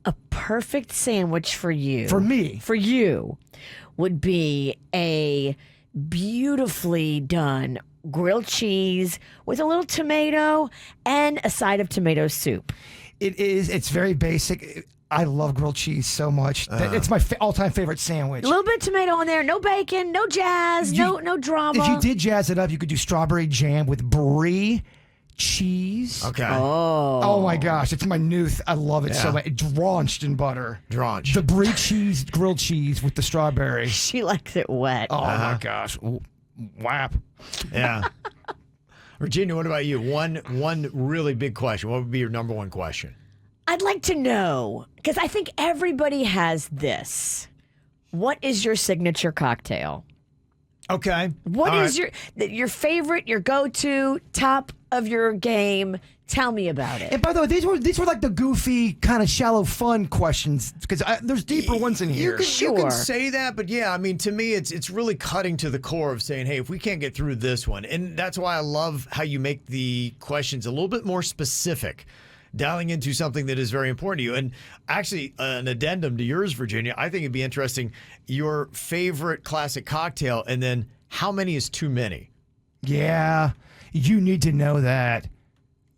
A perfect sandwich for you. For me. For you would be a beautifully done grilled cheese with a little tomato and a side of tomato soup. It's very basic. I love grilled cheese so much. It's my all-time favorite sandwich. A little bit of tomato on there, no bacon, no jazz, no drama. If you did jazz it up, you could do strawberry jam with brie, cheese. Okay. Oh my gosh, it's my new. I love it so Yeah. much. Drenched in butter. Drenched. The brie cheese, grilled cheese with the strawberry. She likes it wet. Oh my gosh. Ooh, whap. Yeah. Virginia, what about you? One really big question. What would be your number one question? I'd like to know, because I think everybody has this. What is your signature cocktail? Okay. What is your favorite, your go-to, top of your game? Tell me about it. And by the way, these were like the goofy, kind of shallow, fun questions because there's deeper ones in here. You can say that, but yeah, I mean, to me, it's really cutting to the core of saying, hey, if we can't get through this one, and that's why I love how you make the questions a little bit more specific, dialing into something that is very important to you. And actually, an addendum to yours, Virginia, I think it'd be interesting. Your favorite classic cocktail, and then how many is too many? Yeah, you need to know that.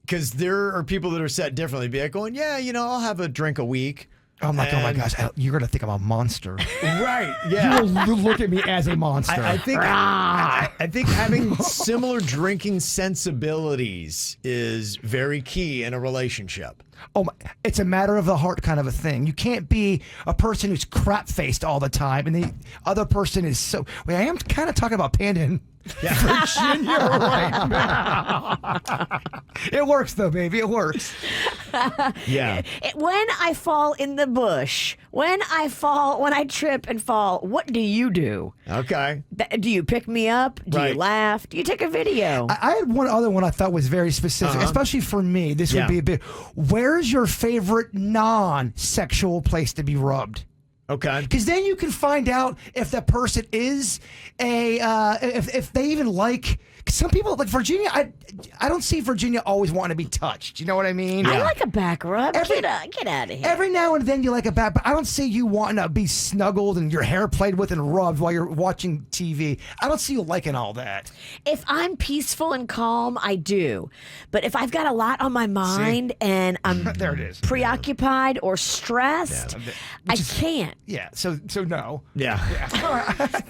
Because there are people that are set differently. Be like going, yeah, I'll have a drink a week. I'm like, oh my gosh, you're going to think I'm a monster. Right, yeah. You will look at me as a monster. I think having similar drinking sensibilities is very key in a relationship. Oh my, it's a matter of the heart kind of a thing. You can't be a person who's crap-faced all the time, and the other person is so... Wait, I am kind of talking about Panda and Virginia right now. It works, though, baby. It works. Yeah. When I fall in the bush, when I trip and fall, what do you do? Okay. Do you pick me up? Do you laugh? Do you take a video? I had one other one I thought was very specific, especially for me. This would be a bit... Where's your favorite non-sexual place to be rubbed? Okay. Because then you can find out if that person is if they even like. Some people like Virginia. I don't see Virginia always wanting to be touched. You know what I mean? I like a back rub. Get out of here. Every now and then you like a back, but I don't see you wanting to be snuggled and your hair played with and rubbed while you're watching TV. I don't see you liking all that. If I'm peaceful and calm, I do. But if I've got a lot on my mind and I'm there it is. preoccupied or stressed, I can't. Yeah. So no. Yeah. All right.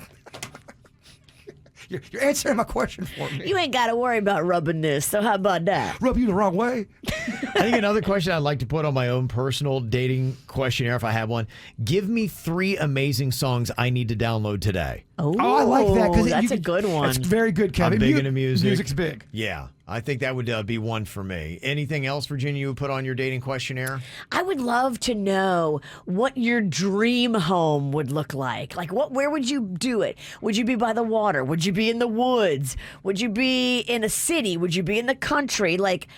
You're answering my question for me. You ain't got to worry about rubbing this, so how about that? Rub you the wrong way. I think another question I'd like to put on my own personal dating questionnaire, if I have one, give me 3 amazing songs I need to download today. Oh, I like that. That's a good one. That's very good, Kevin. I'm big into music. Music's big. Yeah, I think that would be one for me. Anything else, Virginia, you would put on your dating questionnaire? I would love to know what your dream home would look like. Like, where would you do it? Would you be by the water? Would you be in the woods? Would you be in a city? Would you be in the country? Like,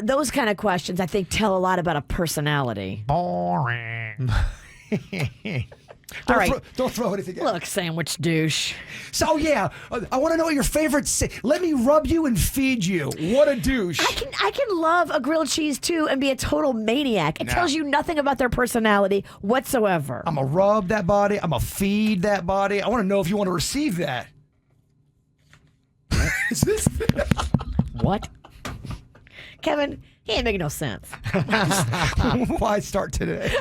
those kind of questions, I think, tell a lot about a personality. Boring. All right. Don't throw anything at me. Look, sandwich douche. So, yeah, I want to know what your favorite... Let me rub you and feed you. What a douche. I can love a grilled cheese, too, and be a total maniac. It tells you nothing about their personality whatsoever. I'm going to rub that body. I'm going to feed that body. I want to know if you want to receive that. Is this? What? Kevin, he ain't making no sense. Why start today?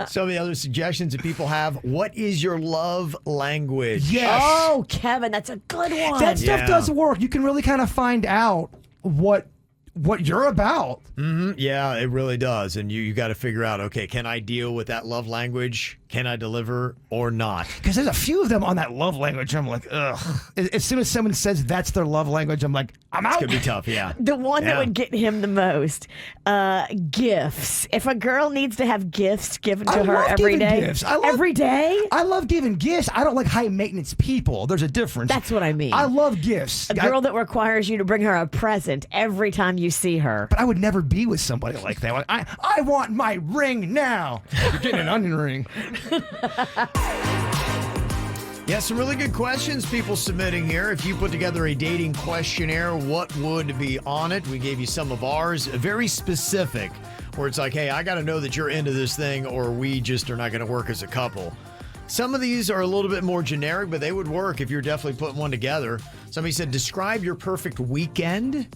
Some of the other suggestions that people have. What is your love language? Yes. Oh, Kevin, that's a good one. That stuff does work. You can really kind of find out what you're about. Mm-hmm. Yeah, it really does. And you got to figure out, okay, can I deal with that love language? Can I deliver or not? Because there's a few of them on that love language. I'm like, ugh. As soon as someone says that's their love language, I'm like, I'm out. It's going to be tough, yeah. The one that would get him the most, gifts. If a girl needs to have gifts given to her every day. Gifts. Every day? I love giving gifts. I don't like high maintenance people. There's a difference. That's what I mean. I love gifts. A girl that requires you to bring her a present every time you see her. But I would never be with somebody like that. I want my ring now. You're getting an onion ring. Yeah, some really good questions people submitting here. If you put together a dating questionnaire, what would be on it? We gave you some of ours, very specific, where it's like, hey, I got to know that you're into this thing or we just are not going to work as a couple. Some of these are a little bit more generic, but they would work if you're definitely putting one together. Somebody said, describe your perfect weekend.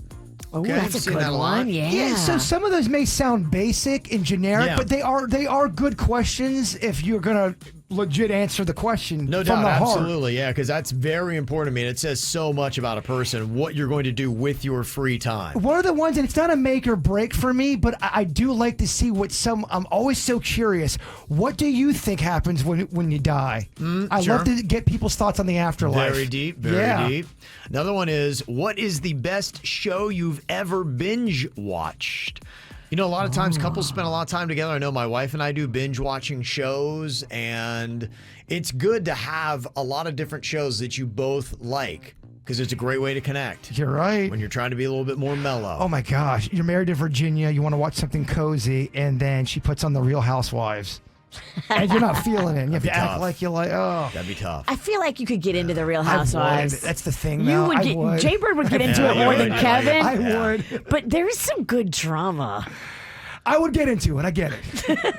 Oh, that's a good one. Yeah. So some of those may sound basic and generic, but they are good questions if you're gonna legit answer the question. No from doubt, the heart. absolutely, yeah, because that's very important to me. And it says so much about a person, what you're going to do with your free time. One of the ones, and it's not a make or break for me, but I do like to see what I'm always so curious. What do you think happens when you die? I love to get people's thoughts on the afterlife. Very deep, very deep. Another one is, what is the best show you've ever binge watched? You know, a lot of times couples spend a lot of time together. I know my wife and I do binge watching shows, and it's good to have a lot of different shows that you both like because it's a great way to connect. You're right. When you're trying to be a little bit more mellow. Oh my gosh, you're married to Virginia, you want to watch something cozy, and then she puts on The Real Housewives. And you're not feeling it. You have to act like you're like, oh. That'd be tough. I feel like you could get into the Real Housewives. That's the thing, though. You would Jay Bird would get into it more than Kevin. I would. But there's some good drama. I would get into it. I get it.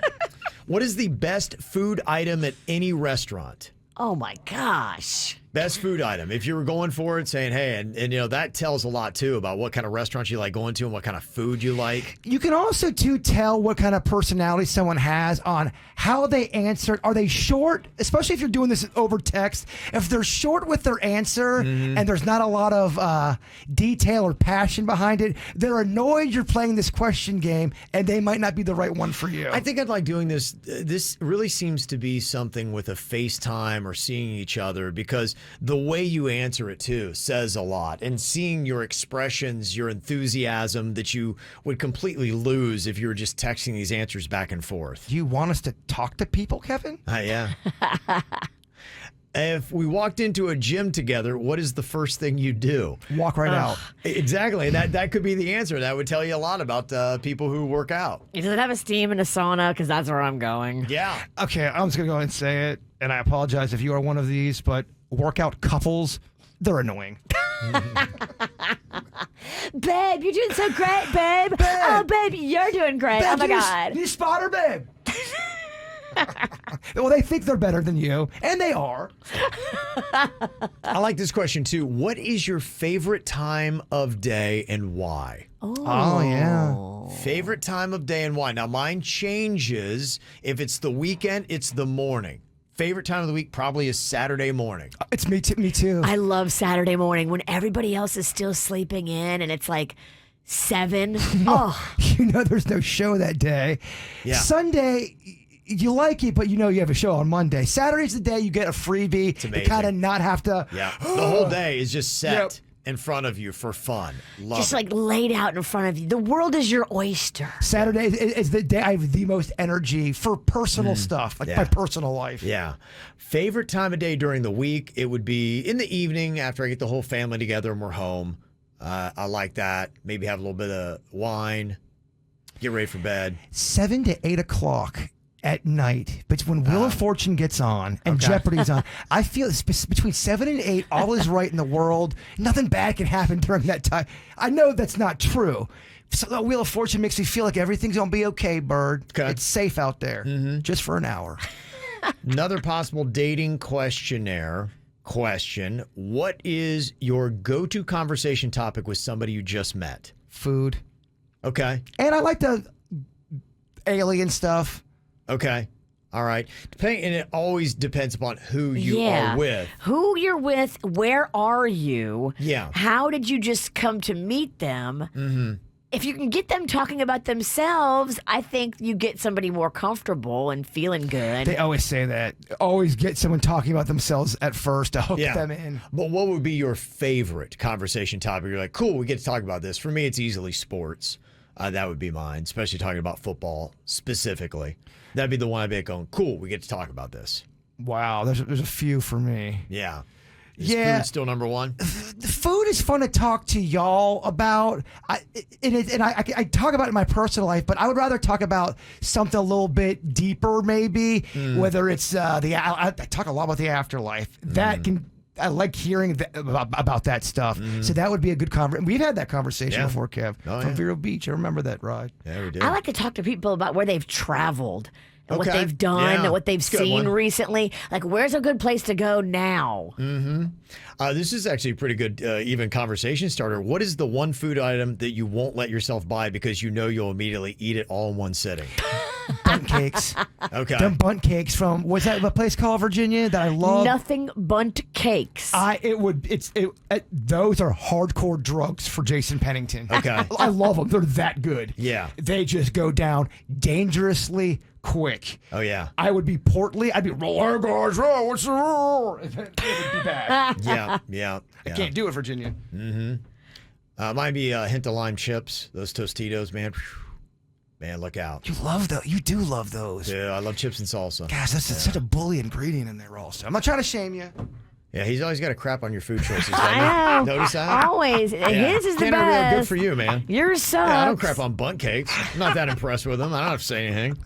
What is the best food item at any restaurant? Oh my gosh. Best food item. If you were going for it, saying, hey, and you know, that tells a lot too about what kind of restaurants you like going to and what kind of food you like. You can also too tell what kind of personality someone has on how they answered. Are they short? Especially if you're doing this over text. If they're short with their answer and there's not a lot of detail or passion behind it, they're annoyed you're playing this question game and they might not be the right one for you. I think I'd like doing this. This really seems to be something with a FaceTime or seeing each other, because the way you answer it too says a lot, and seeing your expressions, your enthusiasm that you would completely lose if you were just texting these answers back and forth. Do you want us to talk to people, Kevin? Yeah. If we walked into a gym together, what is the first thing you do? Walk right out. Exactly. That could be the answer. That would tell you a lot about people who work out. Does it have a steam and a sauna? Because that's where I'm going. Yeah. Okay, I'm just going to go ahead and say it, and I apologize if you are one of these, but workout couples, they're annoying. Babe, you're doing so great, babe. Oh, babe, you're doing great. Babe, oh, my God. You spot her, babe. Well, they think they're better than you, and they are. I like this question, too. What is your favorite time of day and why? Oh, yeah. Favorite time of day and why? Now, mine changes. If it's the weekend, it's the morning. Favorite time of the week probably is Saturday morning. It's me too. I love Saturday morning when everybody else is still sleeping in and it's like 7. Oh, You know there's no show that day. Yeah. Sunday, you like it, but you know you have a show on Monday. Saturday's the day you get a freebie to kind of not have to. Yeah. The whole day is just set in front of you for fun. Love just it. like laid out in front of you. The world is your oyster. Saturday is the day I have the most energy for personal stuff, like my personal life. Yeah. Favorite time of day during the week, it would be in the evening after I get the whole family together and we're home. I like that. Maybe have a little bit of wine, get ready for bed. 7 to 8 o'clock at night, but when Wheel of Fortune gets on and Jeopardy's on, I feel between 7 and 8, all is right in the world. Nothing bad can happen during that time. I know that's not true. So the Wheel of Fortune makes me feel like everything's going to be okay, Bird. Okay. It's safe out there, just for an hour. Another possible dating questionnaire. question. What is your go-to conversation topic with somebody you just met? Food. Okay. And I like the alien stuff. Okay. All right. And it always depends upon who you are with. Who you're with, where are you? Yeah. How did you just come to meet them? Mm-hmm. If you can get them talking about themselves, I think you get somebody more comfortable and feeling good. They always say that. Always get someone talking about themselves at first to hook them in. But what would be your favorite conversation topic? You're like, cool, we get to talk about this. For me, it's easily sports. That would be mine, especially talking about football specifically. That'd be the one I'd be going, cool, we get to talk about this. Wow, there's a few for me. Yeah. Is food still number one? Food is fun to talk to y'all about. I talk about it in my personal life, but I would rather talk about something a little bit deeper, maybe. Whether it's I talk a lot about the afterlife. I like hearing about that stuff. So that would be a good conversation. We've had that conversation before, Kev, from Vero Beach. I remember that ride. Yeah, we did. I like to talk to people about where they've traveled. And what Okay. they've done, and what they've That's a good seen one. recently. Like, where's a good place to go now? Mm-hmm. This is actually a pretty good even conversation starter. What is the one food item that you won't let yourself buy because you know you'll immediately eat it all in one sitting? Bunt cakes. Okay. Them bunt cakes from, what's that a place called, Virginia, that I love? Nothing bunt cakes. Those are hardcore drugs for Jason Pennington. Okay. I love them. They're that good. Yeah. They just go down dangerously quick. Oh, yeah. I would be portly. I'd be, hey guys, what's the rule? It would be bad. Yeah. I can't do it, Virginia. Mm-hmm. Might be a hint of lime chips. Those Tostitos, man. Man, look out. You love those. You do love those. Yeah, I love chips and salsa. Gosh, that's such a bully ingredient in there also. I'm not trying to shame you. Yeah, he's always got a crap on your food choices. I know. Notice that? Always. His is the Can't best. Real good for you, man. Yours sucks. Yeah, I don't crap on bunt cakes. I'm not that impressed with them. I don't have to say anything.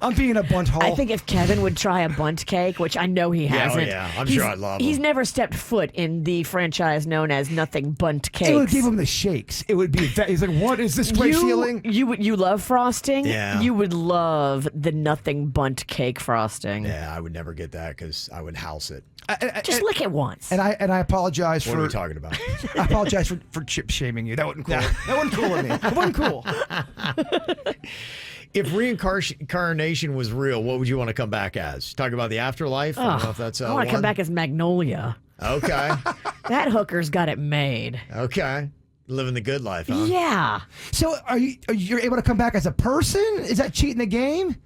I'm being a bunt hole. I think if Kevin would try a bunt cake, which I know he hasn't. I'm sure I'd love He's them. never stepped foot in the franchise known as Nothing Bunt Cakes. It would give him the shakes. It would be that. He's like, what is this great feeling? You love frosting? Yeah. You would love the Nothing Bunt Cake frosting. Yeah, I would never get that because I would house it. Just lick it once. And I apologize for. What are we talking about? I apologize for chip shaming you. That wasn't cool. That wasn't cool of me. That wasn't cool. If reincarnation was real, what would you want to come back as? Talk about the afterlife? I don't know if that's I want to come back as Magnolia. Okay. That hooker's got it made. Okay. Living the good life, huh? Yeah. So you're able to come back as a person? Is that cheating the game?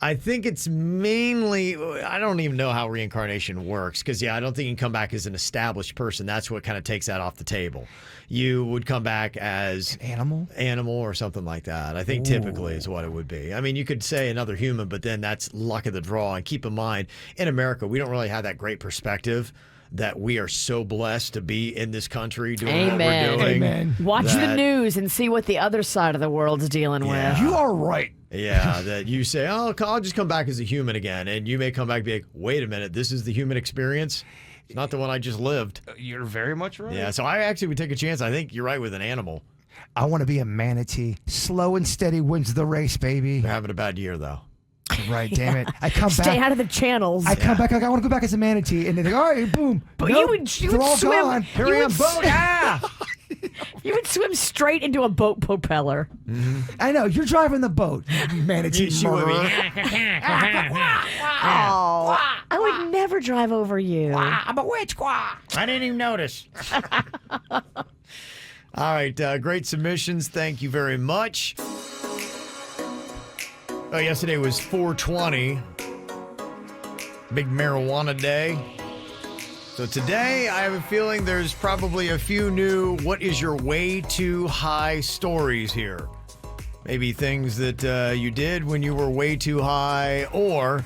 I think it's mainly, I don't even know how reincarnation works because, I don't think you can come back as an established person. That's what kind of takes that off the table. You would come back as an animal or something like that. I think typically is what it would be. I mean, you could say another human, but then that's luck of the draw. And keep in mind, in America, we don't really have that great perspective that we are so blessed to be in this country doing what we're doing. Amen. Watch the news and see what the other side of the world's dealing with. You are right. Yeah, that you say, oh, I'll just come back as a human again. And you may come back and be like, wait a minute, this is the human experience? It's not the one I just lived. You're very much right. Yeah, so I actually would take a chance. I think you're right with an animal. I want to be a manatee. Slow and steady wins the race, baby. They're having a bad year, though. Right, damn it. I come Stay back. out of the channels. I come back like I want to go back as a manatee, and they're like, all right, boom. But Nope, you they're would all swim. gone. Here I am, boat. You would swim straight into a boat propeller. I know you're driving the boat, manatee murderer. Oh, I would never drive over you. I'm a witch. I didn't even notice. All right, great submissions. Thank you very much. Oh, yesterday was 420, big marijuana day. So today, I have a feeling there's probably a few new what is your way too high stories here. Maybe things that you did when you were way too high, or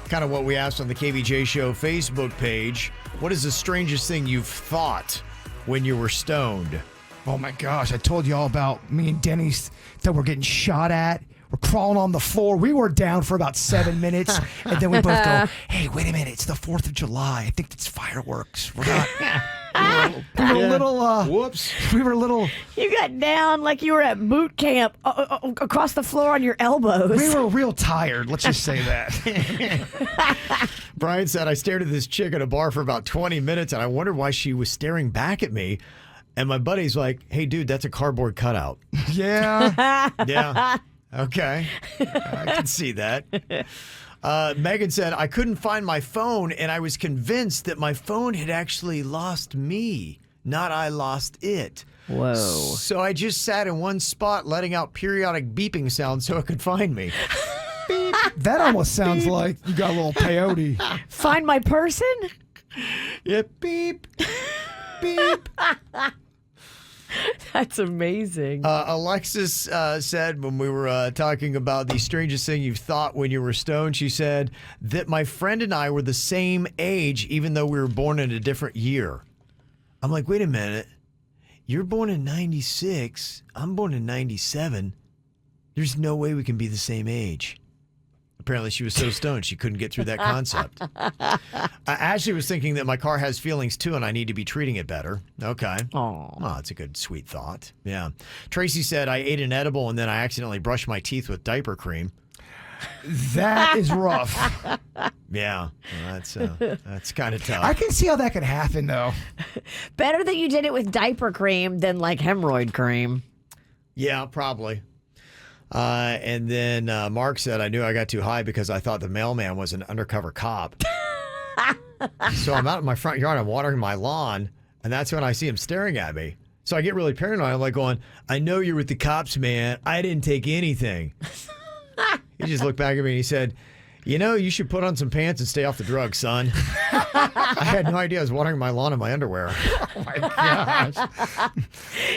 kind of what we asked on the KVJ Show Facebook page. What is the strangest thing you've thought when you were stoned? Oh my gosh, I told you all about me and Dennys that we're getting shot at. We're crawling on the floor. We were down for about 7 minutes, and then we both go, hey, wait a minute. It's the 4th of July. I think it's fireworks. We're not. We were a little. Whoops. We were a little. You got down like you were at boot camp across the floor on your elbows. We were real tired. Let's just say that. Brian said, I stared at this chick at a bar for about 20 minutes, and I wondered why she was staring back at me. And my buddy's like, hey, dude, that's a cardboard cutout. Yeah. Yeah. Okay. I can see that. Megan said, I couldn't find my phone, and I was convinced that my phone had actually lost me, not I lost it. Whoa. So I just sat in one spot, letting out periodic beeping sounds so it could find me. Beep. That almost sounds like you got a little peyote. Find my person? Yeah, beep. Beep. That's amazing. Alexis said when we were talking about the strangest thing you've thought when you were stoned, she said that my friend and I were the same age, even though we were born in a different year. I'm like, wait a minute. You're born in 96. I'm born in 97. There's no way we can be the same age. Apparently she was so stoned she couldn't get through that concept. Ashley was thinking that my car has feelings too and I need to be treating it better. Okay. Oh, that's a good, sweet thought. Yeah. Tracy said, I ate an edible and then I accidentally brushed my teeth with diaper cream. That is rough. Yeah. Well, that's kind of tough. I can see how that could happen, though. Better that you did it with diaper cream than like hemorrhoid cream. Yeah, probably. And then Mark said, I knew I got too high because I thought the mailman was an undercover cop. So I'm out in my front yard, I'm watering my lawn, and that's when I see him staring at me. So I get really paranoid. I'm like going, I know you're with the cops, man. I didn't take anything. He just looked back at me and he said, you know, you should put on some pants and stay off the drugs, son. I had no idea I was watering my lawn in my underwear. Oh, my gosh.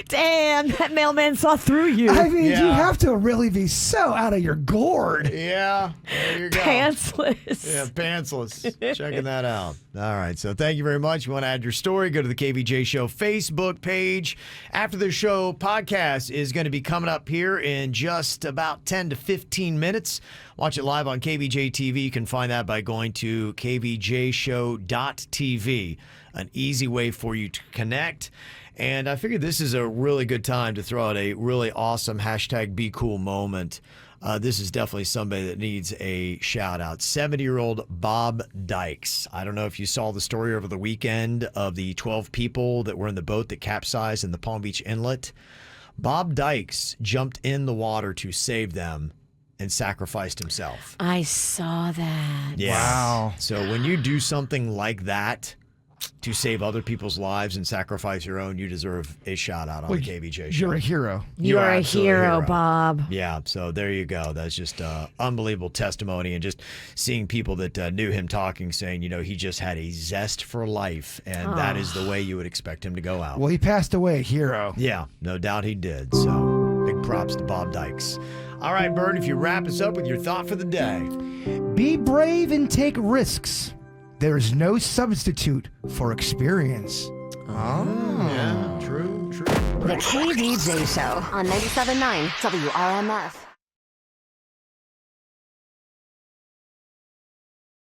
Damn, that mailman saw through you. I mean, you have to really be so out of your gourd. Yeah, there you go. Pantsless. Yeah, pantsless. Checking that out. All right, so thank you very much. You want to add your story, go to the KVJ Show Facebook page. After the show, podcast is going to be coming up here in just about 10 to 15 minutes. Watch it live on KVJ TV. You can find that by going to kvjshow.tv. An easy way for you to connect. And I figured this is a really good time to throw out a really awesome hashtag Be Cool moment. This is definitely somebody that needs a shout out. 70-year-old Bob Dykes. I don't know if you saw the story over the weekend of the 12 people that were in the boat that capsized in the Palm Beach Inlet. Bob Dykes jumped in the water to save them and sacrificed himself. I saw that. Yeah. Wow. So when you do something like that to save other people's lives and sacrifice your own, you deserve a shout out on the KVJ Show. You're a hero. You are a absolutely hero, Bob. Yeah, so there you go. That's just unbelievable testimony, and just seeing people that knew him talking, saying, you know, he just had a zest for life, and that is the way you would expect him to go out. Well, he passed away a hero. Yeah, no doubt he did. So big props to Bob Dykes. All right, Bird, if you wrap us up with your thought for the day. Be brave and take risks. There is no substitute for experience. Yeah, true. The KVJ Show on 97.9 WRMF.